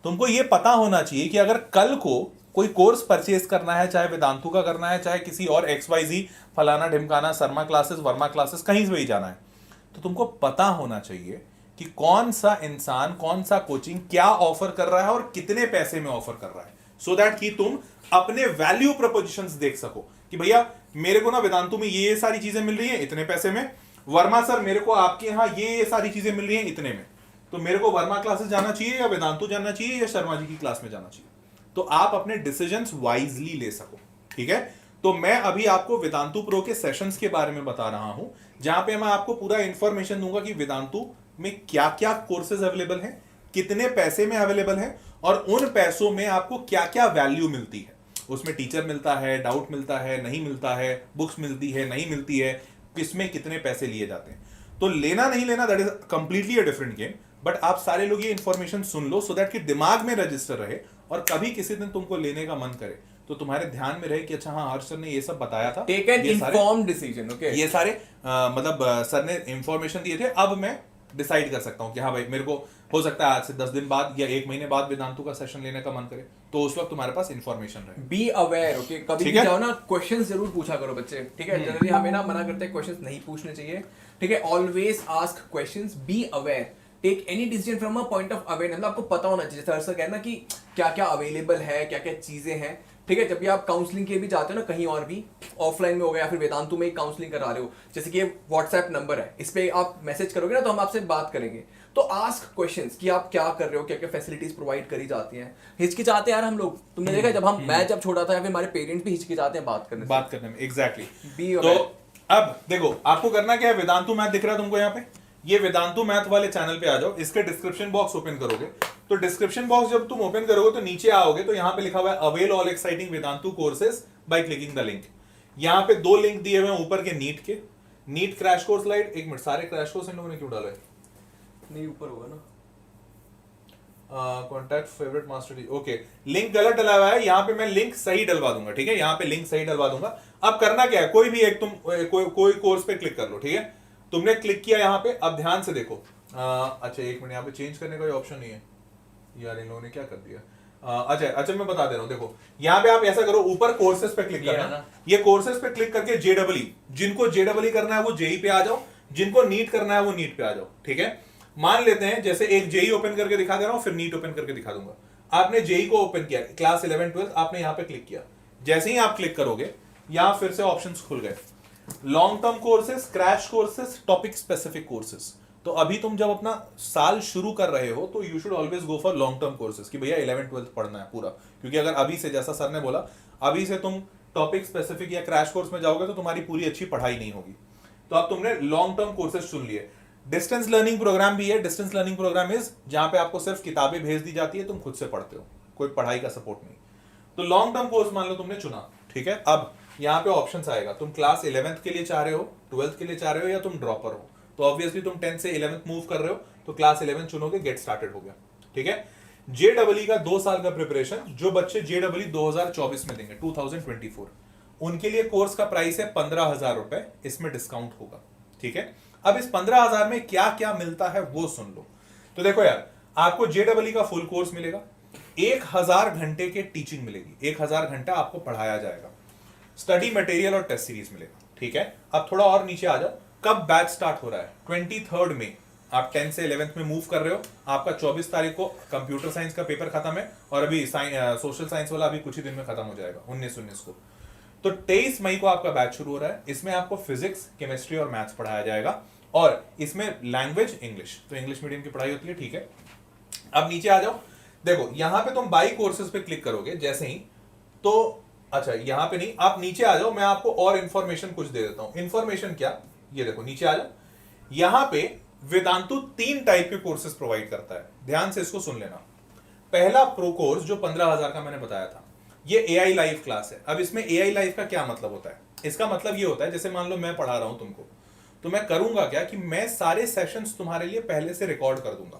तुमको ये पता होना चाहिए कि अगर कल को कोई कोर्स परचेज करना है, चाहे वेदांतु का करना है, चाहे किसी और XYZ फलाना ढिमकाना शर्मा क्लासेस वर्मा क्लासेस कहीं से भी जाना है, तो तुमको पता होना चाहिए कि कौन सा इंसान कौन सा कोचिंग क्या ऑफर कर रहा है और कितने पैसे में ऑफर कर रहा है, सो दैट कि तुम अपने वैल्यू प्रपोजिशंस देख सको कि भैया मेरे को ना वेदांतु में ये सारी चीजें मिल रही हैं इतने पैसे में, वर्मा सर मेरे को आपके यहाँ ये सारी चीजें मिल रही हैं इतने में, तो मेरे को वर्मा क्लासेस जाना चाहिए या वेदांतु जाना चाहिए या शर्मा जी की क्लास में जाना चाहिए, तो आप अपने डिसीजंस वाइजली ले सको। ठीक है, तो मैं अभी आपको वेदांतु प्रो के सेशंस के बारे में बता रहा हूं, जहां पे मैं आपको पूरा इंफॉर्मेशन दूंगा कि वेदांतु में क्या क्या कोर्सेज अवेलेबल हैं, कितने पैसे में अवेलेबल हैं, और उन पैसों में आपको क्या क्या वैल्यू मिलती है। उसमें टीचर मिलता है, डाउट मिलता है, नहीं मिलता है, बुक्स मिलती है, नहीं मिलती है, किसमें कितने पैसे लिए जाते हैं। तो लेना नहीं लेना that is completely a different game, but आप सारे लोग ये information soon low so that कि दिमाग में रजिस्टर रहे, और कभी किसी दिन तुमको लेने का मन करे तो तुम्हारे ध्यान में रहे कि अच्छा हाँ हर्ष सर ने ये सब बताया था, take an informed decision. Okay, ये सारे मतलब सर ने इंफॉर्मेशन दिए थे, अब मैं डिसाइड कर सकता हूँ कि हाँ भाई मेरे को हो सकता है आज से 10 दिन बाद या 1 महीने बाद वेदांतु का सेशन लेने का मन करे, तो उस वक्त तुम्हारे पास इंफॉर्मेशन रहे। Be aware. ओके, कभी भी जाओ ना क्वेश्चंस जरूर पूछा करो बच्चे। ठीक है, जनरली हमें ना मना करते हैं क्वेश्चंस नहीं पूछने चाहिए। ठीक है, always ask questions, be aware, take any decision from a point of awareness. आपको पता होना चाहिए, जैसे सर कहना ना कि क्या क्या अवेलेबल है, क्या क्या चीजें हैं। ठीक है, जब भी आप काउंसलिंग के भी जाते हो ना, कहीं और भी ऑफलाइन में हो गया या फिर वेदांतु में ही काउंसलिंग करा रहे हो, जैसे कि ये व्हाट्सएप नंबर है, इस पे आप मैसेज करोगे ना तो हम आपसे बात करेंगे। तो आस्क क्वेश्चंस कि आप क्या कर रहे हो, क्या क्या फैसिलिटीज प्रोवाइड करी जाती हैं। हिचकिचाते यार हम लोग, तुमने देखा मैं जब छोटा था या फिर हमारे पेरेंट्स भी हिचकिचाते हैं बात करने में। एग्जैक्टली। तो अब देखो आपको करना क्या है, वेदांतु मैथ दिख रहा है तुमको यहाँ पे, ये वेदांतु मैथ वाले चैनल पे आ जाओ, इसके डिस्क्रिप्शन बॉक्स ओपन करोगे, तो डिस्क्रिप्शन बॉक्स जब तुम ओपन करोगे तो नीचे आओगे तो यहाँ पे लिखा हुआ है avail all exciting Vedantu courses by clicking the link. यहाँ पे 2 लिंक दिए हुए हैं ऊपर के नीट के, नीट क्रैश कोर्स लाइट। एक मिनट, सारे क्रैश कोर्स इन लोगों ने क्यों डाला है? नहीं, ऊपर होगा ना, contact favourite master. Okay, link गलत डला हुआ है, यहाँ पे मैं लिंक सही डलवा दूंगा। ठीक है, यहाँ पे लिंक सही डलवा दूंगा। अब करना क्या है, कोई भी एक तुम कोई कोर्स पे क्लिक कर लो। ठीक है, तुमने क्लिक किया यहाँ पे, अब ध्यान से देखो। अच्छा एक मिनट, यहाँ पे चेंज करने का ऑप्शन नहीं है यार, इन लोगों ने क्या कर दिया। अच्छा मैं बता दे रहा हूँ, देखो यहाँ पे आप ऐसा करो, ऊपर कोर्सेज पे क्लिक करना, ये कोर्सेज पे क्लिक करके JEE, जिनको JEE करना है वो JEE पे आ जाओ, जिनको नीट करना है वो नीट पे आ जाओ। ठीक है, मान लेते हैं जैसे एक JEE ओपन करके दिखा दे रहा हूँ, फिर नीट ओपन करके दिखा दूंगा। आपने JEE को ओपन किया, क्लास 11-12 आपने यहाँ पे क्लिक किया, जैसे ही आप क्लिक करोगे यहाँ फिर से ऑप्शंस खुल गए, long term courses, crash courses, topic specific courses. तो अभी तुम जब अपना साल शुरू कर रहे हो तो you should always go for long term courses कि भैया 11-12 पढ़ना है पूरा, क्योंकि अगर अभी से, जैसा सर ने बोला, अभी से तुम टॉपिक स्पेसिफिक या क्रैश कोर्स में जाओगे तो तुम्हारी पूरी अच्छी पढ़ाई नहीं होगी। तो अब तुमने लॉन्ग टर्म कोर्सेज चुन लिए। डिस्टेंस लर्निंग प्रोग्राम भी है। डिस्टेंस लर्निंग प्रोग्राम इज जहां पे आपको सिर्फ किताबें भेज दी जाती है, तुम खुद से पढ़ते हो, कोई पढ़ाई का सपोर्ट नहीं। तो लॉन्ग टर्म कोर्स मान लो तुमने चुना। ठीक है, अब यहाँ पे ऑप्शंस आएगा, तुम क्लास 11th के लिए चाह रहे हो, 12th के लिए चाह रहे हो, या तुम ड्रॉपर हो। तो ऑब्वियसली तुम 10th से 11th मूव कर रहे हो तो क्लास 11 चुनोगे, गेट स्टार्टेड हो गया। ठीक है, JEE का 2 साल का प्रिपरेशन, जो बच्चे JEE 2024 में देंगे, 2024, उनके लिए कोर्स का प्राइस है 15,000 रुपए, इसमें डिस्काउंट होगा। ठीक है, अब इस 15,000 में क्या क्या मिलता है वो सुन लो। तो देखो यार, आपको JEE का फुल कोर्स मिलेगा, 1000 घंटे के टीचिंग मिलेगी, 1000 घंटा आपको पढ़ाया जाएगा, स्टडी मटेरियल और टेस्ट सीरीज मिलेगा। ठीक है, अब थोड़ा और नीचे आ जाओ, कब बैच स्टार्ट हो रहा है? 23 मई। आप 10 से 11th में मूव कर रहे हो, आपका 24 तारीख को कंप्यूटर साइंस का पेपर खत्म है, और अभी सोशल साइंस वाला अभी कुछ ही दिन में खत्म हो जाएगा, 19 को। तो 23 मई को आपका बैच शुरू हो रहा है। इसमें आपको फिजिक्स, केमिस्ट्री और मैथ्स पढ़ाया जाएगा, और इसमें लैंग्वेज इंग्लिश, तो इंग्लिश मीडियम की पढ़ाई होती है। ठीक है, अब नीचे आ जाओ, देखो यहाँ पे तुम बाई कोर्सेज पे क्लिक करोगे जैसे ही, तो अच्छा यहाँ पे नहीं, आप नीचे आ जाओ, मैं आपको और इंफॉर्मेशन कुछ दे देता हूं। इंफॉर्मेशन क्या, ये देखो नीचे आ जाओ, यहां पे वेदांतु 3 टाइप के कोर्सेज प्रोवाइड करता है, ध्यान से इसको सुन लेना। पहला प्रो कोर्स जो 15,000 का मैंने बताया था, ये AI लाइव क्लास है। अब इसमें AI लाइव का क्या मतलब होता है? इसका मतलब ये होता है, जैसे मान लो मैं पढ़ा रहा हूं तुमको, तो मैं करूंगा क्या कि मैं सारे सेशंस तुम्हारे लिए पहले से रिकॉर्ड कर दूंगा।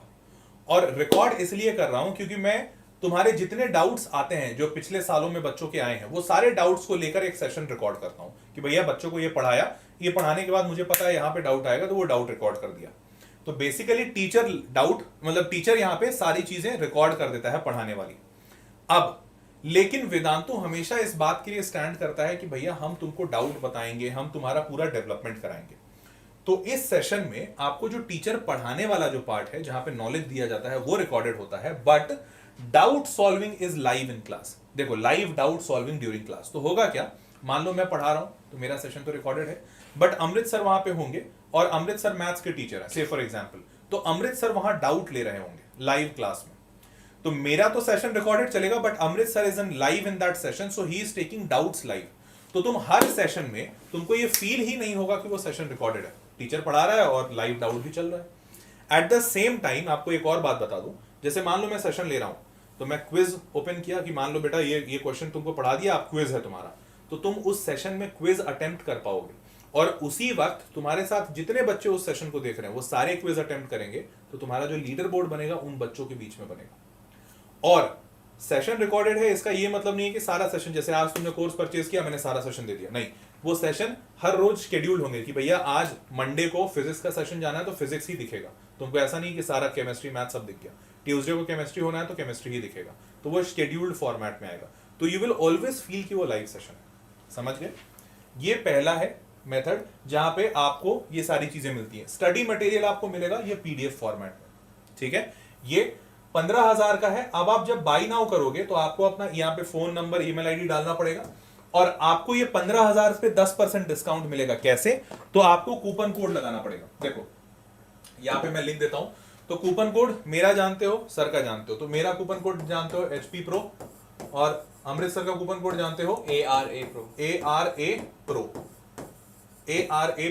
और रिकॉर्ड इसलिए कर रहा हूं क्योंकि मैं तुम्हारे जितने डाउट्स आते हैं जो पिछले सालों में बच्चों के आए हैं, वो सारे डाउट्स को लेकर एक सेशन रिकॉर्ड करता हूं कि भैया बच्चों को ये पढ़ाया, ये पढ़ाने के बाद मुझे पता है यहाँ पे डाउट आएगा, तो वो डाउट रिकॉर्ड कर दिया। तो बेसिकली टीचर डाउट मतलब टीचर यहाँ पे सारी चीजें रिकॉर्ड कर देता है पढ़ाने वाली। अब लेकिन वेदांतु हमेशा इस बात के लिए स्टैंड करता है कि भैया हम तुमको डाउट बताएंगे, हम तुम्हारा पूरा डेवलपमेंट कराएंगे। तो इस सेशन में आपको जो टीचर पढ़ाने वाला जो पार्ट है, जहां पे नॉलेज दिया जाता है, वो रिकॉर्डेड होता है, but doubt solving is live in class. देखो, live doubt solving during class. तो होगा क्या, मान लो मैं पढ़ा रहा हूं तो मेरा सेशन तो रिकॉर्डेड है, बट अमृत सर वहां पे होंगे और अमृत सर मैथ्स के टीचर है, से फॉर एग्जाम्पल, तो अमृत सर वहां डाउट ले रहे होंगे लाइव क्लास में। तो मेरा तो सेशन रिकॉर्डेड चलेगा, but Amrit sir is in live in that session, so he is taking doubts live. तो तुम हर सेशन में तुमको ये फील ही नहीं होगा कि वो सेशन रिकॉर्डेड है, टीचर पढ़ा रहा है और लाइव डाउट भी चल रहा है। एट द सेम टाइम आपको एक और बात बता दूं, जैसे मान लो मैं सेशन ले रहा हूं, तो मैं क्विज ओपन किया कि मान लो बेटा ये क्वेश्चन तुमको पढ़ा दिया, आप क्विज है तुम्हारा, तो तुम उस सेशन में क्विज अटेम्प्ट कर पाओगे, और उसी वक्त तुम्हारे साथ जितने बच्चे उस सेशन को देख रहे हैं वो सारे क्विज अटेम्प्ट करेंगे, तो तुम्हारा जो लीडर बोर्ड बनेगा उन बच्चों के बीच में बनेगा। और सेशन रिकॉर्डेड है, इसका ये मतलब नहीं है कि सारा सेशन, जैसे आज तुमने कोर्स परचेज किया, मैंने सारा सेशन दे दिया, नहीं, वो सेशन हर रोज शेड्यूल होंगे कि भैया आज मंडे को फिजिक्स का सेशन जाना है तो फिजिक्स ही दिखेगा, तुमको ऐसा नहीं कि सारा केमिस्ट्री मैथ सब दिख गया। ट्यूसडे को केमिस्ट्री होना है तो केमिस्ट्री ही दिखेगा, तो वो शेड्यूल्ड फॉर्मेट में आएगा, तो यू विल ऑलवेज फील कि वो लाइव सेशन है। समझ गए? ये पहला है मेथड जहां पे आपको ये सारी चीजें मिलती हैं। स्टडी मटेरियल आपको मिलेगा ये पीडीएफ फॉर्मेट में, ठीक है। ये 15,000 का है। अब आप जब बाई नाउ करोगे तो आपको अपना यहाँ पे फोन नंबर, ईमेल आईडी डालना पड़ेगा, और आपको ये 15,000 पे 10% डिस्काउंट मिलेगा। कैसे? तो आपको कूपन कोड लगाना पड़ेगा। देखो यहाँ पे मैं लिंक देता हूं, तो कूपन कोड मेरा जानते हो, सर का जानते हो, तो मेरा कूपन कोड जानते हो HP Pro, और अमृत सर का कूपन कोड जानते हो ARA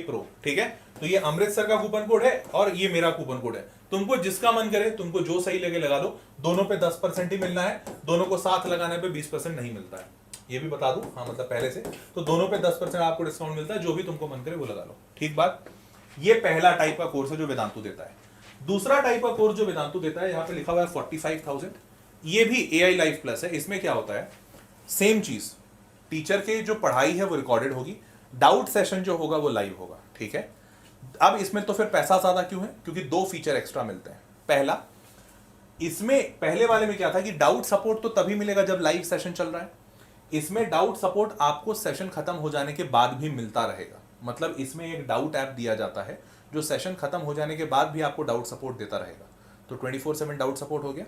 Pro, ठीक है। तो ये अमृत सर का कूपन कोड है और ये मेरा कूपन कोड है। तुमको जिसका मन करे, तुमको जो सही लगे लगा लो। दोनों पे 10% ही मिलना है, दोनों को साथ लगाने पे 20% नहीं मिलता है, ये भी बता दूं, हाँ मतलब पहले से। तो दोनों पे 10% आपको डिस्काउंट मिलता है, जो भी तुमको मन करे वो लगा लो, ठीक बात। ये पहला टाइप का कोर्स है जो वेदांतु देता है। दूसरा टाइप का कोर्स जो वेदांतु देता है, यहाँ पे लिखा हुआ है 45,000, ये भी AI लाइव प्लस है। इसमें क्या होता है, सेम चीज, टीचर की जो पढ़ाई है वो रिकॉर्डेड होगी, डाउट सेशन जो होगा वो लाइव होगा, ठीक है। अब इसमें तो फिर पैसा ज्यादा क्यों है? क्योंकि 2 फीचर एक्स्ट्रा मिलते हैं। पहला, इसमें पहले वाले में क्या था कि डाउट सपोर्ट तो तभी मिलेगा जब लाइव सेशन चल रहा है, इसमें डाउट सपोर्ट आपको सेशन खत्म हो जाने के बाद भी मिलता रहेगा। मतलब इसमें एक डाउट ऐप दिया जाता है जो सेशन खत्म हो जाने के बाद भी आपको डाउट सपोर्ट देता रहेगा, तो 24/7 डाउट सपोर्ट हो गया।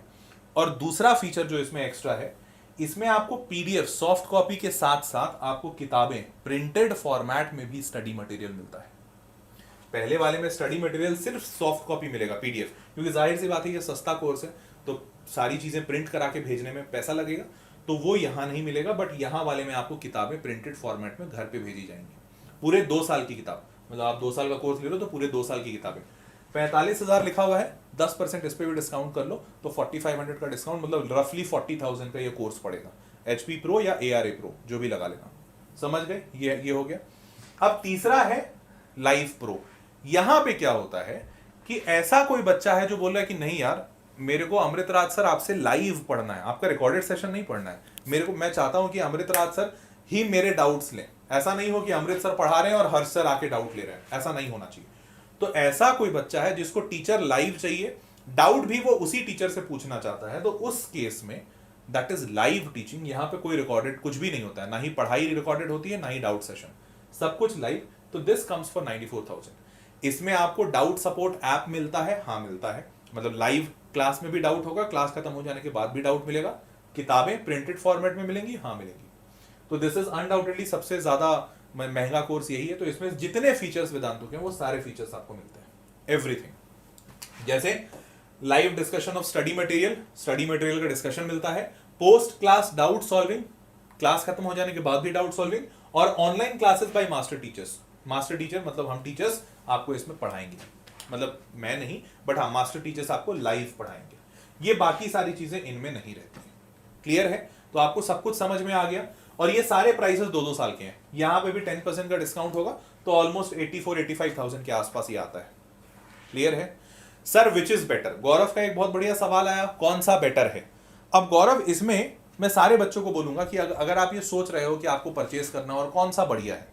और दूसरा फीचर जो इसमें एक्स्ट्रा है, इसमें आपको PDF सॉफ्ट कॉपी के साथ साथ आपको किताबें प्रिंटेड फॉर्मेट में भी स्टडी मटेरियल मिलता है। पहले वाले में स्टडी मटेरियल सिर्फ सॉफ्ट कॉपी मिलेगा PDF, क्योंकि जाहिर सी बात है ये सस्ता कोर्स है, तो सारी चीजें प्रिंट करा के भेजने में पैसा लगेगा, तो वो यहाँ नहीं मिलेगा। बट यहाँ वाले में आपको किताबें प्रिंटेड फॉर्मेट में घर पे भेजी जाएंगी, पूरे 2 साल की किताब। मतलब आप 2 साल का कोर्स ले लो तो पूरे 2 साल की किताबें। 45,000 लिखा हुआ है, 10% इस पे भी डिस्काउंट कर लो तो 4500 का डिस्काउंट, मतलब रफली 40,000 का ये कोर्स पड़ेगा। HP Pro या ARA Pro जो भी लगा लेना, समझ गए? ये हो गया। अब तीसरा है लाइव प्रो। यहां पे क्या होता है कि ऐसा कोई बच्चा है जो बोल रहा है कि नहीं यार, मेरे को अमृतराज सर आपसे लाइव पढ़ना है, आपका रिकॉर्डेड सेशन नहीं पढ़ना है, मैं चाहता हूं कि अमृतराज सर ही मेरे डाउट्स लें। ऐसा नहीं हो कि अमृत सर पढ़ा रहे हैं और हर्ष सर आके डाउट ले रहे हैं, ऐसा नहीं होना चाहिए। तो ऐसा कोई बच्चा है जिसको टीचर लाइव चाहिए, डाउट भी वो उसी टीचर से पूछना चाहता है, तो उस केस में दैट इज लाइव टीचिंग। यहाँ पे कोई रिकॉर्डेड कुछ भी नहीं होता है, ना ही पढ़ाई रिकॉर्डेड होती है, ना ही डाउट सेशन, सब कुछ लाइव। तो दिस कम्स फॉर 94,000। इसमें आपको डाउट सपोर्ट ऐप मिलता है, हाँ मिलता है, मतलब लाइव क्लास में भी डाउट होगा, क्लास खत्म हो जाने के बाद भी डाउट मिलेगा, किताबें प्रिंटेड फॉर्मेट में मिलेंगी, हाँ मिलेंगी। तो दिस इज अनडाउटेडली सबसे ज्यादा महंगा कोर्स यही है। तो इसमें जितने फीचर्स वेदांतु के हैं वो सारे फीचर्स आपको मिलते हैं, एवरीथिंग। जैसे live discussion of study material का डिस्कशन मिलता है, post class doubt solving, class खत्म हो जाने के बाद भी डाउट सॉल्विंग, और online classes by master teachers. Master teacher मतलब हम टीचर्स आपको इसमें पढ़ाएंगे, मतलब मैं नहीं बट हाँ मास्टर टीचर्स आपको लाइव पढ़ाएंगे। ये बाकी सारी चीजें इनमें नहीं रहती। क्लियर है? तो आपको सब कुछ समझ में आ गया। और ये सारे प्राइसेस 2-2 साल के हैं। यहाँ पे भी 10% का डिस्काउंट होगा, तो ऑलमोस्ट 84-85,000 के आसपास ही आता है। क्लियर है sir? Which is better? Gaurav का एक बहुत बढ़िया सवाल आया, कौन सा बेटर है? अब गौरव, इसमें मैं सारे बच्चों को बोलूंगा कि अगर आप ये सोच रहे हो कि आपको परचेज करना और कौन सा बढ़िया है,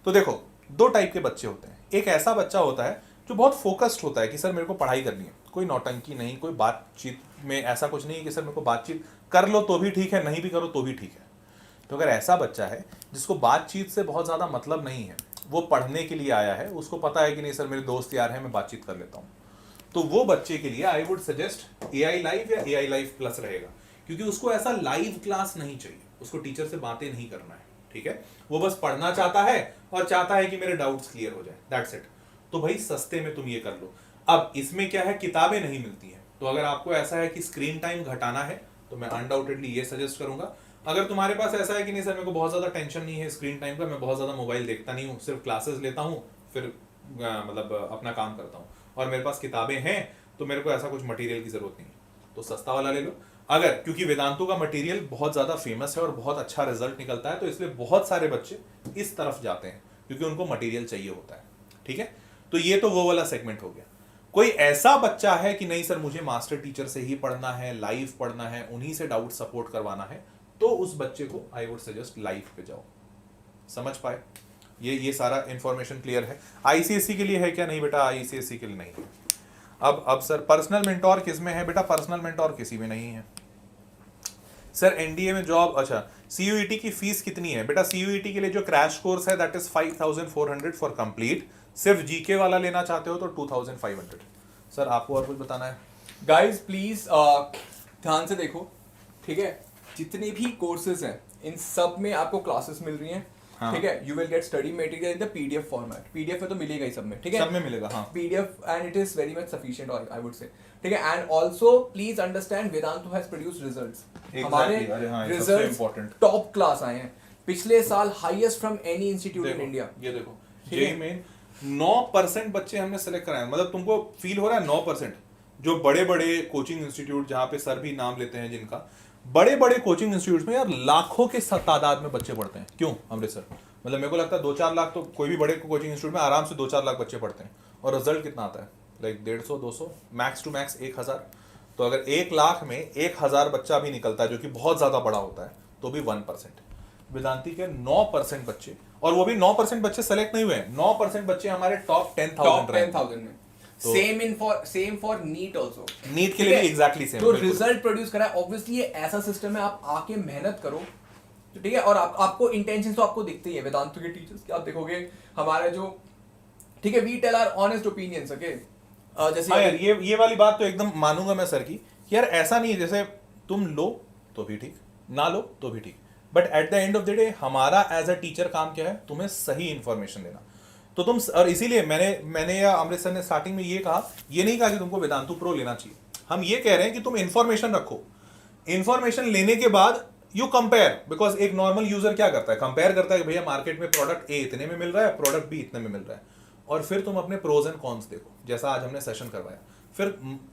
तो देखो दो टाइप के बच्चे होते हैं। एक ऐसा बच्चा होता है जो बहुत फोकस्ड होता है कि सर मेरे को पढ़ाई करनी है, कोई नौटंकी नहीं, कोई बातचीत में ऐसा कुछ नहीं है कि सर मेरे को बातचीत कर लो तो भी ठीक है, नहीं भी करो तो भी ठीक है। तो अगर ऐसा बच्चा है जिसको बातचीत से बहुत ज़्यादा मतलब नहीं है, वो पढ़ने के लिए आया है, उसको पता है कि नहीं सर मेरे दोस्त यार हैं, मैं बातचीत कर लेता हूँ, तो वो बच्चे के लिए I would suggest AI live या AI लाइव प्लस रहेगा, क्योंकि उसको ऐसा लाइव क्लास नहीं चाहिए, उसको टीचर से बातें नहीं करना है, ठीक है? वो बस पढ़ना चाहता है और चाहता है कि मेरे डाउट्स क्लियर हो जाए, दैट्स इट। तो भाई सस्ते में तुम ये कर लो। अब इसमें क्या है, किताबें नहीं मिलती हैं, तो अगर आपको ऐसा है कि स्क्रीन टाइम घटाना है तो मैं अनडाउटेडली ये सजेस्ट करूंगा। अगर तुम्हारे पास ऐसा है कि नहीं सर मेरे को बहुत ज़्यादा टेंशन नहीं है स्क्रीन टाइम का, मैं बहुत ज़्यादा मोबाइल देखता नहीं हूँ, सिर्फ क्लासेस लेता हूँ, फिर मतलब अपना काम करता हूँ, और मेरे पास किताबें हैं, तो मेरे को ऐसा कुछ मटेरियल की ज़रूरत नहीं है, तो सस्ता वाला ले लो। अगर क्योंकि वेदांतु का मटेरियल बहुत ज़्यादा फेमस है और बहुत अच्छा रिजल्ट निकलता है, तो इसलिए बहुत सारे बच्चे इस तरफ जाते हैं क्योंकि उनको मटेरियल चाहिए होता है, ठीक है? तो ये तो वो वाला सेगमेंट हो गया। कोई ऐसा बच्चा है कि नहीं सर मुझे मास्टर टीचर से ही पढ़ना है, लाइव पढ़ना है, उन्हीं से डाउट सपोर्ट करवाना है, तो उस बच्चे को आई वुड सजेस्ट लाइव पे जाओ। समझ पाए? ये सारा इंफॉर्मेशन क्लियर है। ICSE के लिए है क्या? नहीं बेटा, ICSE के लिए नहीं है। अब सर पर्सनल मेंटोर किस में है? बेटा पर्सनल मेंटोर किसी में नहीं है। सर NDA में जॉब, अच्छा CUET की फीस कितनी है? बेटा CUET के लिए जो क्रैश कोर्स है दैट इज 5,400 फॉर कंप्लीट। सिर्फ GK वाला लेना चाहते हो तो 2,500। सर आपको और कुछ बताना है? गाइज प्लीज ध्यान से देखो, ठीक है? जितने भी कोर्सेज हैं इन सब में आपको क्लासेस मिल रही हैं, हाँ। ठीक है? You will gate study material in the PDF format. PDF में तो मिलेगा ही सब में, ठीक है? सब में मिलेगा, हाँ। PDF and it is very much sufficient, I would से, ठीक है? And also please understand Vedantu has produced results. हमारे अरे हाँ, ये सबसे रिजल्ट्स important। टॉप क्लास आए हैं पिछले साल, highest from any institute in India. ये देखो ठीक है? जेईई में 9% बच्चे हमने सेलेक्ट कराए, मतलब तुमको फील हो रहा है 9%? जो बड़े बड़े कोचिंग इंस्टीट्यूट जहाँ पे सर भी नाम लेते हैं जिनका, बड़े बड़े कोचिंग इंस्टीट्यूट में यार लाखों के तादाद में बच्चे पढ़ते हैं। क्यों अमृतसर? मतलब मेरे को लगता है 2-4 लाख तो कोई भी बड़े कोचिंग इंस्टीट्यूट में आराम से 2-4 लाख बच्चे पढ़ते हैं, और रिजल्ट कितना आता है? Like 150-200, max to max 1,000। तो अगर 1 लाख में 1,000 बच्चा भी निकलता है जो कि बहुत ज़्यादा बड़ा होता है, तो भी 1%। वेदांती के 9% बच्चे, और वो भी 9% बच्चे सेलेक्ट नहीं हुए हैं, 9% बच्चे हमारे टॉप 10,000 में। तो- same for NEET also. NEET के लिए भी एग्जैक्टली सेम। तो रिजल्ट प्रोड्यूस करा है, ऑब्वियसली ये ऐसा सिस्टम है, आप आके मेहनत करो, तो ठीक है? और आपको इंटेंशन तो आपको दिखते ही है वेदांतु के टीचर्स के, आप देखोगे हमारे जो, ठीक है, we tell our honest opinions, okay? जैसे हाँ यार, ये वाली बात तो एकदम मानूंगा मैं सर की, कि यार ऐसा नहीं है जैसे तुम लो तो भी ठीक, ना लो तो भी ठीक, but at the end of the day हमारा एज अ टीचर काम क्या है? तुम्हें सही इंफॉर्मेशन देना। तो तुम, और इसीलिए मैंने या अमृत सर ने स्टार्टिंग में ये कहा, ये नहीं कहा कि तुमको वेदांतु प्रो लेना चाहिए, हम ये कह रहे हैं कि तुम इंफॉर्मेशन रखो, इंफॉर्मेशन लेने के बाद यू कंपेयर, बिकॉज एक नॉर्मल यूजर क्या करता है? कंपेयर करता है कि भैया मार्केट में प्रोडक्ट A इतने में मिल रहा है, प्रोडक्ट B इतने में मिल रहा है, और फिर तुम अपने प्रोज एंड कॉन्स देखो, जैसा आज हमने सेशन करवाया, फिर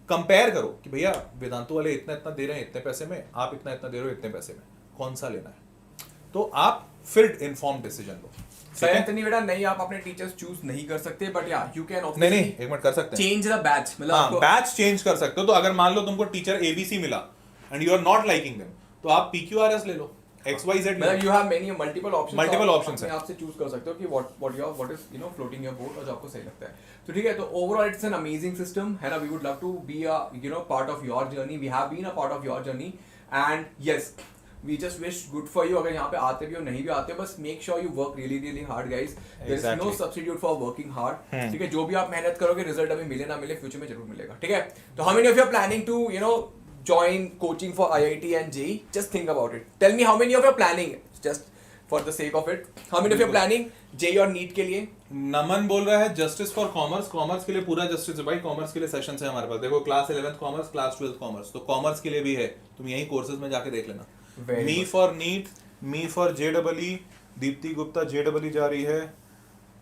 कंपेयर करो कि भैया वेदांतु वाले इतना इतना दे रहे हैं इतने पैसे में, आप इतना इतना दे रहे हो इतने पैसे में, कौन सा लेना है? तो आप फिर इन्फॉर्म डिसीजन लो। नहीं बेटा, नहीं, आप अपने टीचर्स चूज नहीं कर सकते, बट या यू कैन नहीं एक मिनट कर सकते हैं, चेंज द बैच, मतलब हाँ आपको बैच चेंज कर सकते हो। तो अगर मान लो तुमको टीचर ABC मिला and you are not liking them, तो आप PQRS ले लो, XYZ, मतलब you have many multiple options है, आपसे चूज कर सकते हो कि what is you know floating your boat, और जो आपको सही लगता है। तो ठीक है, तो overall it's an amazing system है ना। We would love to be a you know part of your journey, we have been a part of your journey, and yes we just wish good for you. अगर यहाँ पे आते भी हो नहीं भी आते हो, बस make sure you work really hard guys, there is no substitute for working hard, ठीक है? जो भी आप मेहनत करोगे, रिजल्ट अभी मिले ना मिले, फ्यूचर में जरूर मिलेगा, ठीक है? तो how many of you are planning to you know join coaching for IIT and JEE? Just think about it. Tell me how many of you are planning, just for the sake of it. How many of you are planning JEE और NEET के लिए? नमन बोल रहा है justice for commerce, commerce के लिए पूरा justice है भाई, कॉमर्स के लिए सेशन है हमारे पास। देखो class 11th commerce, class 12th commerce, तो कॉमर्स के लिए भी है, तुम यही कोर्सेज में जाके देख लेना। Me for NEET, me for JEE, Deepti Gupta JEE जा रही है,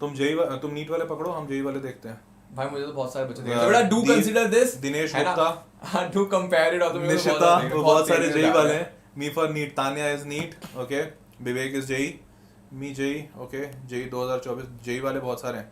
तुम नीट वाले पकड़ो, हम JEE वाले देखते हैं। भाई मुझे तो बहुत सारे बच्चे देखते हैं, बेटा do consider this, Dinesh Gupta, हां डू कंपेयर इट, और निशिता, वो बहुत सारे JEE वाले हैं। Me for NEET, Tanya is NEET, okay, Vivek is JEE, me JEE okay JEE 2024 JEE वाले बहुत सारे हैं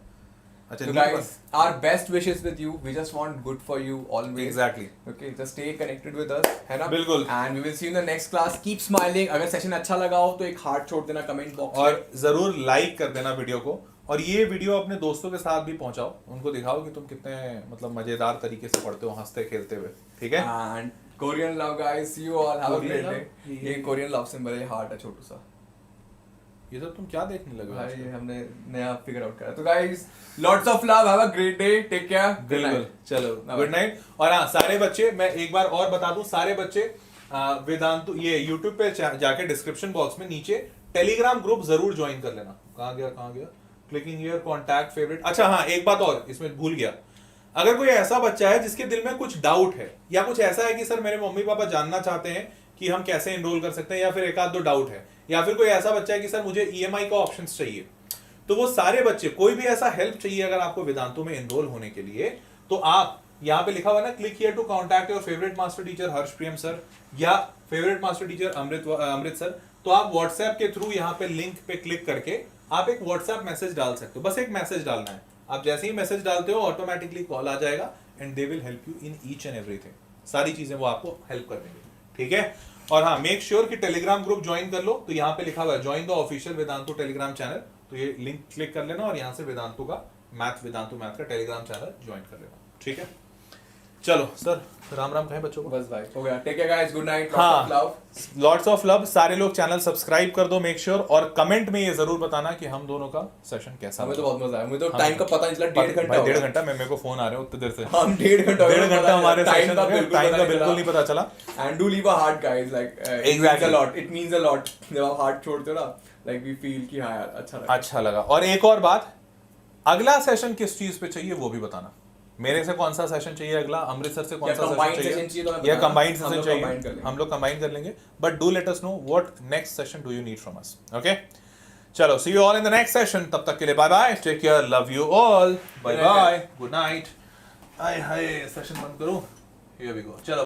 अच्छा So NEET guys, our best wishes with you. We just want good for you always. Exactly. Okay, just stay connected with us, है ना? बिल्कुल। And we will see you in the next class. Keep smiling. अगर session अच्छा लगा हो तो एक heart छोड़ देना कमेंट बॉक्स में। और जरूर लाइक कर देना वीडियो को और ये वीडियो अपने दोस्तों के साथ भी पहुंचाओ उनको दिखाओ कि तुम कितने मतलब मजेदार तरीके से पढ़ते हो हंसते खेलते हुए ठीक है And Korean love guys. See you all. Have a Korean great love? day. ये Korean love symbol है हार्ट है छोटू सा। ये सब तुम क्या देखने लगे हो भाई आजकल? ये हमने नया फिगर आउट करा। तो guys, lots of love. Have a great day. Take care. Good बिल्कुल night. चलो Bye. गुड नाइट और हाँ सारे बच्चे मैं एक बार और बता दूं सारे बच्चे वेदांतु ये यूट्यूब पे जाके डिस्क्रिप्शन बॉक्स में नीचे टेलीग्राम ग्रुप जरूर ज्वाइन कर लेना कहाँ गया क्लिकिंग हियर कॉन्टैक्ट फेवरेट अच्छा हाँ एक बात और इसमें भूल गया अगर कोई ऐसा बच्चा है जिसके दिल में कुछ डाउट है या कुछ ऐसा है कि सर मेरे मम्मी पापा जानना चाहते हैं कि हम कैसे एनरोल कर सकते हैं या फिर एक आध दो डाउट है या फिर कोई ऐसा बच्चा है कि सर मुझे ईएमआई का ऑप्शन चाहिए तो वो सारे बच्चे कोई भी ऐसा हेल्प चाहिए अगर आपको वेदांतु में एनरोल होने के लिए तो आप यहाँ पे लिखा हुआ ना click here to contact your favourite master teacher Harsh Priyam sir या favourite master teacher Amrit sir तो आप व्हाट्सएप के थ्रू यहाँ पे लिंक पे क्लिक करके आप एक व्हाट्सएप मैसेज डाल सकते हो बस एक मैसेज डालना है आप जैसे ही मैसेज डालते हो ऑटोमेटिकली कॉल आ जाएगा and they will help you in each and everything सारी चीजें वो आपको हेल्प कर देंगे ठीक है और हाँ मेक श्योर कि टेलीग्राम ग्रुप ज्वाइन कर लो तो यहाँ पे लिखा हुआ है join the official Vedantu Telegram channel तो ये लिंक क्लिक कर लेना और यहाँ से वेदांतु का वेदांतु मैथ का टेलीग्राम चैनल ज्वाइन कर लेना ठीक है चलो सर राम राम कहें बच्चों को बस भाई हो गया take care guys good night हाँ लव लॉट्स ऑफ लव सारे लोग चैनल सब्सक्राइब कर दो मेक श्योर और कमेंट में ये जरूर बताना कि हम दोनों का सेशन कैसा हमें तो लगा। बहुत मजा आया मुझे तो टाइम का पता नहीं चला 1.5 घंटा भाई 1.5 घंटा मेरे को फोन आ रहे हो उतनी देर से हम 1.5 घंटा 1.5 घंटा हमारे टाइम सेशन का टाइम का बिल्कुल नहीं पता चला and do leave a heart guys like Exactly. It means a lot जब आप हार्ट छोड़ते हो ना लाइक वी फील कि हां यार अच्छा लगा और एक और बात अगला सेशन किस चीज पे चाहिए वो भी बताना मेरे से कौन सा सेशन चाहिए अगला अमृतसर से कौन या सा combined सेशन session चाहिए चाहिए तो हमें या बताना। कंबाइंड हम सेशन लोग combine कर चाहिए लेंगे। हम लोग कंबाइन कर लेंगे but do let us know what next session do you need from us okay चलो see you all in the next session तब तक के लिए bye bye take care love you all bye bye good night hi hi session बंद करूं here we go चलो